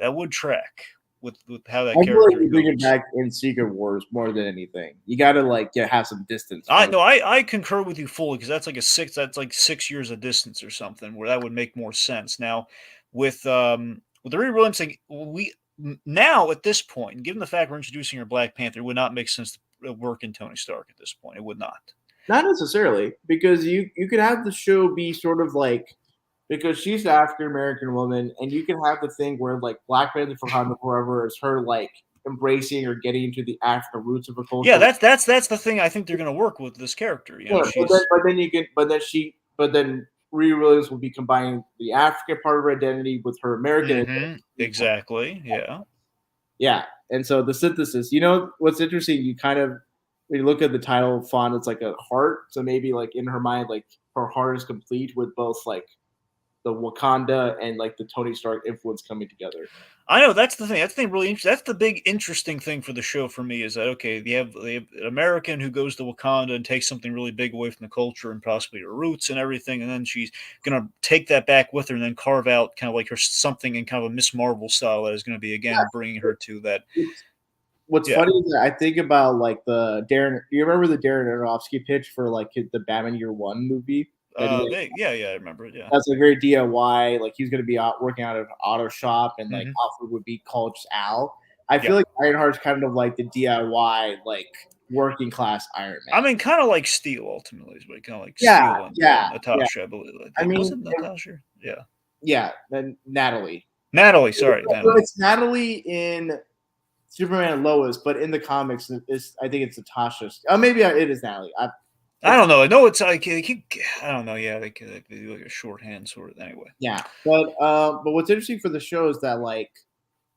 that would track with how that character goes. Bring it back in Secret Wars more than anything. You got to have some distance. I concur with you fully because that's like 6 years of distance or something where that would make more sense. Now with the Rhea Williams thing, we now at this point, given the fact we're introducing her Black Panther, it would not make sense to work in Tony Stark at this point. It would not. Not necessarily, because you could have the show be sort of like, because she's an African American woman, and you can have the thing where like Black Panther for Wakanda Forever is her like embracing or getting into the African roots of her culture. Yeah, that's the thing. I think they're going to work with this character. But then Rhea Williams will be combining the African part of her identity with her American identity. Exactly. Yeah. Yeah, and so the synthesis. What's interesting? When you look at the title font, it's like a heart. So maybe like in her mind, like her heart is complete with both like the Wakanda and like the Tony Stark influence coming together. I know that's the thing. That's the thing really interesting. That's the big interesting thing for the show for me is that okay, they have an American who goes to Wakanda and takes something really big away from the culture and possibly her roots and everything, and then she's gonna take that back with her and then carve out kind of like her something in kind of a Miss Marvel style that is going to be again bringing her to that. What's funny is that I think about like the Darren. You remember the Darren Aronofsky pitch for like the Batman Year One movie? Yeah, I remember it. Yeah, that's a very DIY. Like he's going to be working out at an auto shop, and like Alfred would be called just Al. I feel like Ironheart's kind of like the DIY, like working class Iron Man. I mean, kind of like Steel ultimately, but kind of like Steel and Natasha, I believe. Was it Natasha? Yeah. Then Natalie. Sorry, it's Natalie in Superman and Lois, but in the comics, I think it's Natasha. Maybe it is Natalie. I don't know. I know it's like I don't know. Yeah, they do like a shorthand sort of anyway. Yeah, but what's interesting for the show is that like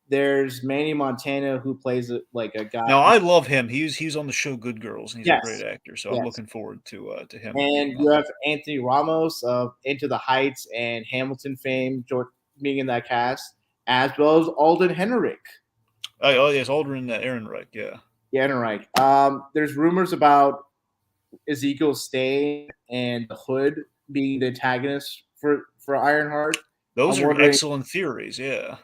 there's Manny Montana who plays like a guy. No, I love him. He's on the show Good Girls, and he's a great actor. So I'm looking forward to him. And you have Anthony Ramos of Into the Heights and Hamilton fame being in that cast, as well as Alden Ehrenreich. Oh yes, Alden Ehrenreich. Yeah. Yeah, Ehrenreich. There's rumors about Ezekiel Stane and the Hood being the antagonists for Ironheart. Those are excellent theories. Yeah.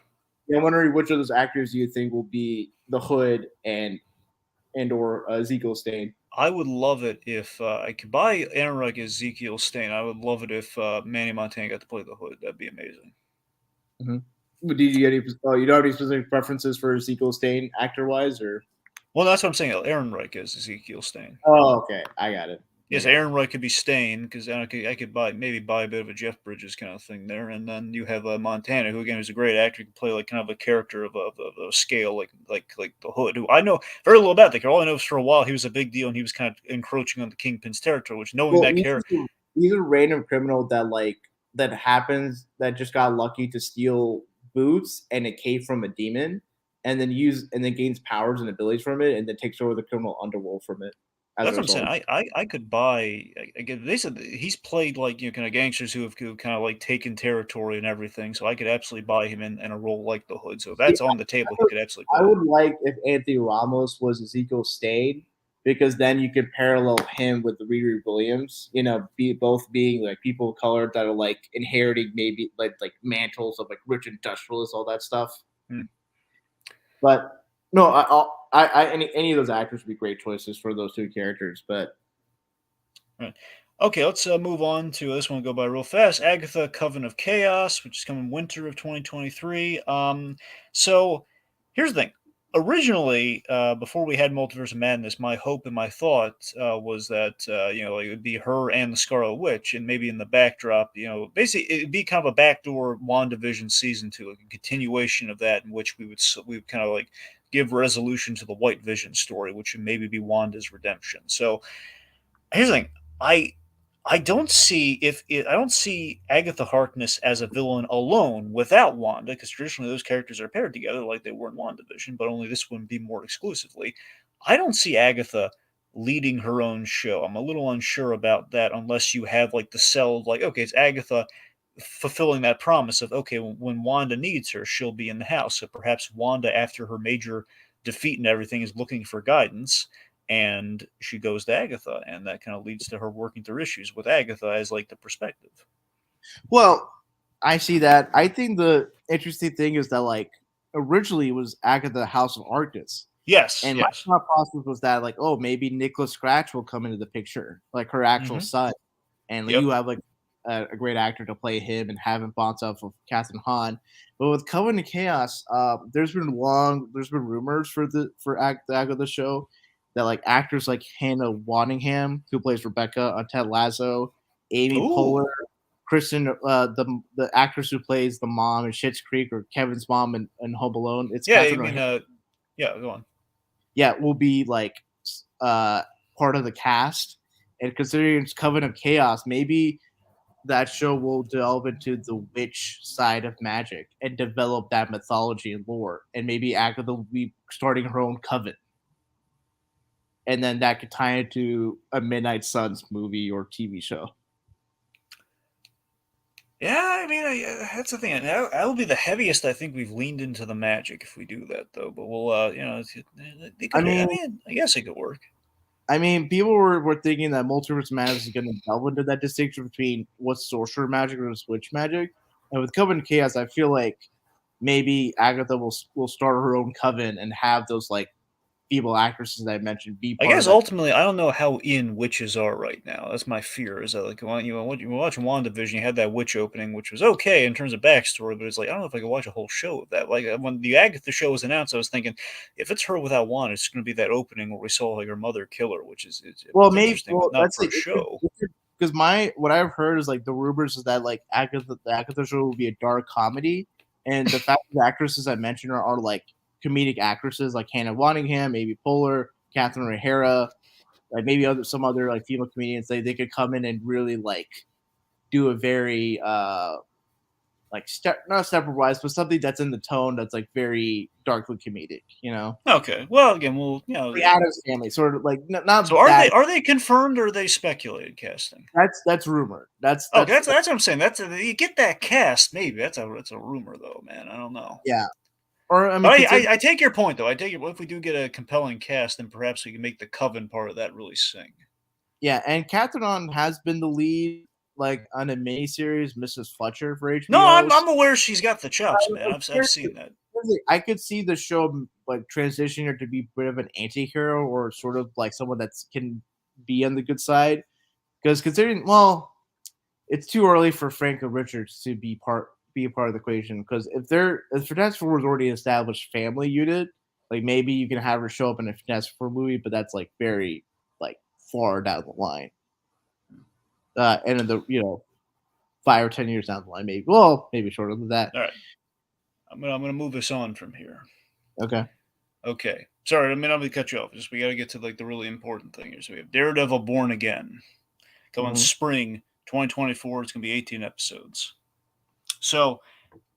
I'm wondering which of those actors do you think will be the Hood and or Ezekiel Stane. I would love it if I could buy Ehrenreich as Ezekiel Stane. I would love it if Manny Montana got to play the Hood. That'd be amazing. Mm-hmm. Did you get you don't have any specific preferences for Ezekiel Stane actor wise, or? Well, that's what I'm saying. Ehrenreich is Ezekiel Stane. Oh, okay. I got it. Yes, Ehrenreich could be Stane because I could buy a bit of a Jeff Bridges kind of thing there, and then you have Montana, who again is a great actor, can play like kind of a character of a scale like the Hood, who I know very little about. Like all I know is for a while he was a big deal and he was kind of encroaching on the Kingpin's territory. Which knowing that character, he's a random criminal that happens that just got lucky to steal boots and a cape from a demon. and then gains powers and abilities from it, and then takes over the criminal underworld from it. As That's a what I'm saying. result. I could buy. Again, they said that he's played like kind of gangsters who have kind of like taken territory and everything. So I could absolutely buy him in a role like the Hood. So if See, that's on the table, he could absolutely I play it. would like if Anthony Ramos was Ezekiel Stade, because then you could parallel him with Riri Williams. Both being like people of color that are like inheriting maybe like mantles of like rich industrialists, all that stuff. Hmm. But no, any of those actors would be great choices for those two characters. But Right. Okay, let's move on to this one. Go by real fast. Agatha, Coven of Chaos, which is coming winter of 2023. So here's the thing. Originally, before we had Multiverse of Madness, my hope and my thought was that it would be her and the Scarlet Witch, and maybe in the backdrop, basically it'd be kind of a backdoor WandaVision season 2, like a continuation of that, in which we would kind of like give resolution to the White Vision story, which would maybe be Wanda's redemption. So here's the thing. I I don't see I don't see Agatha Harkness as a villain alone without Wanda, because traditionally those characters are paired together like they were in WandaVision, but only this one be more exclusively. I don't see Agatha leading her own show. I'm a little unsure about that unless you have like the cell of like, okay, it's Agatha fulfilling that promise of okay, when Wanda needs her, she'll be in the house. So perhaps Wanda, after her major defeat and everything, is looking for guidance and she goes to Agatha, and that kind of leads to her working through issues with Agatha as like the perspective. well, I see that. I think the interesting thing is that like originally it was Agatha House of Arctus. Yes, And my yes. thought process was that like, oh, maybe Nicholas Scratch will come into the picture, like her actual son, and Yep. you have like a great actor to play him and have him bounce off of Catherine Hahn. But with Coven of Chaos, there's been rumors for the Agatha show that like actors like Hannah Waddingham, who plays Rebecca on Ted Lasso, Amy Ooh. Poehler, Kristen, the actress who plays the mom in Schitt's Creek or Kevin's mom in Home Alone. It's Yeah, Catherine I mean, O'Hara. yeah, go on. Yeah, will be like part of the cast. And considering it's Coven of Chaos, maybe that show will delve into the witch side of magic and develop that mythology and lore. And maybe Agatha will be starting her own coven. And then that could tie into a Midnight Suns movie or TV show. Yeah, I mean, that's the thing. That'll be the heaviest I think we've leaned into the magic if we do that, though. But we'll, I guess it could work. I mean, people were thinking that Multiverse Madness is going to delve into that distinction between what's sorcerer magic versus witch magic. And with Coven of Chaos, I feel like maybe Agatha will start her own coven and have those like feeble actresses that I mentioned be I part guess of that. ultimately, I don't know how in witches are right now. That's my fear. Is that like when you were watching WandaVision, you had that witch opening, which was okay in terms of backstory, but it's like I don't know if I could watch a whole show of that. Like when the Agatha show was announced, I was thinking if it's her without Wanda, it's going to be that opening where we saw like her mother kill her, which is interesting, but not for a show. Because what I've heard is like the rumors is that like the Agatha show will be a dark comedy, and the fact that the actresses I mentioned are like comedic actresses like Hannah Waddingham, maybe Poehler, Catherine O'Hara, like maybe some other like female comedians. They could come in and really like do a very like not stepwise, but something that's in the tone that's like very darkly comedic. Okay, well again, The Addams Family, sort of like not. So are they confirmed or are they speculated casting? That's rumored. That's what I'm saying. You get that cast, maybe that's a rumor though, man. I don't know. Yeah. Or I mean, but I take your point though. I take it. If we do get a compelling cast, then perhaps we can make the Coven part of that really sing. Yeah, and Catherine Hahn has been the lead like on a miniseries, Mrs. Fletcher for HBO. No, I'm aware she's got the chops, man. I've seen that. I could see the show like transitioning her to be a bit of an anti-hero or sort of like someone that can be on the good side. Because considering, well, it's too early for Frank and Richards to be a part of the equation. Because if Fantastic Four was already an established family unit, like maybe you can have her show up in a Fantastic Four movie, but that's like very like far down the line. And in the 5 or 10 years down the line, maybe shorter than that. All right, I'm gonna move us on from here. Okay. Sorry, I'm gonna cut you off. We got to get to like the really important thing here. So we have Daredevil: Born Again coming spring 2024. It's gonna be 18 episodes. So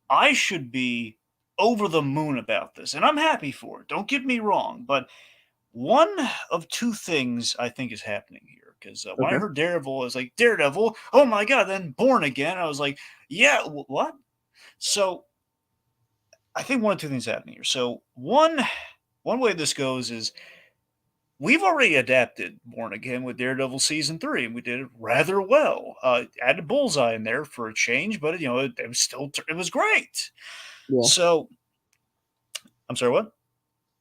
I should be over the moon about this, and I'm happy for it. Don't get me wrong, but one of two things I think is happening here. Because when I Okay. heard Daredevil, I was like, Daredevil, oh my god! Then Born Again, I was like, yeah, what? So I think one of two things happening here. So one way this goes is we've already adapted Born Again with Daredevil season 3, and we did it rather well. Added Bullseye in there for a change, but it was still it was great. Yeah. So I'm sorry, what?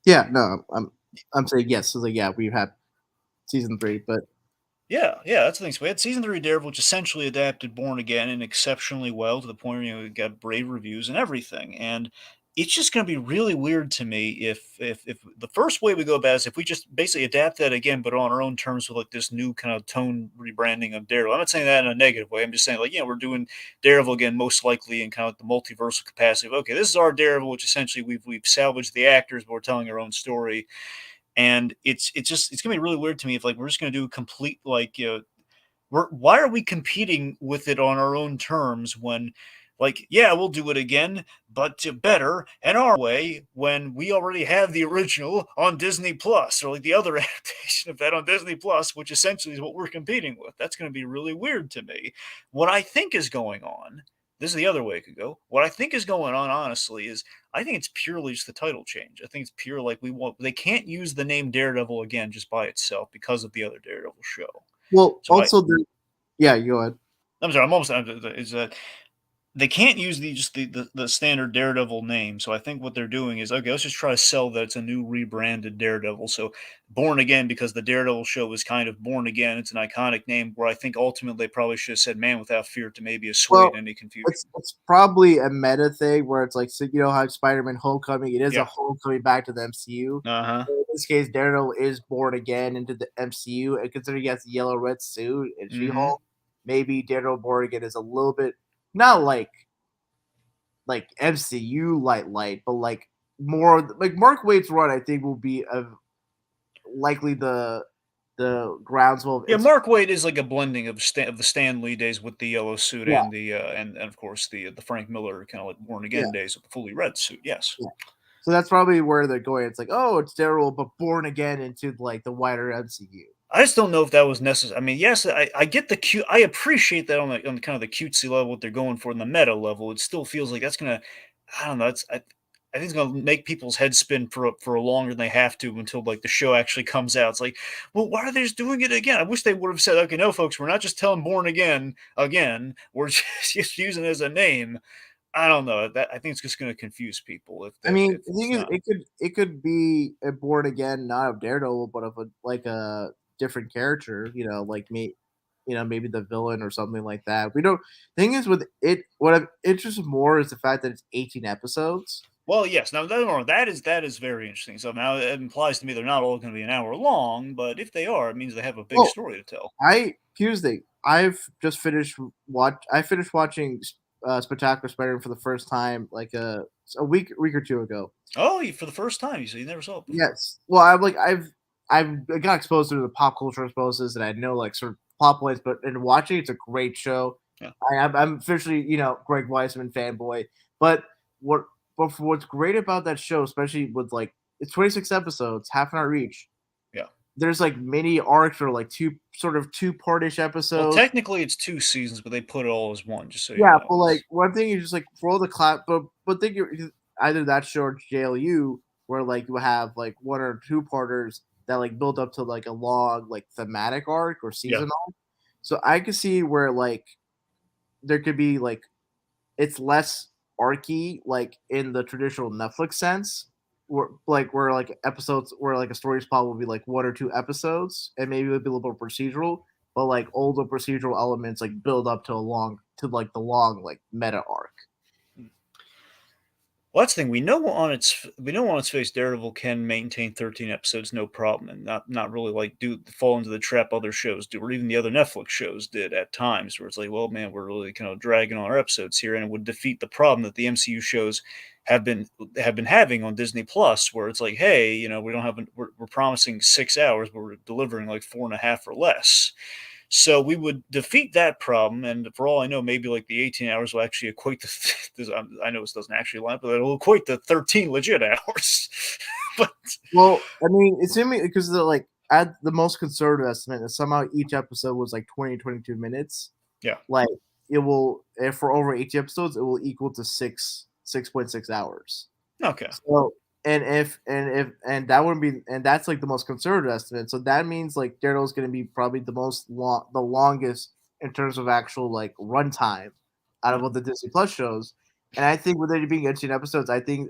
Yeah. No, I'm saying yes. So like, yeah, we've had season 3, but Yeah, that's the thing. So we had season 3 Daredevil, which essentially adapted Born Again and exceptionally well to the point where it got brave reviews and everything. And it's just going to be really weird to me if the first way we go about it is if we just basically adapt that again, but on our own terms with like this new kind of tone rebranding of Daredevil. I'm not saying that in a negative way. I'm just saying like, we're doing Daredevil again, most likely in kind of the multiversal capacity of, okay, this is our Daredevil, which essentially we've salvaged the actors, but we're telling our own story. And it's gonna be really weird to me if like we're just gonna do a complete like why are we competing with it on our own terms when like we'll do it again but better and our way when we already have the original on Disney Plus or like the other adaptation of that on Disney Plus, which essentially is what we're competing with. That's going to be really weird to me. What I think is going on, this is the other way it could go. What I think is going on, honestly, is I think it's purely just the title change. I think it's pure like they can't use the name Daredevil again just by itself because of the other Daredevil show. well, So also yeah, you go ahead. I'm sorry, I'm almost is that they can't use the standard Daredevil name. So I think what they're doing is, okay, let's just try to sell that it's a new rebranded Daredevil. So Born Again, because the Daredevil show is kind of Born Again. It's an iconic name where I think ultimately they probably should have said Man Without Fear to maybe assuage any confusion. It's probably a meta thing where it's like, so you know how Spider-Man Homecoming, it is a homecoming back to the MCU. Uh-huh. In this case, Daredevil is born again into the MCU, and considering he has the yellow red suit and She-Hulk, maybe Daredevil born again is a little bit not like MCU light, but like more like Mark Waid's run. I think will be likely the groundswell. Yeah, Mark Waid is like a blending of the Stan Lee days with the yellow suit Yeah. and the and of course the Frank Miller kind of like Born Yeah. Again days with the fully red suit. Yes. Yeah. So that's probably where they're going. It's like, oh, it's Daredevil, but born again into like the wider MCU. I just don't know if that was necessary. I mean, yes, I get the cute. I appreciate that on the kind of the cutesy level, what they're going for in the meta level. It still feels like that's gonna, I don't know. I think it's gonna make people's heads spin for longer than they have to until like the show actually comes out. It's like, well, why are they just doing it again? I wish they would have said, okay, no, folks, we're not just telling Born Again again. We're just using it as a name. I don't know. That I think it's just going to confuse people. I mean, the thing is, it could be a born again, not of Daredevil, but of a different character. You know, like me, maybe the villain or something like that. We don't. Thing is, with it, what I'm interested more is the fact that it's 18 episodes. Well, yes. Now that is very interesting. So now it implies to me they're not all going to be an hour long, but if they are, it means they have a big story to tell. Here's the thing. I finished watching Spectacular Spider-Man for the first time like a week or two ago. Oh, for the first time, you never saw it before. Yes. Well, I've got exposed to the pop culture exposures and I know like sort of plot points, but in watching it's a great show. Yeah. I'm officially Greg Weisman fanboy, but what's great about that show, especially with like it's 26 episodes, half an hour each. Yeah. There's like mini arcs or like two-partish episodes. Well, technically it's 2 seasons, but they put it all as one. Just so yeah, but like one thing is just like for all the but think either that show or JLU where like you have like 1 or 2 parters that like build up to like a long like thematic arc or season arc. So I could see where like there could be like it's less archy like in the traditional Netflix sense. Where episodes where like a story spot will be like 1 or 2 episodes and maybe it would be a little bit procedural, but like all the procedural elements like build up to the long like meta arc. Well, that's the thing. We know on its face, Daredevil can maintain 13 episodes, no problem, and not really like fall into the trap other shows do, or even the other Netflix shows did at times, where it's like, well, man, we're really kind of dragging on our episodes here, and it would defeat the problem that the MCU shows have been having on Disney Plus, where it's like, hey, we don't have we're promising 6 hours, but we're delivering like 4.5 or less. So we would defeat that problem, and for all I know, maybe like the 18 hours will actually equate to this. I know this doesn't actually line, but it'll equate to 13 legit hours. But Well, I mean, it's in me because like at the most conservative estimate, and somehow each episode was like 20, 22 minutes. Yeah. Like it will, if for over 80 episodes, it will equal to 6.6 hours. okay, So and that wouldn't be, and that's like the most conservative estimate. So that means like Daredevil's going to be probably the the longest in terms of actual like runtime out of all the Disney Plus shows. And I think with it being 18 episodes, I think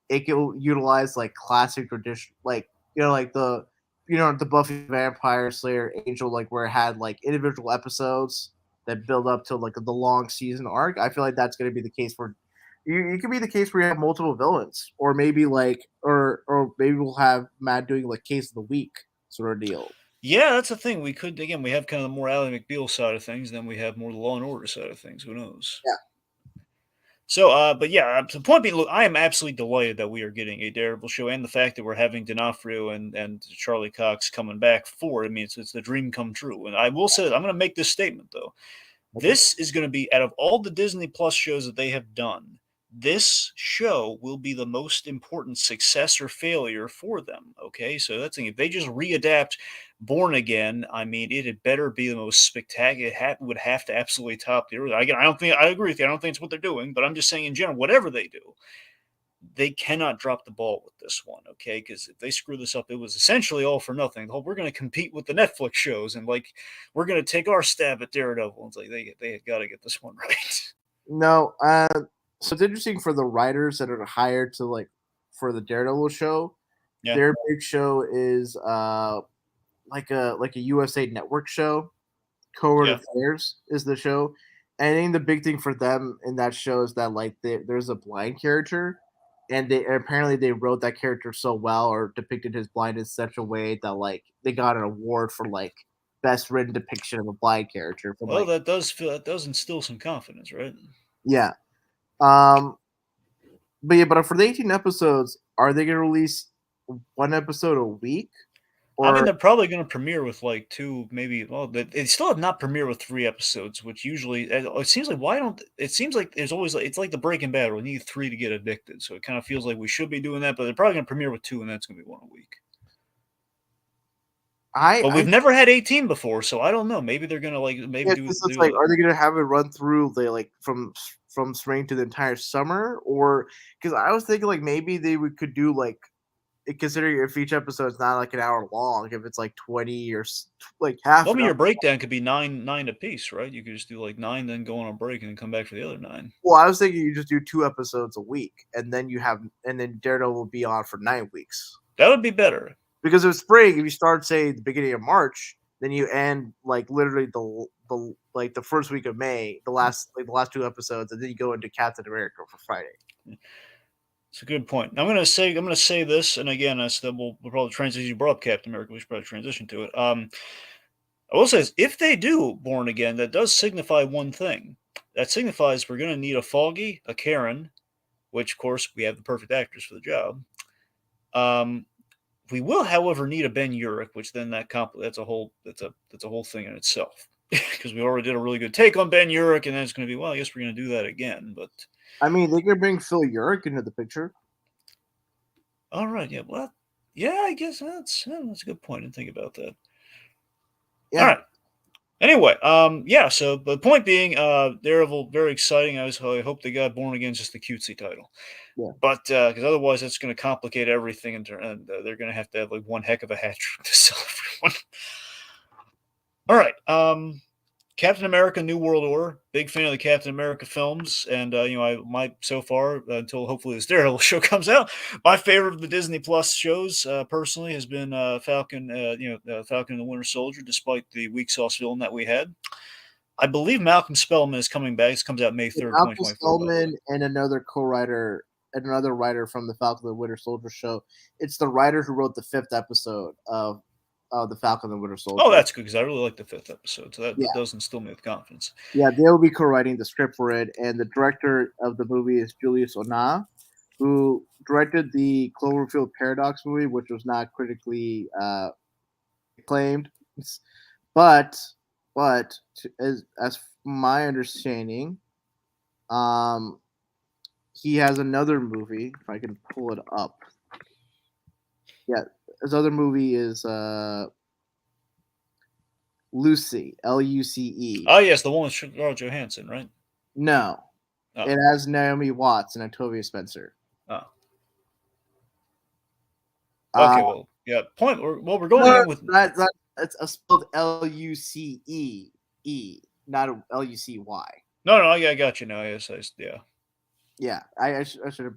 it will utilize like classic tradition, like like the the Buffy Vampire Slayer Angel, like where it had like individual episodes that build up to like the long season arc. I feel like that's going to be the case for you could be the case where you have multiple villains, or maybe like, or maybe we'll have Matt doing like case of the week sort of deal. yeah, that's the thing. We could again, we have kind of the more Ally McBeal side of things, then we have more the Law and Order side of things. Who knows? Yeah. So, but yeah, the point being, look, I am absolutely delighted that we are getting a Daredevil show, and the fact that we're having D'Onofrio and Charlie Cox coming back for it. I mean, it's the dream come true. And I will say that I'm going to make this statement though. This is going to be, out of all the Disney Plus shows that they have done, this show will be the most important success or failure for them. Okay, so that's the thing. If they just readapt Born Again, I mean, it had better be the most spectacular. It would have to absolutely top the earth. Again, I don't think I agree with you. I don't think it's what they're doing, but I'm just saying in general, whatever they do, they cannot drop the ball with this one, okay? Because if they screw this up, it was essentially all for nothing. We're going to compete with the Netflix shows, and like we're going to take our stab at Daredevil. It's like they got to get this one right. No, so it's interesting for the writers that are hired to like for the Daredevil show. Yeah. Their big show is like a USA Network show. Covert Affairs is the show. And I think the big thing for them in that show is that like there's a blind character, and apparently they wrote that character so well or depicted his blindness in such a way that like they got an award for like best written depiction of a blind character. From, Well, like, that does instill some confidence, right? yeah. But for the 18 episodes, are they going to release one episode a week? I mean, they're probably going to premiere with like two, maybe. Well, they still have not premiere with 3 episodes, which usually it seems like it seems like there's always it's like the Breaking Bad. We need 3 to get addicted, so it kind of feels like we should be doing that. But they're probably going to premiere with 2, and that's going to be one a week. But we've never had 18 before, so I don't know. Maybe they're going to do. It's like, are they going to have it run through from spring to the entire summer, or because I was thinking like maybe they could do like, considering if each episode is not like an hour long, if it's like 20 or like half. Well, I mean, your breakdown could be nine a piece, right? You could just do like 9, then go on a break, and then come back for the other 9. Well, I was thinking you just do 2 episodes a week, and then Daredevil will be on for 9 weeks. That would be better. Because if spring, if you start say the beginning of March, then you end like literally the first week of May, the last 2 episodes, and then you go into Captain America for Friday. It's a good point. I'm going to say this, and again, we'll probably transition. You brought up Captain America. We should probably transition to it. I will say, if they do Born Again, that does signify one thing. That signifies we're going to need a Foggy, a Karen, which of course we have the perfect actors for the job. We will, however, need a Ben Urich, which then that's a whole thing in itself. Because we already did a really good take on Ben Urich, and then it's going to be, well, I guess we're going to do that again. But I mean, they could bring Phil Urich into the picture. All right, yeah, well, yeah, I guess that's a good point. I didn't think about that. Yeah. All right. Anyway, yeah. So the point being, Daredevil, very exciting. I hope they got Born Again, just the cutesy title. Yeah. But because otherwise, it's going to complicate everything, and they're going to have like one heck of a hat trick to sell everyone. All right. Captain America: New World Order. Big fan of the Captain America films, and so far until hopefully this Daredevil show comes out, my favorite of the Disney Plus shows personally has been Falcon. Falcon and the Winter Soldier. Despite the weak sauce villain that we had, I believe Malcolm Spellman is coming back. This comes out May 3rd, 2024. Malcolm Spellman and another co-writer and another writer from the Falcon and the Winter Soldier show. It's the writer who wrote the 5th episode of the Falcon and the Winter Soldier. Oh, that's good, because I really like the 5th episode, so that does instill me with confidence. Yeah, they'll be co-writing the script for it, and the director of the movie is Julius Onah, who directed the Cloverfield Paradox movie, which was not critically acclaimed, but but as my understanding, he has another movie. If I can pull it up, yeah, his other movie is Lucy, Luce. Oh yes, the one with Scarlett Johansson, right? No, Oh. it has Naomi Watts and Octavia Spencer. Oh. Okay, well, yeah. We're going in with It's spelled Luce, not Lucy. no. I got you now. Yes, yeah. Yeah, I should have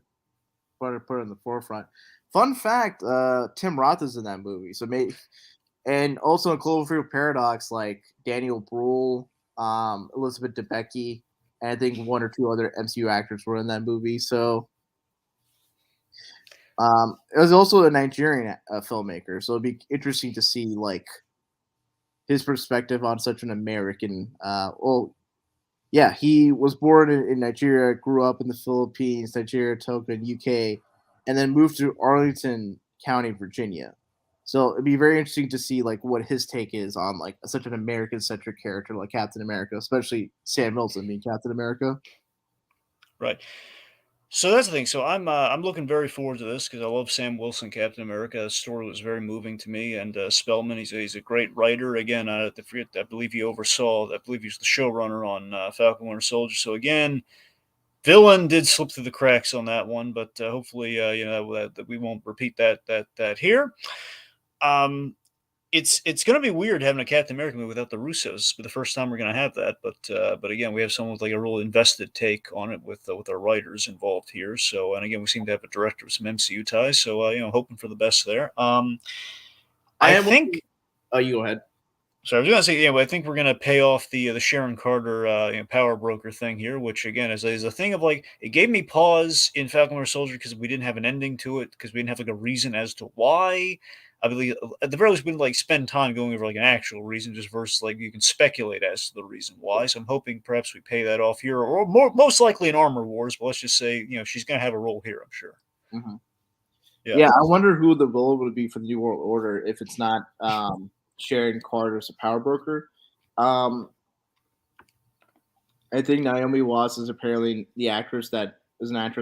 put it in the forefront. Fun fact: Tim Roth is in that movie, so maybe, and also in Cloverfield Paradox, like Daniel Bruhl, Elizabeth Debicki, and I think one or two other MCU actors were in that movie. So, it was also a Nigerian filmmaker, so it'd be interesting to see like his perspective on such an American. Yeah, he was born in Nigeria, grew up in the Philippines, Nigeria, Togo, and UK, and then moved to Arlington County, Virginia. So it'd be very interesting to see like what his take is on like such an American-centric character like Captain America, especially Sam Wilson being Captain America. Right. So that's the thing. So I'm looking very forward to this because I love Sam Wilson, Captain America. The story was very moving to me, and Spellman, he's a great writer. Again, I believe he oversaw. I believe he was the showrunner on Falcon Winter Soldier. So again, villain did slip through the cracks on that one, but hopefully, that we won't repeat that here. It's going to be weird having a Captain America movie without the Russos. For the first time, we're going to have that, but again, we have someone with like a real invested take on it with our writers involved here. So, and again, we seem to have a director with some MCU ties. So, hoping for the best there. I think. Oh, you go ahead. So I was going to say, I think we're going to pay off the Sharon Carter power broker thing here, which again is a thing of like it gave me pause in Falcon Winter Soldier because we didn't have an ending to it because we didn't have like a reason as to why. I believe at the very least we didn't like spend time going over like an actual reason, just versus like you can speculate as to the reason why. So I'm hoping perhaps we pay that off here, or most likely in Armor Wars. But let's just say she's going to have a role here, I'm sure. Mm-hmm. Yeah, I wonder who the villain would be for the New World Order if it's not Sharon Carter's a power broker. I think Naomi Watts is apparently an actress that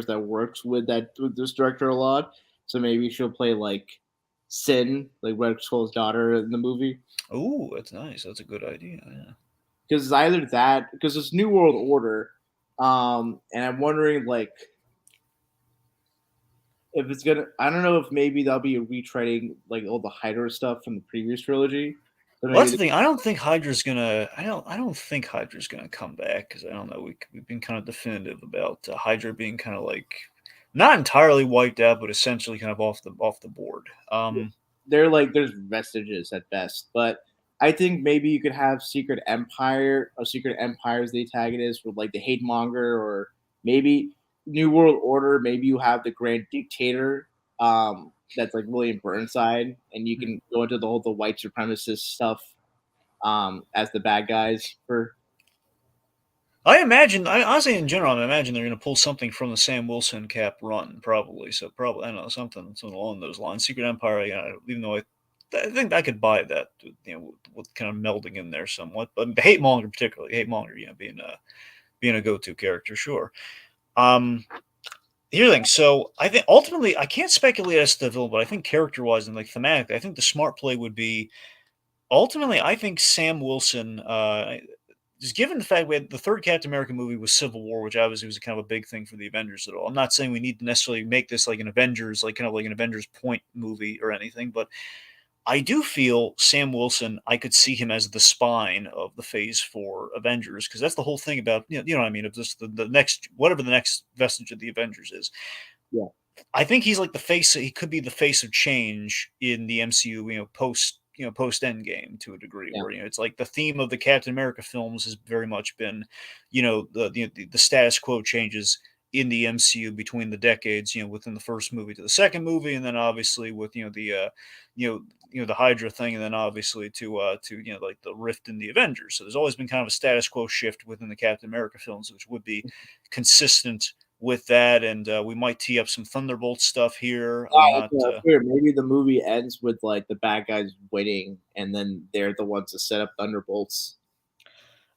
works with this director a lot. So maybe she'll play like Sin, like Red Skull's daughter in the movie. Oh, that's nice. That's a good idea. Yeah. Because it's either that, because it's New World Order, and I'm wondering like if it's gonna. I don't know if maybe that'll be a retreading like all the Hydra stuff from the previous trilogy. Well, that's the thing. I don't think Hydra's gonna. I don't think Hydra's gonna come back because I don't know. We've been kind of definitive about Hydra being kind of like not entirely wiped out, but essentially kind of off the board. They're like there's vestiges at best, but I think maybe you could have Secret Empire or Secret Empire as the antagonist with like the hate monger, or maybe New World Order. Maybe you have the Grand Dictator. That's like William Burnside, and you can go into the white supremacist stuff as the bad guys for. I honestly, in general, I imagine they're going to pull something from the Sam Wilson Cap run, probably. So probably, I don't know, something along those lines. Secret Empire, even though I think I could buy that, with kind of melding in there somewhat. But the hate monger, particularly, being a go-to character, sure. Here's the thing. So I think ultimately, I can't speculate as to the villain, but I think character-wise and like thematically, I think the smart play would be ultimately. I think Sam Wilson. Just given the fact we had the third Captain America movie was Civil War, which obviously was kind of a big thing for the Avengers at all. I'm not saying we need to necessarily make this like an Avengers, like kind of like an Avengers point movie or anything, but I do feel Sam Wilson, I could see him as the spine of the Phase 4 Avengers, because that's the whole thing about, you know what I mean, of just the next, whatever the next vestige of the Avengers is. Yeah. I think he's like the face, he could be the face of change in the MCU, post Endgame to a degree, where it's like the theme of the Captain America films has very much been, the status quo changes in the MCU between the decades, within the first movie to the second movie, and then obviously with the Hydra thing, and then obviously to like the rift in the Avengers. So there's always been kind of a status quo shift within the Captain America films, which would be consistent with that, and we might tee up some Thunderbolt stuff here. Maybe the movie ends with like the bad guys winning, and then they're the ones to set up Thunderbolts.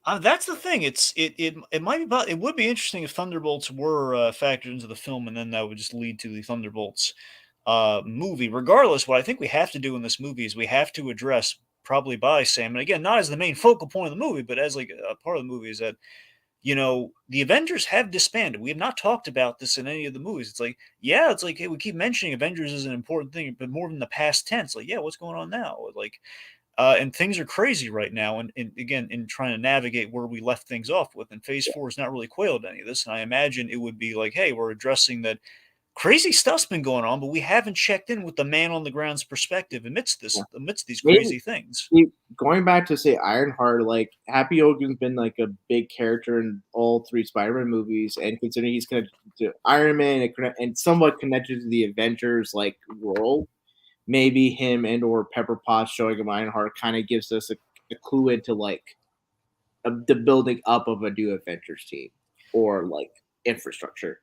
That's the thing. It might be, it would be interesting if Thunderbolts were factored into the film, and then that would just lead to the Thunderbolts movie. Regardless, what I think we have to do in this movie is we have to address, probably by Sam, and again, not as the main focal point of the movie, but as like a part of the movie, is that the Avengers have disbanded. We have not talked about this in any of the movies. It's like, yeah, it's like, hey, we keep mentioning Avengers is an important thing, but more in the past tense. Like, yeah, what's going on now? Like, and things are crazy right now. And again, in trying to navigate where we left things off with, and Phase 4 has not really quailed any of this. And I imagine it would be like, hey, we're addressing that crazy stuff's been going on, but we haven't checked in with the man on the ground's perspective amidst these crazy things. Going back to say Ironheart, like Happy Hogan's been like a big character in all three Spider-Man movies, and considering he's connected to Iron Man and somewhat connected to the Avengers like world, maybe him and or Pepper Potts showing him Ironheart kind of gives us a clue into like the building up of a new Avengers team or like infrastructure.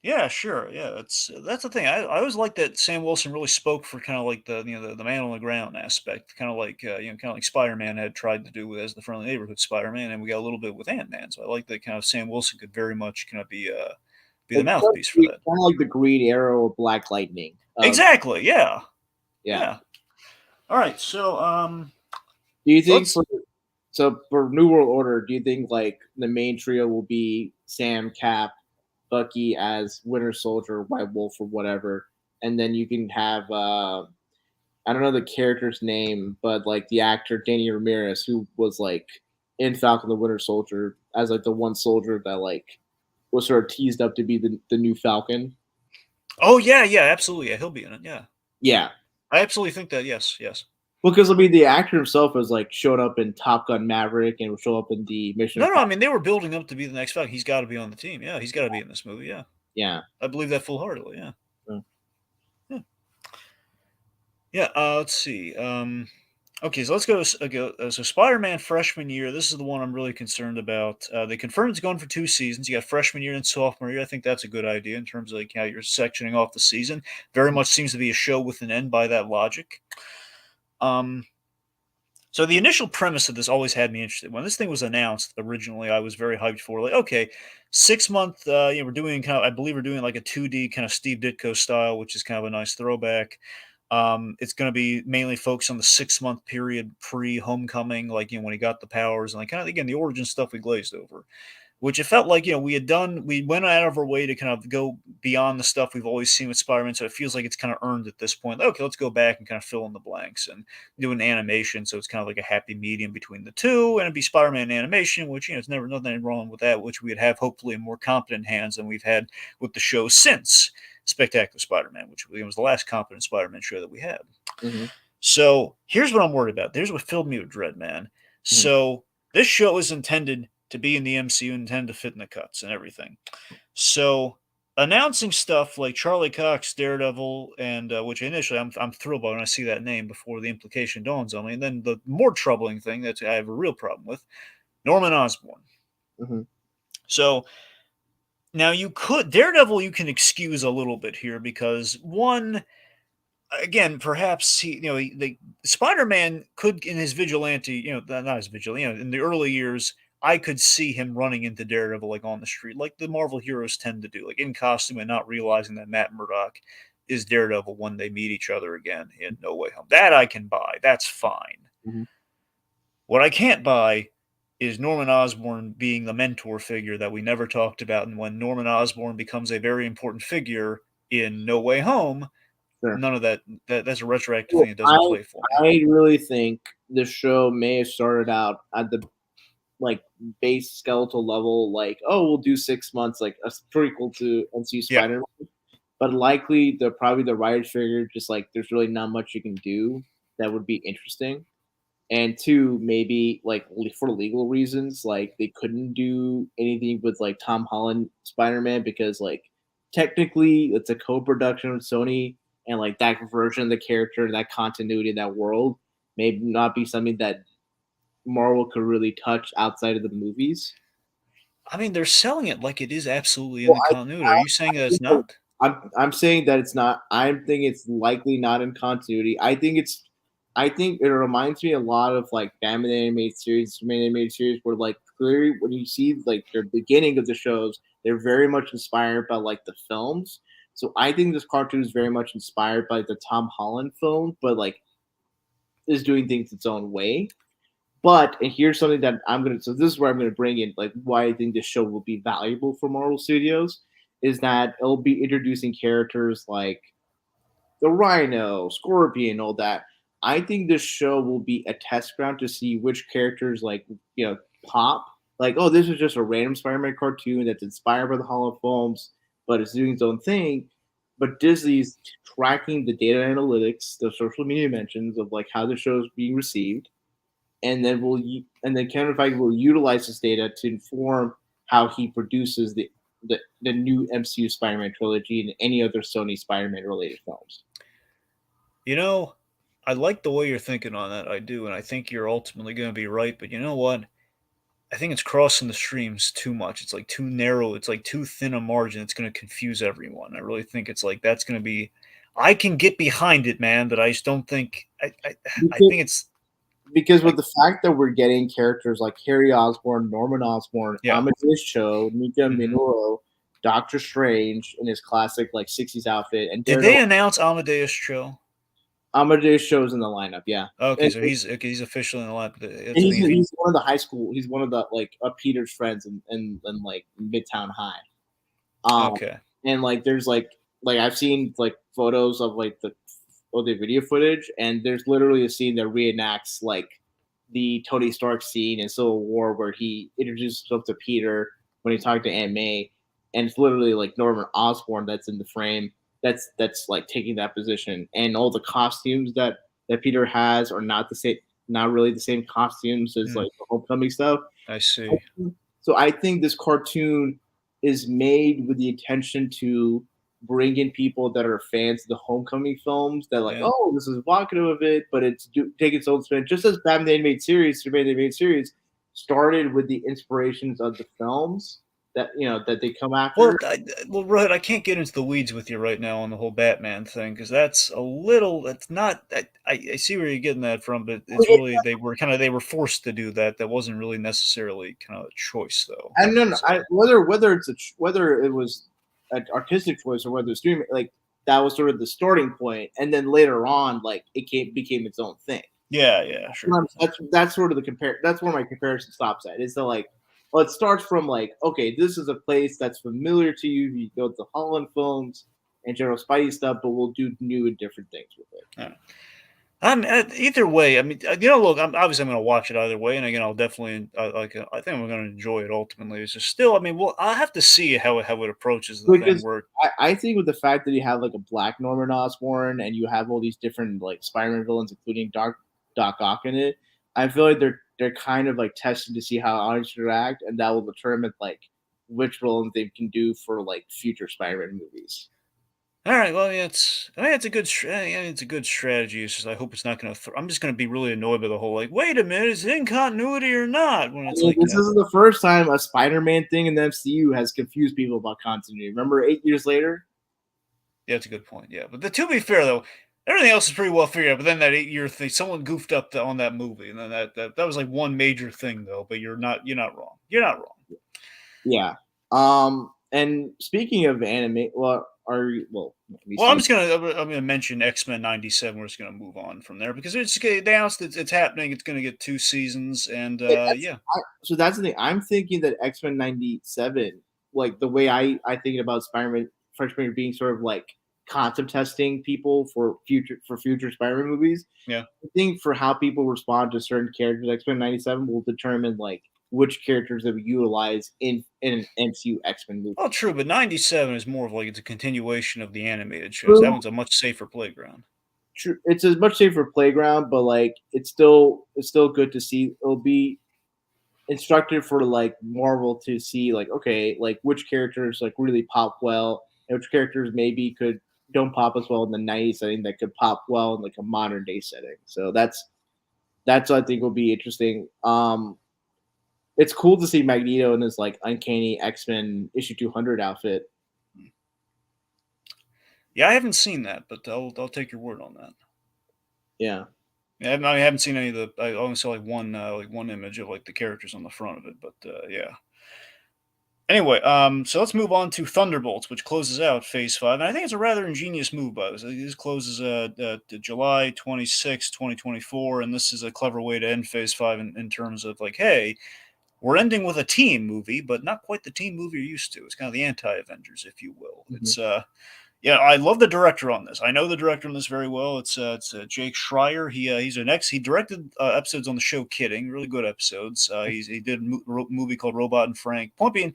Yeah, sure. Yeah, that's the thing. I always like that Sam Wilson really spoke for kind of like the man on the ground aspect, kind of like kind of like Spider-Man had tried to do with as the friendly neighborhood Spider-Man, and we got a little bit with Ant-Man. So I like that kind of Sam Wilson could very much kind of be the mouthpiece for that. Kind of like the Green Arrow or Black Lightning. Exactly. Yeah. Yeah. All right. So do you think for New World Order, do you think like the main trio will be Sam, Cap, Bucky as Winter Soldier, White Wolf, or whatever, and then you can have I don't know the character's name, but like the actor Danny Ramirez, who was like in Falcon the Winter Soldier as like the one soldier that like was sort of teased up to be the new Falcon. Oh yeah, absolutely. Yeah, he'll be in it. Yeah. Yeah. I absolutely think that. Yes. Because I mean, the actor himself has like showed up in Top Gun Maverick and will show up in the Mission. No, I mean they were building up to be the next Falcon. He's got to be on the team. Yeah, he's got to be in this movie. Yeah. Yeah. I believe that full-heartedly. Yeah. Yeah. Let's see. Okay, so let's go. So Spider-Man freshman year. This is the one I'm really concerned about. They confirmed it's going for 2 seasons. You got freshman year and sophomore year. I think that's a good idea in terms of like how you're sectioning off the season. Very much seems to be a show with an end by that logic. So the initial premise of this always had me interested. When this thing was announced originally, I was very hyped for like, okay, 6 month. We're doing kind of, I believe we're doing like a 2D kind of Steve Ditko style, which is kind of a nice throwback. It's going to be mainly focused on the 6 month period pre-Homecoming, like when he got the powers and like kind of again the origin stuff we glazed over, which it felt like we went out of our way to kind of go beyond the stuff we've always seen with Spider-Man, so it feels like it's kind of earned at this point. Okay, let's go back and kind of fill in the blanks and do an animation, so it's kind of like a happy medium between the two, and it'd be Spider-Man animation, which it's never nothing wrong with that, which we'd have hopefully in more competent hands than we've had with the show since Spectacular Spider-Man, which was the last competent Spider-Man show that we had. Mm-hmm. So here's what I'm worried about. Here's what filled me with dread, man. Mm-hmm. So this show is intended to be in the MCU, intended to fit in the cuts and everything. So announcing stuff like Charlie Cox, Daredevil, and which initially I'm thrilled by when I see that name before the implication dawns on me. And then the more troubling thing that I have a real problem with, Norman Osborn. Mm-hmm. So now Daredevil you can excuse a little bit here because one, again, perhaps Spider-Man could in his vigilante, not his vigilante, in the early years, I could see him running into Daredevil like on the street, like the Marvel heroes tend to do, like in costume and not realizing that Matt Murdock is Daredevil when they meet each other again in No Way Home. That I can buy. That's fine. Mm-hmm. What I can't buy is Norman Osborn being the mentor figure that we never talked about. And when Norman Osborn becomes a very important figure in No Way Home, sure. None of that's a retroactive thing. It doesn't play for me. I really think the show may have started out at the like base skeletal level, like, oh, we'll do 6 months, like a prequel to MCU Spider-Man. Yeah. But likely probably the writers figured just like there's really not much you can do that would be interesting. And two, maybe like for legal reasons, like they couldn't do anything with like Tom Holland Spider-Man because like technically it's a co-production with Sony, and like that version of the character and that continuity in that world may not be something that Marvel could really touch outside of the movies. I mean, they're selling it like it is absolutely in the continuity. Are you saying that it's not? I'm saying that it's not. I'm thinking it's likely not in continuity. I think I think it reminds me a lot of like Batman animated series, Superman animated series, where like clearly when you see like the beginning of the shows, they're very much inspired by like the films. So I think this cartoon is very much inspired by the Tom Holland film, but like is doing things its own way. But and here's something that I'm gonna. So this is where I'm gonna bring in like why I think this show will be valuable for Marvel Studios is that it'll be introducing characters like the Rhino, Scorpion, all that. I think this show will be a test ground to see which characters like pop. Like, oh, this is just a random Spider-Man cartoon that's inspired by the Hollow films, but it's doing its own thing. But Disney's tracking the data analytics, the social media mentions of like how the show is being received, and then Kevin Feige will utilize this data to inform how he produces the new MCU Spider-Man trilogy and any other Sony Spider-Man related films. You know, I like the way you're thinking on that. I do, and I think you're ultimately going to be right. But you know what? I think it's crossing the streams too much. It's like too narrow. It's like too thin a margin. It's going to confuse everyone. I really think it's like that's going to be. I can get behind it, man, but I just don't think. I think it's because with the fact that we're getting characters like Harry Osborn, Norman Osborn, Yeah. Amadeus Cho, Nika Mhm. Minoru, Doctor Strange in his classic like '60s outfit, and did they announce Amadeus Cho? Amadeus Cho's in the lineup, yeah. Okay, And- so he's officially in the lineup. And he's one of the high school. He's one of the like Peter's friends in like Midtown High. Okay. And like there's like I've seen like photos of like the video footage, and there's literally a scene that reenacts like the Tony Stark scene in Civil War where he introduces himself to Peter when he talked to Aunt May, and it's literally like Norman Osborn that's in the frame that's like taking that position, and all the costumes that Peter has are not really the same costumes as like the Homecoming stuff. I see. So I think this cartoon is made with the intention to bring in people that are fans of the Homecoming films that like, oh, this is evocative of it, but it's take its own spin. Just as Batman the Animated Series, Superman the Animated Series started with the inspirations of the films that that they come after. Well, Rohith, I can't get into the weeds with you right now on the whole Batman thing because that's a little. That's not. I see where you're getting that from, but it's really they were forced to do that. That wasn't really necessarily kind of a choice, though. And no, whether it was an artistic choice or whether it's doing like that was sort of the starting point, and then later on, like it became its own thing. Yeah, sure. That's sort of the compare. That's where my comparison stops at. Is that like, well, it starts from like, okay, this is a place that's familiar to you. You go to the Holland films and general Spidey stuff, but we'll do new and different things with it. Yeah. Either way, I mean, look, I'm going to watch it either way, and again, I'll definitely I think I'm going to enjoy it. Ultimately, it's just still, I mean, well, I'll have to see how it approaches the thing. Where I think with the fact that you have like a black Norman Osborn and you have all these different like Spider-Man villains, including Doc Ock in it, I feel like they're kind of like testing to see how audience react, and that will determine like which villains they can do for like future Spider-Man movies. All right, well, yeah, it's a good strategy. It's just I hope it's not going to. I'm just going to be really annoyed by the whole like, wait a minute, is it in continuity or not? When it's this isn't the first time a Spider-Man thing in the MCU has confused people about continuity. Remember 8 years later? Yeah, that's a good point. Yeah, but to be fair though, everything else is pretty well figured out. But then that 8-year thing, someone goofed up on that movie, and then that was like one major thing though. But you're not wrong. You're not wrong. Yeah. And speaking of anime, I'm gonna mention X-Men '97. We're just gonna move on from there because they announced it's happening. It's gonna get 2 seasons, and so that's the thing. I'm thinking that X-Men '97, like the way I think about Spider-Man, Spider-Man being sort of like concept testing people for future Spider-Man movies. Yeah, I think for how people respond to certain characters, X-Men '97 will determine like which characters that we utilize in an MCU X-Men movie. Well, true, but '97 is more of like it's a continuation of the animated shows. That one's a much safer playground. True, it's a much safer playground, but like it's still good to see. It'll be instructive for like Marvel to see like, okay, like which characters like really pop well, and which characters maybe don't pop as well in the '90s setting that could pop well in like a modern day setting. So that's I think will be interesting. It's cool to see Magneto in his like uncanny X-Men issue 200 outfit. Yeah, I haven't seen that, but I'll take your word on that. Yeah. Yeah, I haven't seen any of the. I only saw like one image of like the characters on the front of it, but yeah. Anyway, so let's move on to Thunderbolts, which closes out Phase 5. And I think it's a rather ingenious move by this. This closes July 26, 2024, and this is a clever way to end Phase 5 in terms of like, hey, we're ending with a team movie, but not quite the team movie you're used to. It's kind of the anti-Avengers, if you will. Mhm. It's yeah, I love the director on this. I know the director on this very well. It's Jake Schreier. He directed episodes on the show Kidding, really good episodes. He did a movie called Robot and Frank. Point being,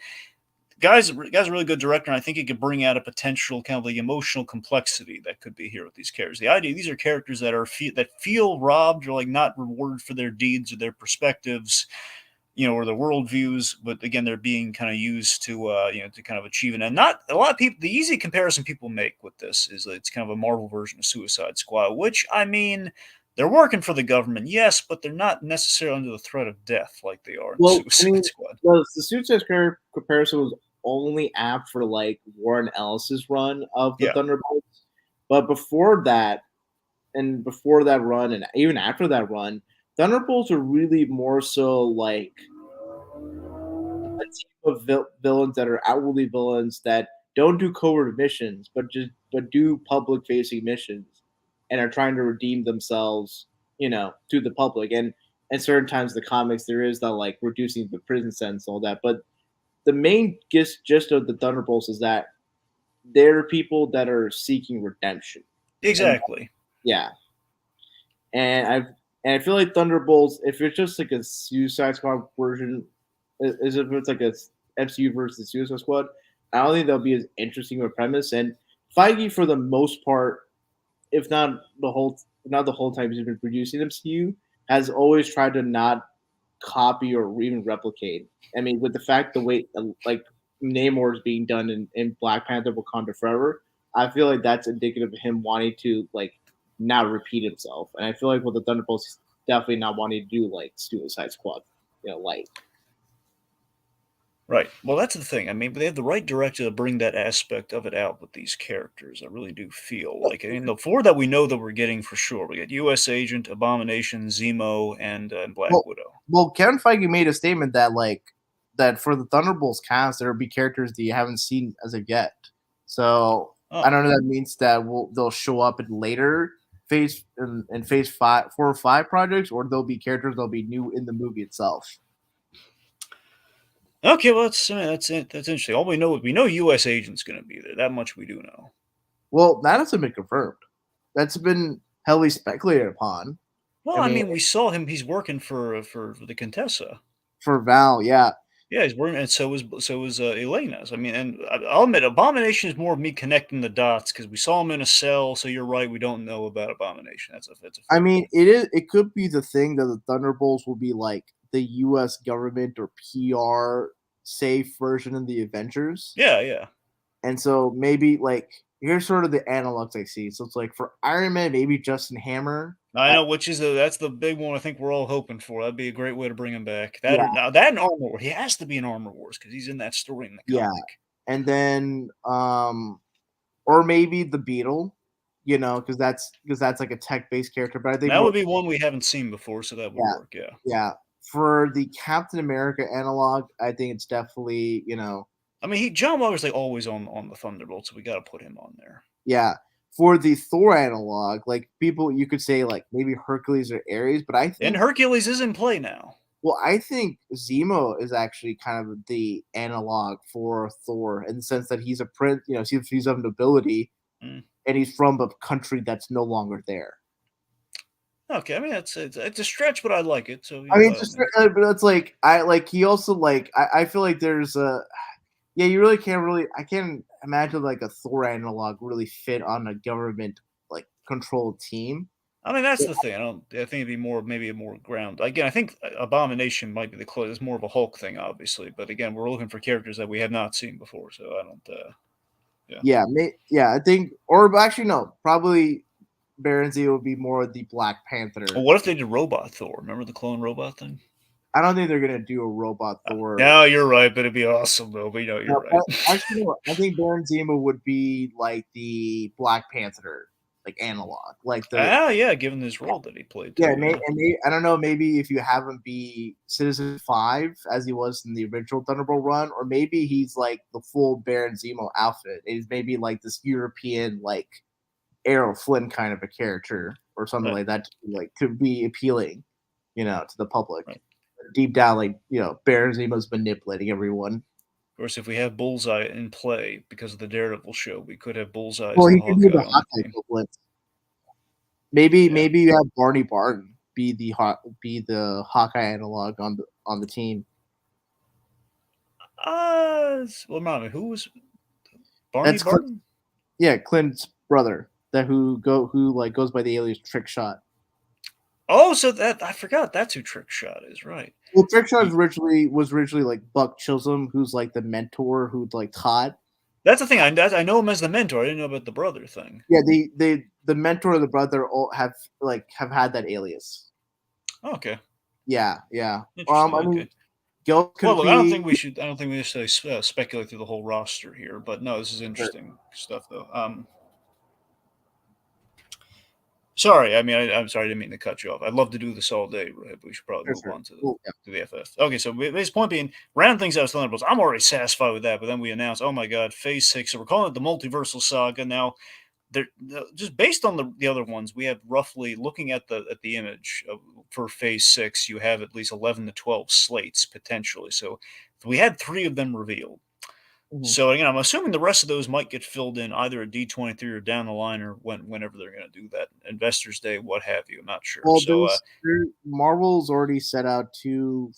guy's a really good director, and I think he could bring out a potential kind of like emotional complexity that could be here with these characters. The idea these are characters that feel robbed or like not rewarded for their deeds or their perspectives, or their worldviews, but again, they're being kind of used to, to kind of achieve it. And not a lot of people, the easy comparison people make with this is that it's kind of a Marvel version of Suicide Squad, which, I mean, they're working for the government, yes, but they're not necessarily under the threat of death like they are in Suicide Squad. The Suicide Squad comparison was only apt for like Warren Ellis's run of the Thunderbolts, but before that run, and even after that run, Thunderbolts are really more so like a team of villains that are outwardly villains that don't do covert missions, but do public facing missions, and are trying to redeem themselves, to the public. And certain times in the comics there is that like reducing the prison sentence and all that, but the main gist of the Thunderbolts is that they're people that are seeking redemption. Exactly. And I feel like Thunderbolts, if it's just like a Suicide Squad version, as if it's like a MCU versus Suicide Squad, I don't think that'll be as interesting of a premise. And Feige, for the most part, if not the whole time he's been producing MCU, has always tried to not copy or even replicate. I mean, with the fact the way like Neymar is being done in Black Panther: Wakanda Forever, I feel like that's indicative of him wanting to like not repeat himself. And I feel like with the Thunderbolts, he's definitely not wanting to do like Suicide Squad, like. Right. Well, that's the thing. I mean, but they have the right director to bring that aspect of it out with these characters. I really do feel like, I mean, the four that we know that we're getting for sure. We got U.S. Agent, Abomination, Zemo, and Black Widow. Well, Kevin Feige made a statement that for the Thunderbolts cast, there will be characters that you haven't seen as of yet. So I don't know if that means that they'll show up in later phase 4 or 5 projects, or they'll be characters that'll be new in the movie itself. Okay, well, that's interesting. All we know U.S. Agent's going to be there. That much we do know. Well, that hasn't been confirmed. That's been heavily speculated upon. Well, I mean, we saw him. He's working for the Contessa. For Val, yeah. Yeah, he's working, and so was Elena's. I mean, and I'll admit, Abomination is more of me connecting the dots because we saw him in a cell. So you're right, we don't know about Abomination. That's a. I mean, it could be the thing that the Thunderbolts will be like the U.S. government or PR safe version of the Avengers. Yeah. And so maybe like here's sort of the analogs I see. So it's like for Iron Man, maybe Justin Hammer. I know, that's the big one. I think we're all hoping for. That'd be a great way to bring him back. That and Armor Wars. He has to be in Armor Wars because he's in that story in the comic. Yeah, and then or maybe the Beetle, because that's like a tech-based character. But I think that would be one we haven't seen before, so that would work. Yeah. For the Captain America analog, I think it's definitely I mean, John Walker's like always on the Thunderbolt, so we got to put him on there. Yeah. For the Thor analog, like people, you could say like maybe Hercules or Ares, but I think and Hercules is in play now. Well, I think Zemo is actually kind of the analog for Thor in the sense that he's a prince, he's of nobility, and he's from a country that's no longer there. Okay, I mean it's a stretch, but I like it. So I mean, but it's like he also I feel like there's a. Yeah, you really can't I can't imagine like a Thor analog really fit on a government like controlled team. I mean, that's the thing. I think it'd be maybe a more ground. Again, I think Abomination might be the closest. It's more of a Hulk thing, obviously. But again, we're looking for characters that we have not seen before. So I don't. Yeah. I think, or actually no, probably Baron Zemo would be more the Black Panther. Well, what if they did Robot Thor? Remember the clone robot thing? I don't think they're gonna do a Robot Thor. No, you're right, but it'd be awesome though. But you're right. Actually, no, I think Baron Zemo would be like the Black Panther. like analog, like the Yeah, given his role that he played. yeah, Too, I don't know, maybe if you have him be Citizen 5 as he was in the original Thunderbolt run, or maybe he's like the full Baron Zemo outfit. He's maybe like this European like Errol Flynn kind of a character or something Right. like that, like to be appealing, to the public. Right. Deep down, like Baron Zemo's manipulating everyone. Of course, if we have Bullseye in play because of the Daredevil show, we could have Bullseye Well, as he the could do the Hawkeye on Hawkeye the team. equivalent. Maybe Yeah. maybe you have Barney Barton be the Hawkeye analog on the team. Well, not who was Barney That's Barton? Clint's brother who goes by the alias Trick Shot. Oh, so that I forgot that's who Trick Shot is, right? Well, Trick Shot was originally like Buck Chisholm, who's like the mentor who like taught. That's the thing. I know him as the mentor. I didn't know about the brother thing. Yeah, the mentor and the brother all have had that alias. Oh, okay. Yeah. Interesting. I mean, Okay. Gil could Well, look, be, I don't think we should necessarily speculate through the whole roster here, but no, this is interesting stuff, though. Sorry, I mean, I'm sorry, I didn't mean to cut you off. I'd love to do this all day, but we should probably move on to the FF. Okay, so his point being, round things out of Thunderbolts. I'm already satisfied with that, but then we announced, oh my God, Phase 6. So we're calling it the Multiversal Saga. Now, just based on the other ones, we have roughly, looking at the image for Phase 6, you have at least 11 to 12 slates potentially. So we had 3 of them revealed. Mm-hmm. So again, I'm assuming the rest of those might get filled in either at D23 or down the line, or whenever they're going to do that, Investors Day, what have you. I'm not sure. Well, so Marvel's already set out 2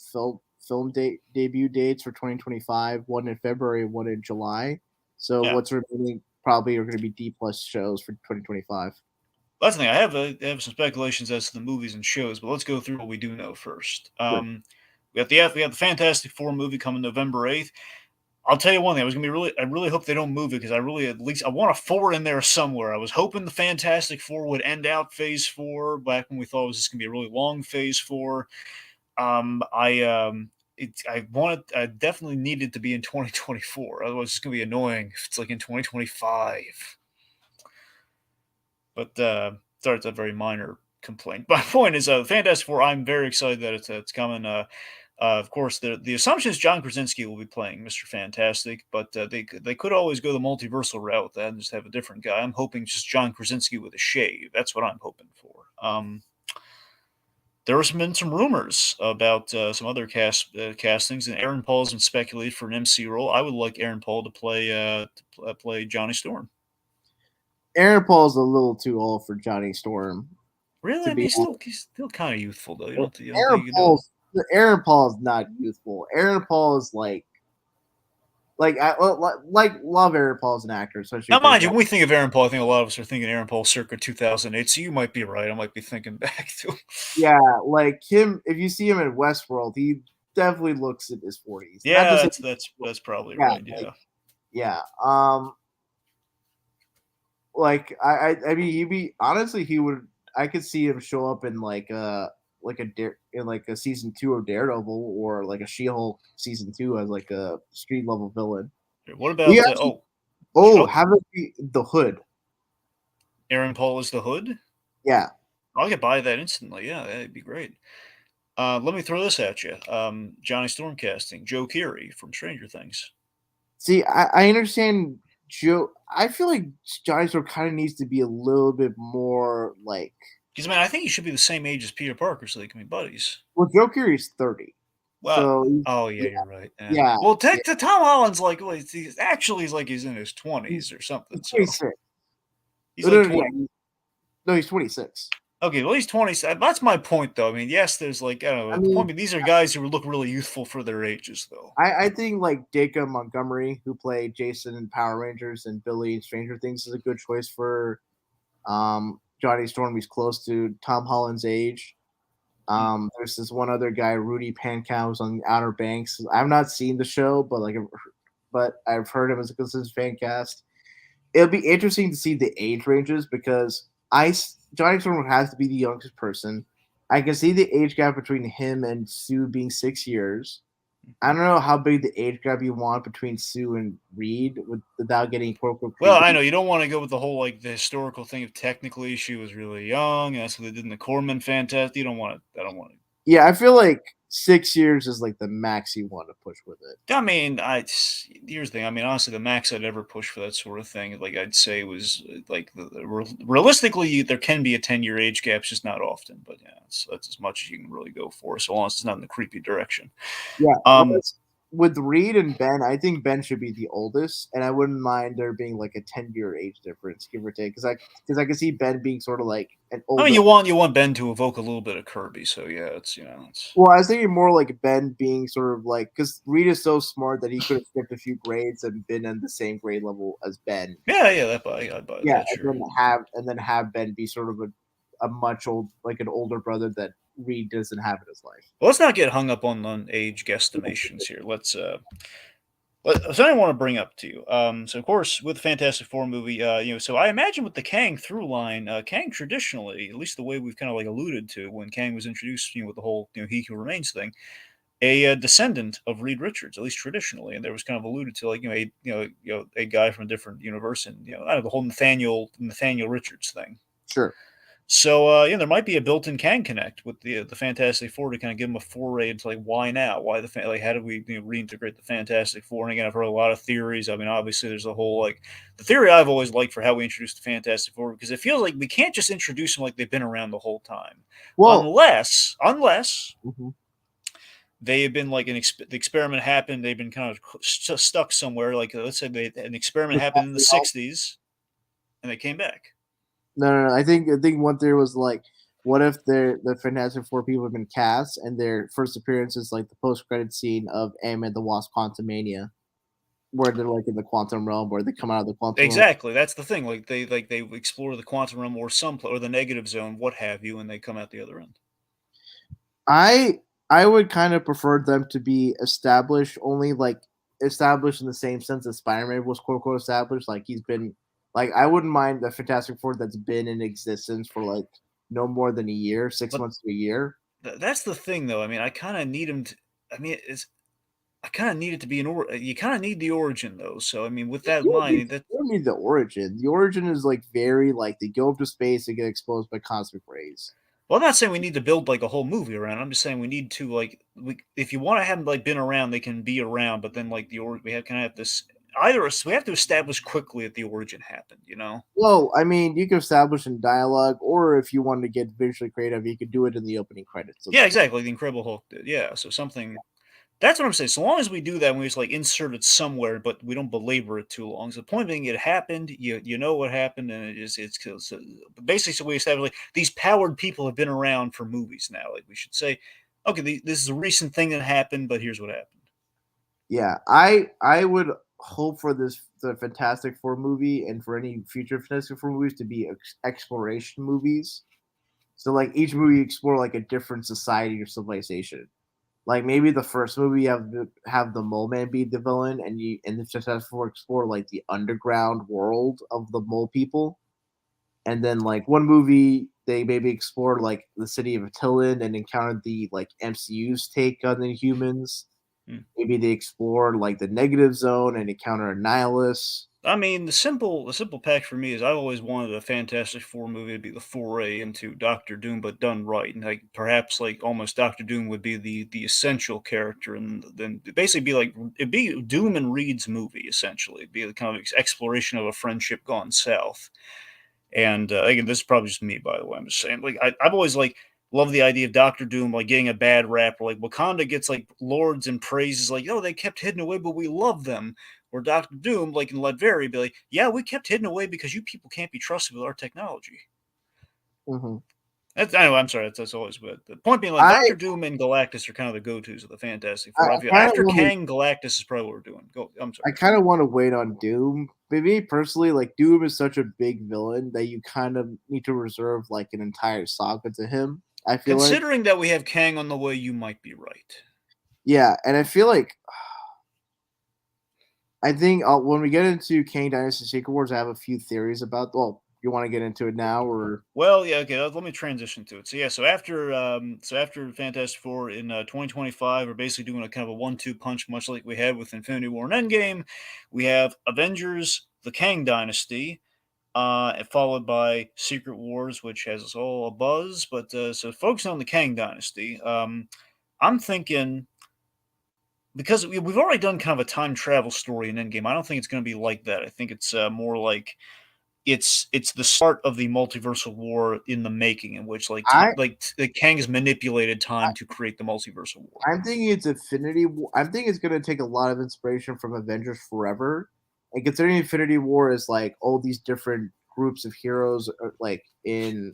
film debut dates for 2025, one in February, one in July. So what's remaining probably are going to be D+ shows for 2025. That's the thing. I have some speculations as to the movies and shows, but let's go through what we do know first. Sure. We got the Fantastic Four movie coming November 8th. I'll tell you one thing. I really hope they don't move it, because I want a 4 in there somewhere. I was hoping the Fantastic Four would end out Phase 4 back when we thought it was just going to be a really long Phase 4. I definitely needed to be in 2024. Otherwise, it's going to be annoying if it's like in 2025. But sorry, it's a very minor complaint. My point is, Fantastic Four, I'm very excited that it's coming. Of course, the assumption is John Krasinski will be playing Mr. Fantastic, but they could always go the multiversal route with that and just have a different guy. I'm hoping just John Krasinski with a shave. That's what I'm hoping for. There have been some rumors about some other castings, and Aaron Paul's been speculated for an MC role. I would like Aaron Paul to play Johnny Storm. Aaron Paul's a little too old for Johnny Storm. Really? I mean, he's still kind of youthful, though. Aaron Paul is not youthful. Aaron Paul is like I love Aaron Paul as an actor. Now, mind you, when we think of Aaron Paul, I think a lot of us are thinking Aaron Paul circa 2008. So you might be right. I might be thinking back to. Yeah, like him. If you see him in Westworld, he definitely looks in his 40s. Yeah, that's probably right. Yeah. I mean, he would. I could see him show up in like a season 2 of Daredevil, or like a She-Hulk season 2 as like a street level villain. What about have it be the Hood? Aaron Paul is the Hood? Yeah. I could buy that instantly. Yeah, that'd be great. Let me throw this at you. Johnny Storm casting, Joe Keery from Stranger Things. See, I understand Joe. I feel like Johnny Storm kind of needs to be a little bit more like. Because, man, I think he should be the same age as Peter Parker so they can be buddies. Well, Joe Keery's 30. Well, you're right. Yeah. Well, Tom Holland's like, he's in his 20s or something. So. He's like 20. No, he's 26. Okay, well, he's 20. That's my point, though. I mean, yes, there's like, I don't know. These are guys who look really youthful for their ages, though. I think like Dacre Montgomery, who played Jason in Power Rangers and Billy in Stranger Things, is a good choice for Johnny Storm. He's close to Tom Holland's age. There's this one other guy, Rudy Pankow, who's on the Outer Banks. I've not seen the show, but I've heard him as a consistent fan cast. It'll be interesting to see the age ranges, because Johnny Storm has to be the youngest person. I can see the age gap between him and Sue being 6 years. I don't know how big the age gap you want between Sue and Reed without getting quote unquote Well, creepy. I know you don't want to go with the whole like the historical thing of technically she was really young, and that's what they did in the Corman Fantastic. You don't want to. I don't want to. Yeah, I feel like 6 years is like the max you want to push with it. I mean, here's the thing. I mean, honestly, the max I'd ever push for that sort of thing, like I'd say, was like realistically, there can be a 10-year age gap, it's just not often. But yeah, that's as much as you can really go for, so long as it's not in the creepy direction. Yeah, Um, with Reed and Ben, I think Ben should be the oldest, and I wouldn't mind there being like a 10-year age difference, give or take, because I can see Ben being sort of like an I mean, older. you want Ben to evoke a little bit of Kirby, so yeah, it's. Well, I was thinking more like Ben being sort of like because Reed is so smart that he could have skipped a few grades and been in the same grade level as Ben. Yeah, I'd buy Yeah, that, sure. and then have Ben be sort of a much old like an older brother that Reed doesn't have in his life. Well, let's not get hung up on age guesstimations here. So I want to bring up to you. So of course, with the Fantastic Four movie, so I imagine with the Kang through line, Kang traditionally, at least the way we've kind of like alluded to when Kang was introduced, with the whole He Who Remains thing, a descendant of Reed Richards, at least traditionally, and there was kind of alluded to like a guy from a different universe, and I don't know, the whole Nathaniel Richards thing. Sure. So there might be a built-in Kang connect with the Fantastic Four to kind of give them a foray into like why now, why like how do we reintegrate the Fantastic Four? And again, I've heard a lot of theories. I mean, obviously, there's a whole like the theory I've always liked for how we introduce the Fantastic Four because it feels like we can't just introduce them like they've been around the whole time, Well, unless mhm. they have been like the experiment happened. They've been kind of stuck somewhere. Like let's say an experiment happened in the '60s, and they came back. No. I think one theory was like, what if the Fantastic Four people have been cast and their first appearance is like the post credit scene of Ant-Man the Wasp: Quantumania, where they're like in the quantum realm, where they come out of the quantum realm. Exactly, that's the thing. Like they explore the quantum realm or the negative zone, what have you, and they come out the other end. I would kind of prefer them to be established, only like established in the same sense that Spider-Man was quote unquote established. Like he's been like I wouldn't mind the Fantastic Four that's been in existence for like no more than a year, 6 months to a year. That's the thing, though. I mean, I kind of need him to. I mean, I kind of need it to be you kind of need the origin, though. So I mean, with that in mind, You don't need the origin. The origin is like very like they go up to space and get exposed by cosmic rays. well, I'm not saying we need to build like a whole movie around. I'm just saying we need to if you want to have them like been around, they can be around. But then like we have kind of have this we have to establish quickly that the origin happened. Well, I mean, you can establish in dialogue, or if you want to get visually creative, you could do it in the opening credits. Yeah, exactly. The Incredible Hulk did. Yeah, so something. That's what I'm saying. So long as we do that, and we just like insert it somewhere, but we don't belabor it too long. So the point being, it happened. You know what happened, and it's so basically so we establish like these powered people have been around for movies now. Like we should say, okay, this is a recent thing that happened, but here's what happened. Yeah, I would hope for the Fantastic Four movie and for any future Fantastic Four movies to be exploration movies. So like each movie explore like a different society or civilization. Like maybe the first movie you have the Mole Man be the villain, and the Fantastic Four explore like the underground world of the Mole people, and then like one movie they maybe explored like the city of Attilan and encountered the like MCU's take on the humans. Maybe they explored like the negative zone and encounter Annihilus. I mean, the simple pack for me is I've always wanted a Fantastic Four movie to be the foray into Doctor Doom, but done right, and like perhaps like almost Doctor Doom would be the essential character, and then basically be like it'd be Doom and Reed's movie essentially, it'd be the kind of exploration of a friendship gone south. And again, this is probably just me, by the way. I'm just saying, like I've always like love the idea of Doctor Doom like getting a bad rap, or like Wakanda gets like lords and praises, like they kept hidden away, but we love them. Or Doctor Doom, like in Ledbury, be like, yeah, we kept hidden away because you people can't be trusted with our technology. Mm-hmm. Anyway, I'm sorry, that's always good. The point being, like Doctor Doom and Galactus are kind of the go-tos of the Fantastic Four. After Kang, Galactus is probably what we're doing. I'm sorry. I kind of want to wait on Doom. But me personally, like Doom is such a big villain that you kind of need to reserve like an entire saga to him. I feel considering that we have Kang on the way, you might be right. Yeah, and I feel like I think when we get into Kang Dynasty Secret Wars, I have a few theories about. Well, you want to get into it now, or Well, yeah, okay. Let me transition to it. So yeah, so after Fantastic Four in 2025, we're basically doing a kind of a 1-2 punch, much like we had with Infinity War and Endgame. We have Avengers: The Kang Dynasty, and followed by Secret Wars, which has us all a buzz. But so focusing on the Kang Dynasty, I'm thinking because we've already done kind of a time travel story in Endgame. I don't think it's going to be like that. I think it's more like it's the start of the multiversal war in the making, in which I the Kang has manipulated time to create the multiversal war. I'm thinking it's Infinity War. I'm thinking it's going to take a lot of inspiration from Avengers Forever, and considering Infinity War is like all these different groups of heroes, like in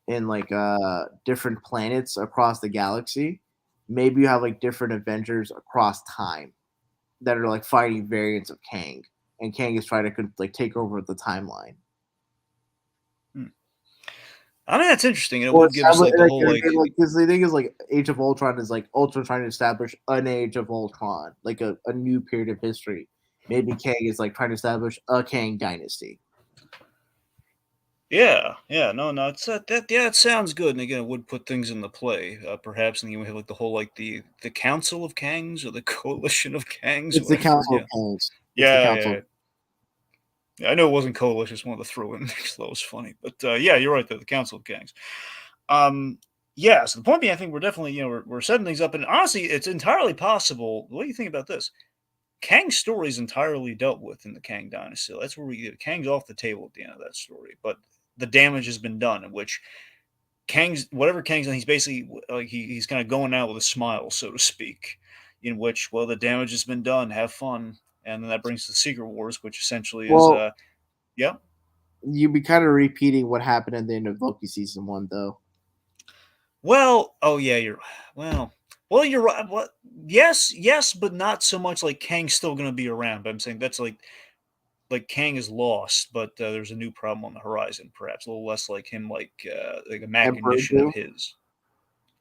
like different planets across the galaxy. Maybe you have like different Avengers across time that are like fighting variants of Kang, and Kang is trying to like take over the timeline. I mean, that's interesting, and it Or would give us like the whole like because the thing is like Age of Ultron is like Ultron trying to establish an Age of Ultron, like a new period of history. Maybe Kang is like trying to establish a Kang dynasty. no, it's that yeah, it sounds good, and again, it would put things into play, perhaps, and then we have like the whole like the Council of Kangs or the Coalition of Kangs, It's the whatever. Council Yeah, of Kangs. It's the yeah, Council. yeah. Yeah, I know it wasn't coalition. I just wanted to throw in there because that was funny. But yeah, you're right. The Council of Kangs. Yeah. So the point being, I think we're definitely we're setting things up, and honestly, it's entirely possible. What do you think about this? Kang's story is entirely dealt with in the Kang Dynasty. That's where we get Kang's off the table at the end of that story. But the damage has been done, in which Kang's whatever Kang's done, he's basically like he's kind of going out with a smile, so to speak. In which, well, the damage has been done. Have fun, and then that brings to the Secret Wars, which essentially is Well, yeah. you'd be kind of repeating what happened at the end of Loki season 1, though. Well, oh yeah, well, you're right. What? Yes, but not so much. Like Kang's still going to be around, but I'm saying that's like Kang is lost, but there's a new problem on the horizon. Perhaps a little less like him, like a Emperor machinition of Doom. his.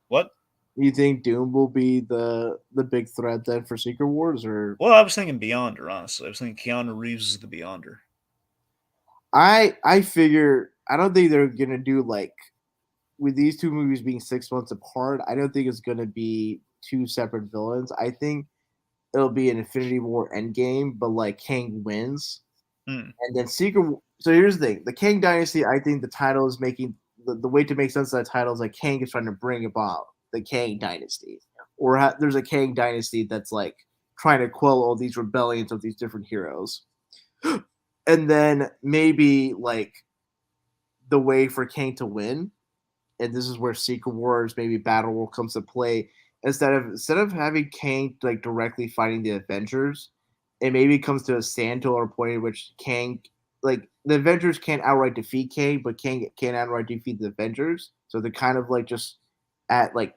What? You think Doom will be the big threat then for Secret Wars, or Well, I was thinking Beyonder. Honestly, I was thinking Keanu Reeves is the Beyonder. I figure I don't think they're gonna do like with these two movies being 6 months apart. I don't think it's gonna be two separate villains. I think it'll be an Infinity War Endgame, but like Kang wins, Hmm. and then Secret. So here's the thing: the Kang Dynasty. I think the title is making the way to make sense of that title is like Kang is trying to bring about the Kang Dynasty, or there's a Kang Dynasty that's like trying to quell all these rebellions of these different heroes, and then maybe like the way for Kang to win, and this is where Secret Wars maybe Battle World comes to play. Instead of having Kang like directly fighting the Avengers, it maybe comes to a standstill or a point in which Kang, like the Avengers can't outright defeat Kang, but Kang can't outright defeat the Avengers. So they're kind of like just at like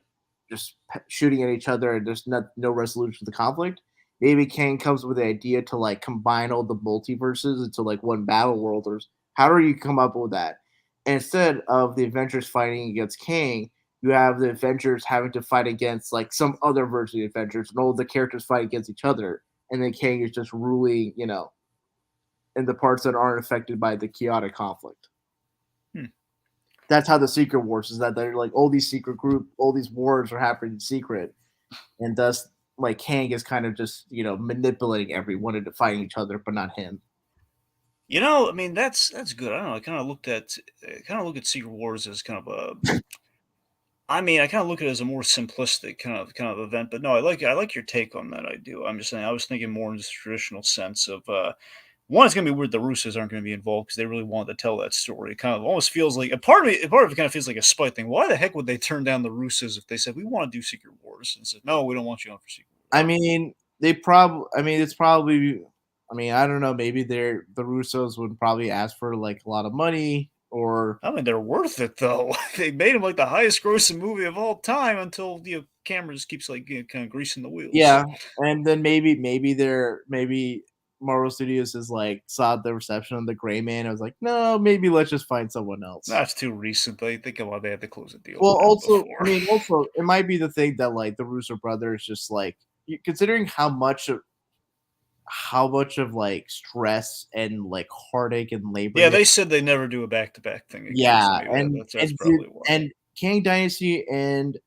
just shooting at each other, and there's no resolution to the conflict. Maybe Kang comes with the idea to like combine all the multiverses into like one battle world, or how do you come up with that? And instead of the Avengers fighting against Kang, you have the Avengers having to fight against like some other version of the Avengers, and all the characters fight against each other, and then Kang is just ruling, in the parts that aren't affected by the chaotic conflict. Hmm. That's how the Secret Wars is, that they're like all these secret all these wars are happening in secret, and thus like Kang is kind of just manipulating everyone into fighting each other, but not him. I mean that's good. I don't know. I kind of look at Secret Wars as kind of a. I mean, I kind of look at it as a more simplistic kind of event, but no, I like your take on that. I do. I'm just saying I was thinking more in this traditional sense of one. It's gonna be weird the Russos aren't gonna be involved because they really wanted to tell that story. It kind of almost feels like a part of it kind of feels like a spite thing. Why the heck would they turn down the Russos if they said we want to do Secret Wars and said no, we don't want you on for Secret I Wars? mean, it's probably. I mean, I don't know. Maybe the Russos would probably ask for like a lot of money, or I mean, they're worth it though. They made him like the highest grossing movie of all time until camera just keeps like kind of greasing the wheels. yeah, and then maybe Marvel Studios is like saw the reception of the Gray Man. I was like, no, maybe let's just find someone else. That's too recent. They think about they had to close the deal. Well, also, before. it might be the thing that like the Russo brothers just like considering how much how much of like stress and like heartache and labor. Yeah, they said they never do a back-to-back thing again. Yeah, so maybe that's and probably why. and King Dynasty and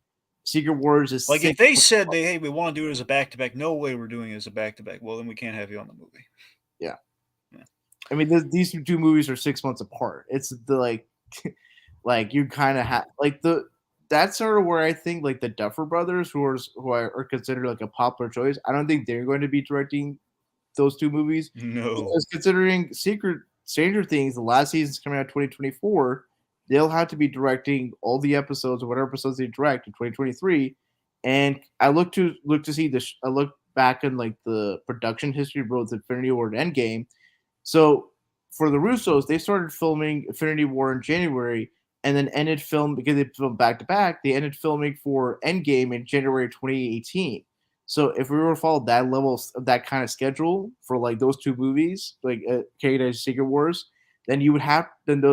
Secret Wars is Like if 6 they months said apart. hey, we want to do it as a back-to-back, no way we're doing it as a back-to-back. Well, then we can't have you on the movie. Yeah. Yeah. I mean, these two movies are 6 months apart. It's the like you kind of have like that's sort of where I think like the Duffer Brothers, are considered like a popular choice. I don't think they're going to be directing those two movies No. because considering Secret Stranger Things, the last season's coming out 2024, they'll have to be directing all the episodes or whatever episodes they direct in 2023. And I look to see this. I look back in like the production history of both Infinity War and Endgame. So for the Russos, they started filming Infinity War in January and then ended film because they filmed back to back. They ended filming for Endgame in January 2018. So if we were to follow that level of that kind of schedule for like those two movies, like K Secret Wars, then you would have then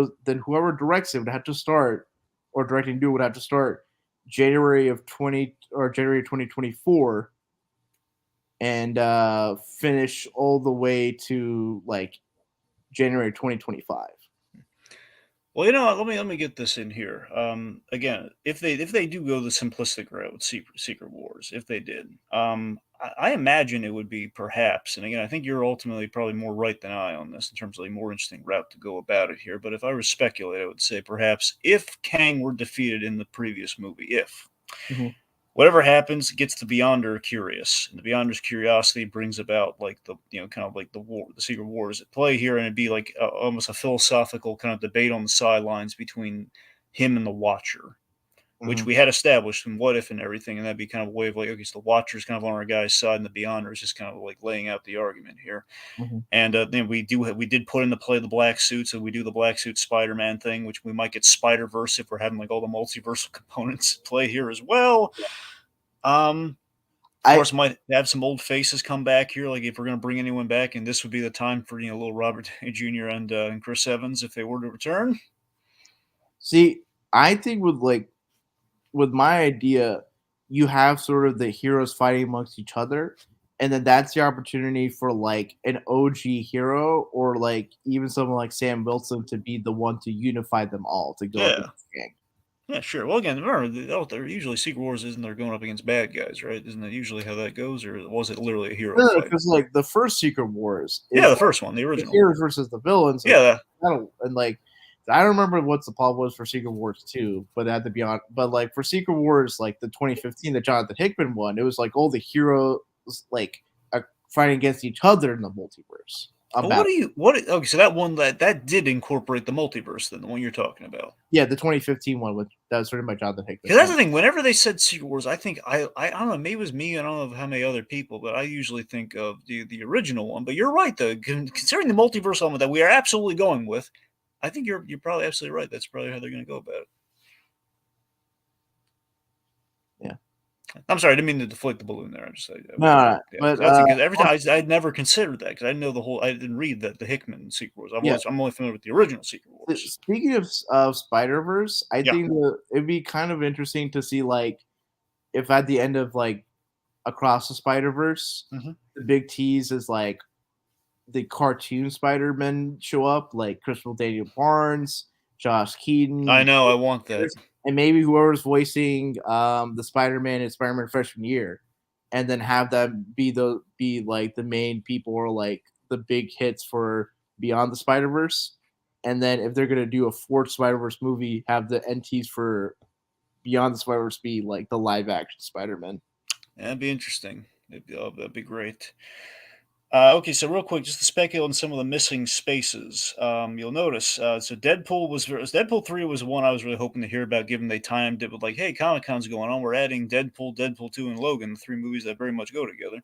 whoever directs it would have to start, or directing do would have to start January 2024 and finish all the way to like January 2025. Well, you know what? Let me get this in here. Again, if they do go the simplistic route with Secret Wars, if they did, I imagine it would be perhaps. And again, I think you're ultimately probably more right than I on this in terms of a more interesting route to go about it here. But if I were to speculate, I would say perhaps if Kang were defeated in the previous movie, if whatever happens gets the Beyonder curious, and the Beyonder's curiosity brings about like the kind of like the war, the Secret Wars at play here, and it'd be like almost a philosophical kind of debate on the sidelines between him and the Watcher, which we had established in What If and everything, and that'd be kind of a way of like, okay, so the Watcher's kind of on our guy's side, and the Beyonder is just kind of like laying out the argument here. And then we did put into play the black suit, so we do the black suit Spider-Man thing, which we might get Spider-Verse if we're having like all the multiversal components play here as well. Of course, might have some old faces come back here, like if we're going to bring anyone back, and this would be the time for little Robert Downey Jr. and Chris Evans if they were to return. See, I think with my idea, you have sort of the heroes fighting amongst each other, and then that's the opportunity for like an OG hero or like even someone like Sam Wilson to be the one to unify them all to go against the gang. Yeah, sure. Well, again, remember, they're usually Secret Wars isn't they're going up against bad guys, right? Isn't that usually how that goes, or was it literally a hero fight? Because like the first Secret Wars, the first one, the original, the heroes versus the villains. Yeah, and like I don't remember what the plot was for Secret Wars 2, but at the beyond, but like for Secret Wars, like the 2015, the Jonathan Hickman one, it was like all the heroes like fighting against each other in the multiverse. Okay, so that one that did incorporate the multiverse, then the one you're talking about. Yeah, the 2015 one that was written by Jonathan Hickman. Because that's the thing. Whenever they said Secret Wars, I think I don't know. Maybe it was me. I don't know how many other people, but I usually think of the original one. But you're right, though. Considering the multiverse element that we are absolutely going with, I think you're probably absolutely right. That's probably how they're going to go about it. Yeah. I'm sorry, I didn't mean to deflate the balloon there. I just no, but every time I'd never considered that because I didn't know the whole. I didn't read the Hickman Secret Wars. I'm only familiar with the original Secret Wars. Speaking of Spider-Verse, I think it'd be kind of interesting to see like if at the end of like Across the Spider-Verse, the big tease is like the cartoon Spider-Man show up, like Christopher Daniel Barnes, Josh Keaton. I know, I want that. And maybe whoever's voicing the Spider-Man in Spider-Man freshman year, and then have that be like the main people or like the big hits for Beyond the Spider-Verse. And then if they're gonna do a fourth Spider-Verse movie, have the NTs for Beyond the Spider-Verse be like the live action Spider-Man. That'd be interesting. That'd be great. So real quick, just to speculate on some of the missing spaces. You'll notice, so Deadpool 3 was the one I was really hoping to hear about, given they timed it with like, hey, Comic-Con's going on. We're adding Deadpool 2, and Logan, the three movies that very much go together.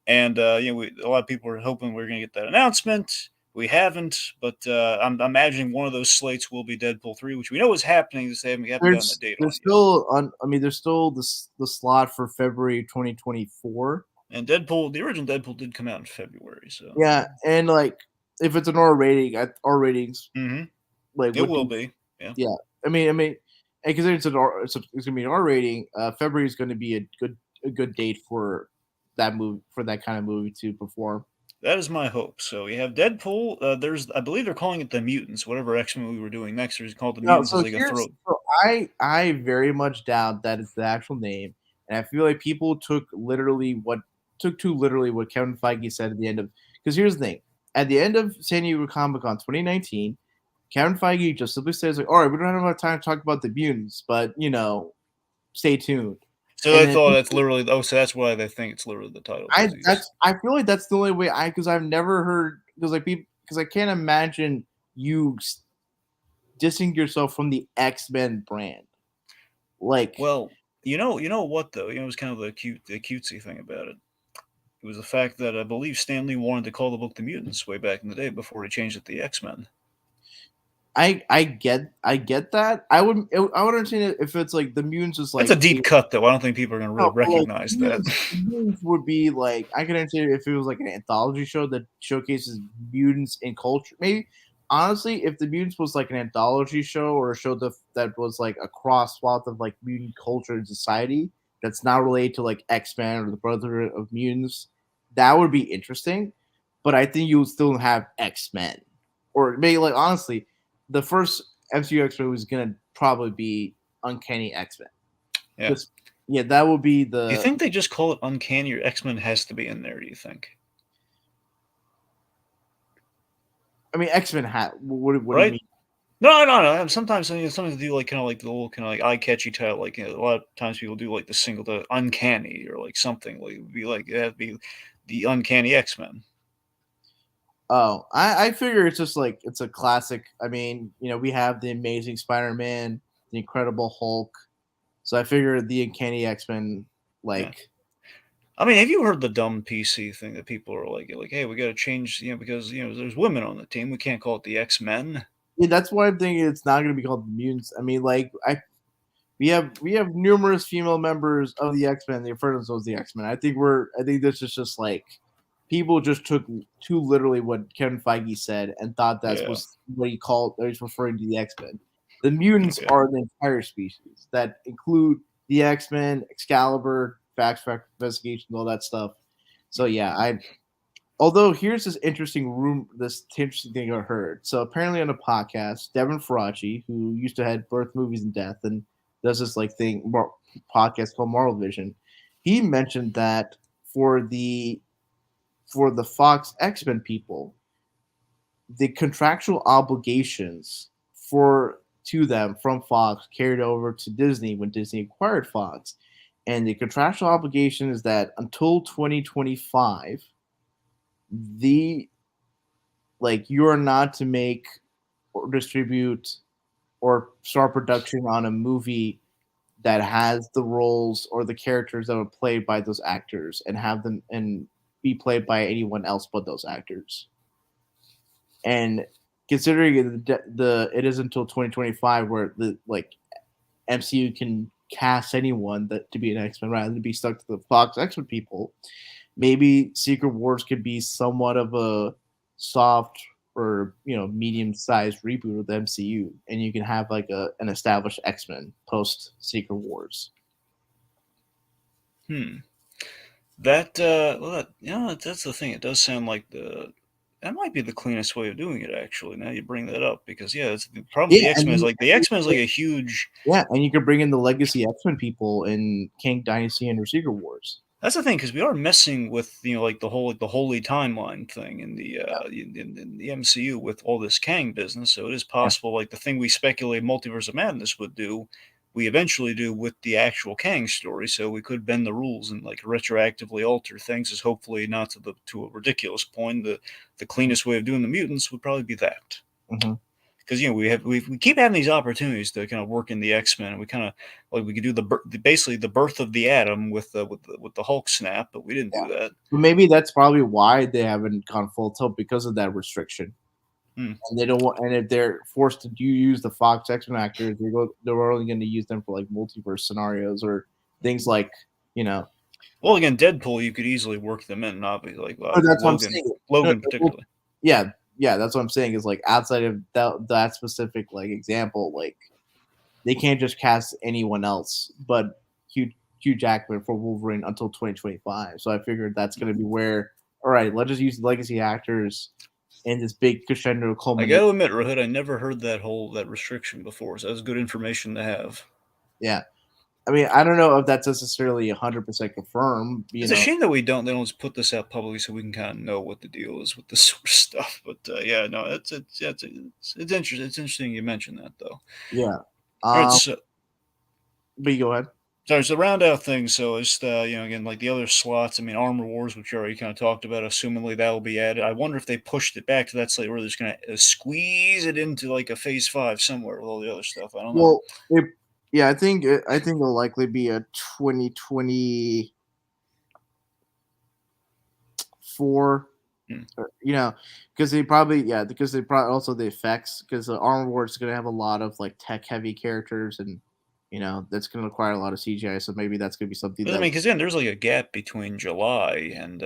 And, a lot of people were hoping we were going to get that announcement. We haven't, but I'm imagining one of those slates will be Deadpool 3, which we know is happening. Just haven't gotten the date on it. There's still the slot for February 2024. And the original Deadpool did come out in February, so yeah. And like, if it's an R rating, R ratings, like it will be, yeah. I mean, and considering it's going to be an R rating, February is going to be a good date for that movie, for that kind of movie to perform. That is my hope. So we have Deadpool. I believe they're calling it the Mutants. Whatever X-Men we were doing next, is called the No, Mutants. Is so like a here's throat. so I very much doubt that it's the actual name, and I feel like people took too literally what Kevin Feige said at the end of. Because here's the thing: at the end of San Diego Comic Con 2019, Kevin Feige just simply says like, "All right, we don't have enough time to talk about the mutants, but stay tuned." So And I then thought that's literally. Oh, so that's why they think it's literally the title. I feel like that's the only way because I've never heard because I can't imagine you dissing yourself from the X-Men brand. Like, Well, you know what though? It was kind of the cutesy thing about it. It was the fact that I believe Stan Lee wanted to call the book the Mutants way back in the day before he changed it to the X-Men. I get that. I would understand it if it's like the mutants is That's like a deep cut, though. I don't think people are going to really no, but, like, recognize that. mutants would be like I can understand if it was like an anthology show that showcases mutants in culture. Maybe honestly, if the mutants was like an anthology show or a show that was like a cross swath of like mutant culture and society that's not related to like X-Men or the Brotherhood of Mutants, that would be interesting. But I think you would still have X-Men, or maybe like honestly, the first MCU X-Men was gonna probably be Uncanny X-Men. Yeah. Yeah, that would be Do you the. think they just call it Uncanny or X-Men has to be in there, do you think? I mean, X-Men hat. What do you Right? mean? No. Sometimes sometimes they do like kind of like the little kind of like eye-catchy title. Like a lot of times people do like the Uncanny or like something like it'd be like that'd be the Uncanny X-Men. Oh, I figure it's just like it's a classic. I mean, we have the Amazing Spider-Man, the Incredible Hulk, so I figure the Uncanny X-Men, Yeah. like, I mean, have you heard the dumb PC thing that people are like, hey, we got to change, because there's women on the team, we can't call it the X-Men. yeah, that's why I'm thinking it's not going to be called the Mutants. I mean, like, we have numerous female members of the X-Men. They refer to themselves as the X-Men. I think this is just like people just took too literally what Kevin Feige said and thought that Yeah. was what he called. That he's referring to the X-Men. The mutants Okay. are the entire species that include the X-Men, Excalibur, Facts, Investigations, all that stuff. So yeah, although here's this interesting thing I heard. So apparently on a podcast, Devin Faraci, who used to head Birth Movies and Death and does this podcast called Marvel Vision, he mentioned that for the Fox X-Men people, the contractual obligations to them from Fox carried over to Disney when Disney acquired Fox. And the contractual obligation is that until 2025, you are not to make or distribute or start production on a movie that has the roles or the characters that were played by those actors and have them and be played by anyone else but those actors. And considering it is until 2025 where the MCU can cast anyone to be an X-Men rather than be stuck to the Fox X-Men people, maybe Secret Wars could be somewhat of a soft or medium-sized reboot of the MCU, and you can have like an established X-Men post Secret Wars. That's the thing. It does sound like that might be the cleanest way of doing it. Actually, now you bring that up because it's the problem. With the X-Men is the X-Men is like a huge. Yeah, and you could bring in the legacy X-Men people in Kang Dynasty and Secret Wars. That's the thing because we are messing with the holy timeline thing in the in the MCU with all this Kang business. So it is possible the thing we speculate Multiverse of Madness would do, we eventually do with the actual Kang story. So we could bend the rules and retroactively alter things. Is hopefully not to a ridiculous point. The cleanest way of doing the mutants would probably be that. Mm-hmm. Because we keep having these opportunities to kind of work in the X-Men, and we kind of we could do basically the birth of the Atom with the Hulk snap, but we didn't do that. But maybe that's probably why they haven't gone full tilt because of that restriction. And they don't want, and if they're forced to use the Fox X-Men actors, they're only going to use them for multiverse scenarios or things Well, again, Deadpool, you could easily work them in, obviously, that's what I'm saying. Logan particularly. Yeah, that's what I'm saying. Is outside of that specific example, they can't just cast anyone else but Hugh Jackman for Wolverine until 2025. So I figured that's going to be where all right, let's just use legacy actors in this big crescendo I culmination. got to admit, Rohit, I never heard that restriction before, so that's good information to have. Yeah. I mean, I don't know if that's necessarily 100% confirmed. It's a shame that they don't just put this out publicly so we can kind of know what the deal is with this sort of stuff. But yeah, no, it's interesting. It's interesting you mentioned that though. Yeah. All right, so But you go ahead. sorry, so round out things. So it's again like the other slots. I mean, Armor Wars, which you already kind of talked about. Assumingly that will be added. I wonder if they pushed it back to that slate where they're just going to squeeze it into like a Phase 5 somewhere with all the other stuff. I don't know. Well, I think it'll likely be a 2024. Because they probably also the effects, because the Armor Wars is going to have a lot of like tech heavy characters, and that's going to require a lot of CGI. So maybe that's going to be something. I mean, because then there's like a gap between July and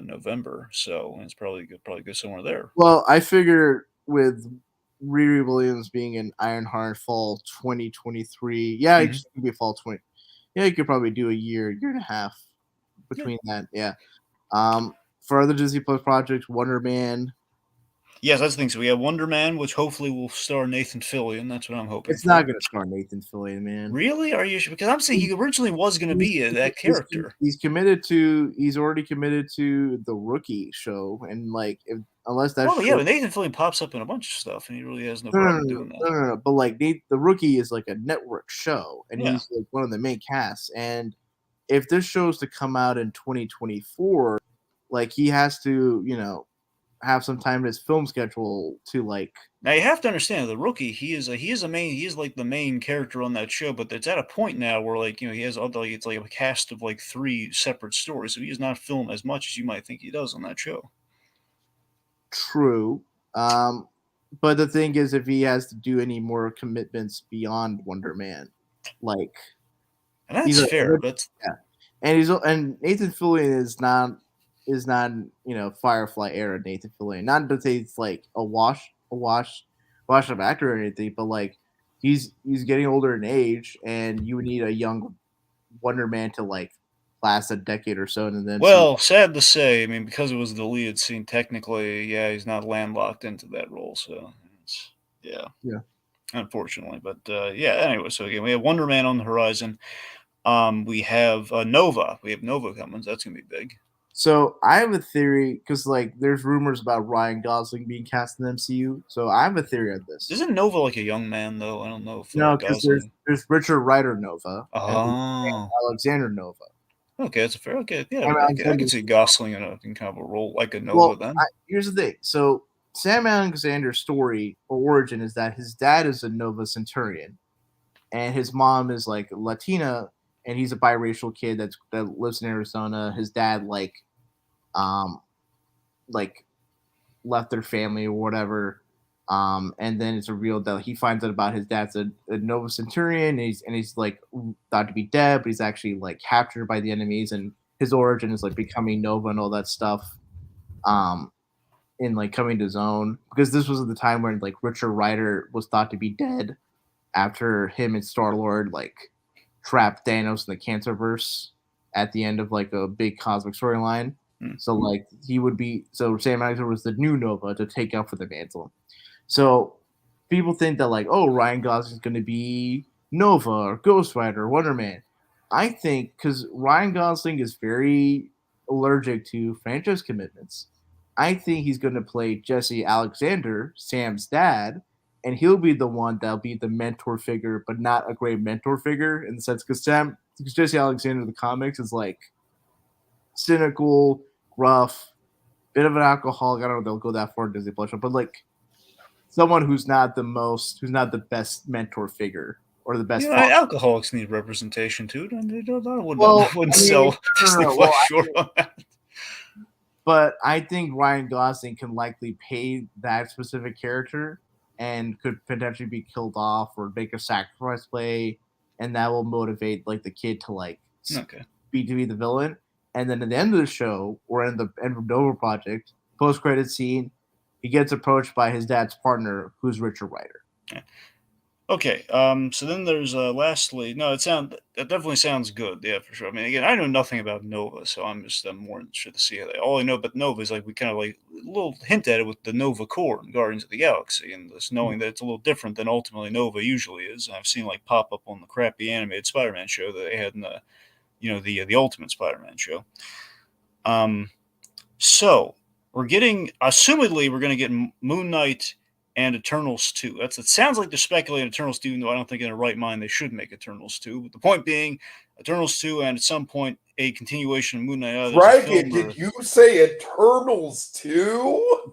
November, so it's probably go somewhere there. Well, I figure with Riri Williams being in Ironheart fall 2023, yeah, it could be fall 20. Yeah, you could probably do a year and a half between that. Yeah. For other Disney Plus projects, Wonder Man. Yes, that's the thing. So we have Wonder Man, which hopefully will star Nathan Fillion. That's what I'm hoping. It's not going to star Nathan Fillion, man. Really? Are you sure? Because I'm saying he originally was going to be that character. He's already committed to the Rookie show, and like unless that. Well, yeah, but Nathan Fillion pops up in a bunch of stuff, and he really has no problem doing that. No. But like the Rookie is like a network show, and he's like one of the main casts. And if this show is to come out in 2024, like he has to, have some time in his film schedule to like. Now you have to understand the Rookie. He is like the main character on that show, but it's at a point now where like he has it's like a cast of like 3 separate stories, so he does not film as much as you might think he does on that show. True, but the thing is, if he has to do any more commitments beyond Wonder Man, like, and that's fair, but and Nathan Fillion is not Firefly era Nathan Fillion. Not to say it's like a wash up actor or anything, but like he's getting older in age, and you would need a young Wonder Man to like last a decade or so, and then. Well, sad to say, I mean, because it was the lead scene, technically, yeah, he's not landlocked into that role, so it's yeah, unfortunately, but yeah. Anyway, so again, we have Wonder Man on the horizon. We have Nova. We have Nova coming. So that's gonna be big. So I have a theory, because like there's rumors about Ryan Gosling being cast in the MCU. So I have a theory on this. Isn't Nova like a young man though? I don't know if no, because there's Richard Rider Nova. Oh, Alexander Nova. Okay, that's a fair. Okay, yeah, I can see Gosling in kind of a role like a Nova. Well, then here's the thing. So Sam Alexander's story or origin is that his dad is a Nova Centurion, and his mom is like Latina, and he's a biracial kid that lives in Arizona. His dad like left their family or whatever, and then it's revealed that he finds out about his dad's a Nova Centurion, and he's like thought to be dead, but he's actually like captured by the enemies, and his origin is like becoming Nova and all that stuff, in like coming to Zone, because this was at the time when like Richard Rider was thought to be dead after him and Star-Lord like trapped Thanos in the Cancerverse at the end of like a big cosmic storyline. So like Sam Alexander was the new Nova to take out for the mantle. So people think that like, oh, Ryan Gosling is going to be Nova or Ghost Rider or Wonder Man. I think because Ryan Gosling is very allergic to franchise commitments, I think he's going to play Jesse Alexander, Sam's dad, and he'll be the one that'll be the mentor figure, but not a great mentor figure in the sense because Jesse Alexander in the comics is like cynical, rough, bit of an alcoholic. I don't know if they'll go that far in Disney Plus, but like someone who's not the best mentor figure or the best. Alcoholics need representation too. I wouldn't sell Disney Plus short on that. But I think Ryan Gosling can likely pay that specific character and could potentially be killed off or make a sacrifice play, and that will motivate like the kid to like be the villain. And then at the end of the show, or in the end of Nova Project, post-credit scene, he gets approached by his dad's partner, who's Richard Rider. Yeah. Okay, so then there's lastly, no, that definitely sounds good, yeah, for sure. I mean, again, I know nothing about Nova, so I'm more interested to see how they. All I know about Nova is like we kind of like a little hint at it with the Nova Corps in Guardians of the Galaxy, and just knowing that it's a little different than ultimately Nova usually is. And I've seen like pop up on the crappy animated Spider-Man show that they had in the, the Ultimate Spider-Man show. So assumedly, we're going to get Moon Knight and Eternals 2. It sounds like they're speculating Eternals 2, even though I don't think in their right mind they should make Eternals 2. But the point being, Eternals 2 and at some point a continuation of Moon Knight. Dragon, did you say Eternals 2?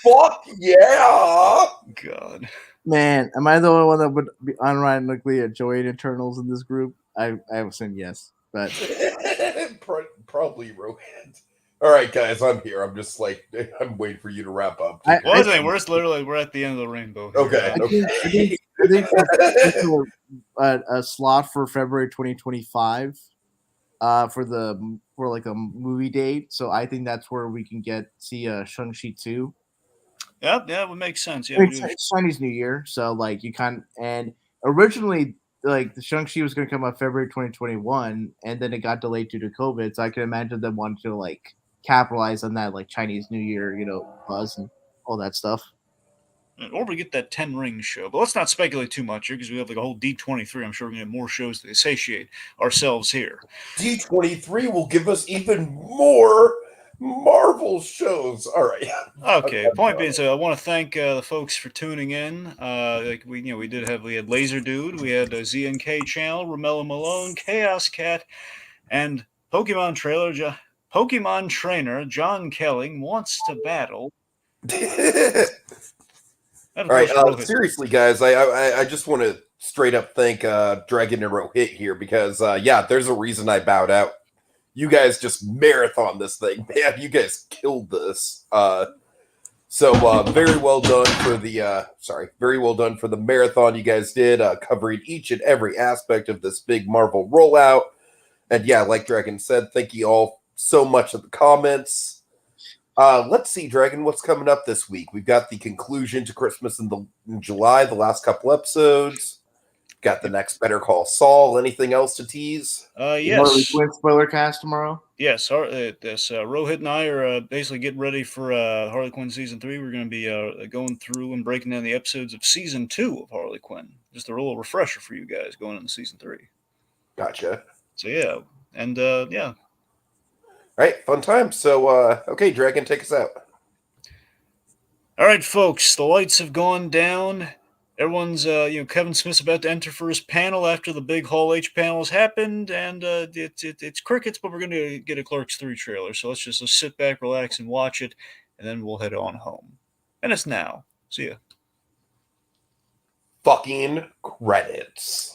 Fuck yeah! God. Man, am I the only one that would be unironically enjoy Eternals in this group? I would say yes, but Probably Rohith. All right, guys, I'm here. I'm just like I'm waiting for you to wrap up. We're at the end of the rainbow. Okay. I think for a slot for February 2025 for like a movie date. So I think that's where we can see Shang-Chi 2. Yeah, it would make sense. Yeah, it's Chinese New Year, so like and originally like the Shang-Chi was going to come out February 2021, and then it got delayed due to COVID. So I can imagine them wanting to like capitalize on that like Chinese New Year, buzz and all that stuff. Or we get that 10 Rings show. But let's not speculate too much here because we have like a whole D23. I'm sure we're going to have more shows to satiate ourselves here. D23 will give us even more Marvel shows. All right. Okay. Point being, so I want to thank the folks for tuning in. We had Laser Dude, we had ZNK Channel, Romello Malone, Chaos Cat, and Pokemon Trainer John Kelling wants to battle. All right, seriously, guys, I just want to straight up thank Dragon and Rohith here because there's a reason I bowed out. You guys just marathon this thing, man. You guys killed this. So very well done for the marathon you guys did, covering each and every aspect of this big Marvel rollout. And yeah, like Dragon said, thank you all so much in the comments. Let's see, Dragon, what's coming up this week? We've got the conclusion to Christmas in July, the last couple episodes. Got the next Better Call Saul. Anything else to tease? Yes. Spoiler cast tomorrow. Yes, Rohith and I are basically getting ready for Harley Quinn Season 3. We're going to be going through and breaking down the episodes of Season 2 of Harley Quinn. Just a little refresher for you guys going into Season 3. Gotcha. So, yeah. And, yeah. All right, fun time. So, okay, Dragon, take us out. All right, folks, the lights have gone down. Everyone's, Kevin Smith's about to enter for his panel after the big Hall H panel has happened, and it's crickets, but we're going to get a Clerks 3 trailer. So let's sit back, relax, and watch it, and then we'll head on home. And it's now. See ya. Fucking credits.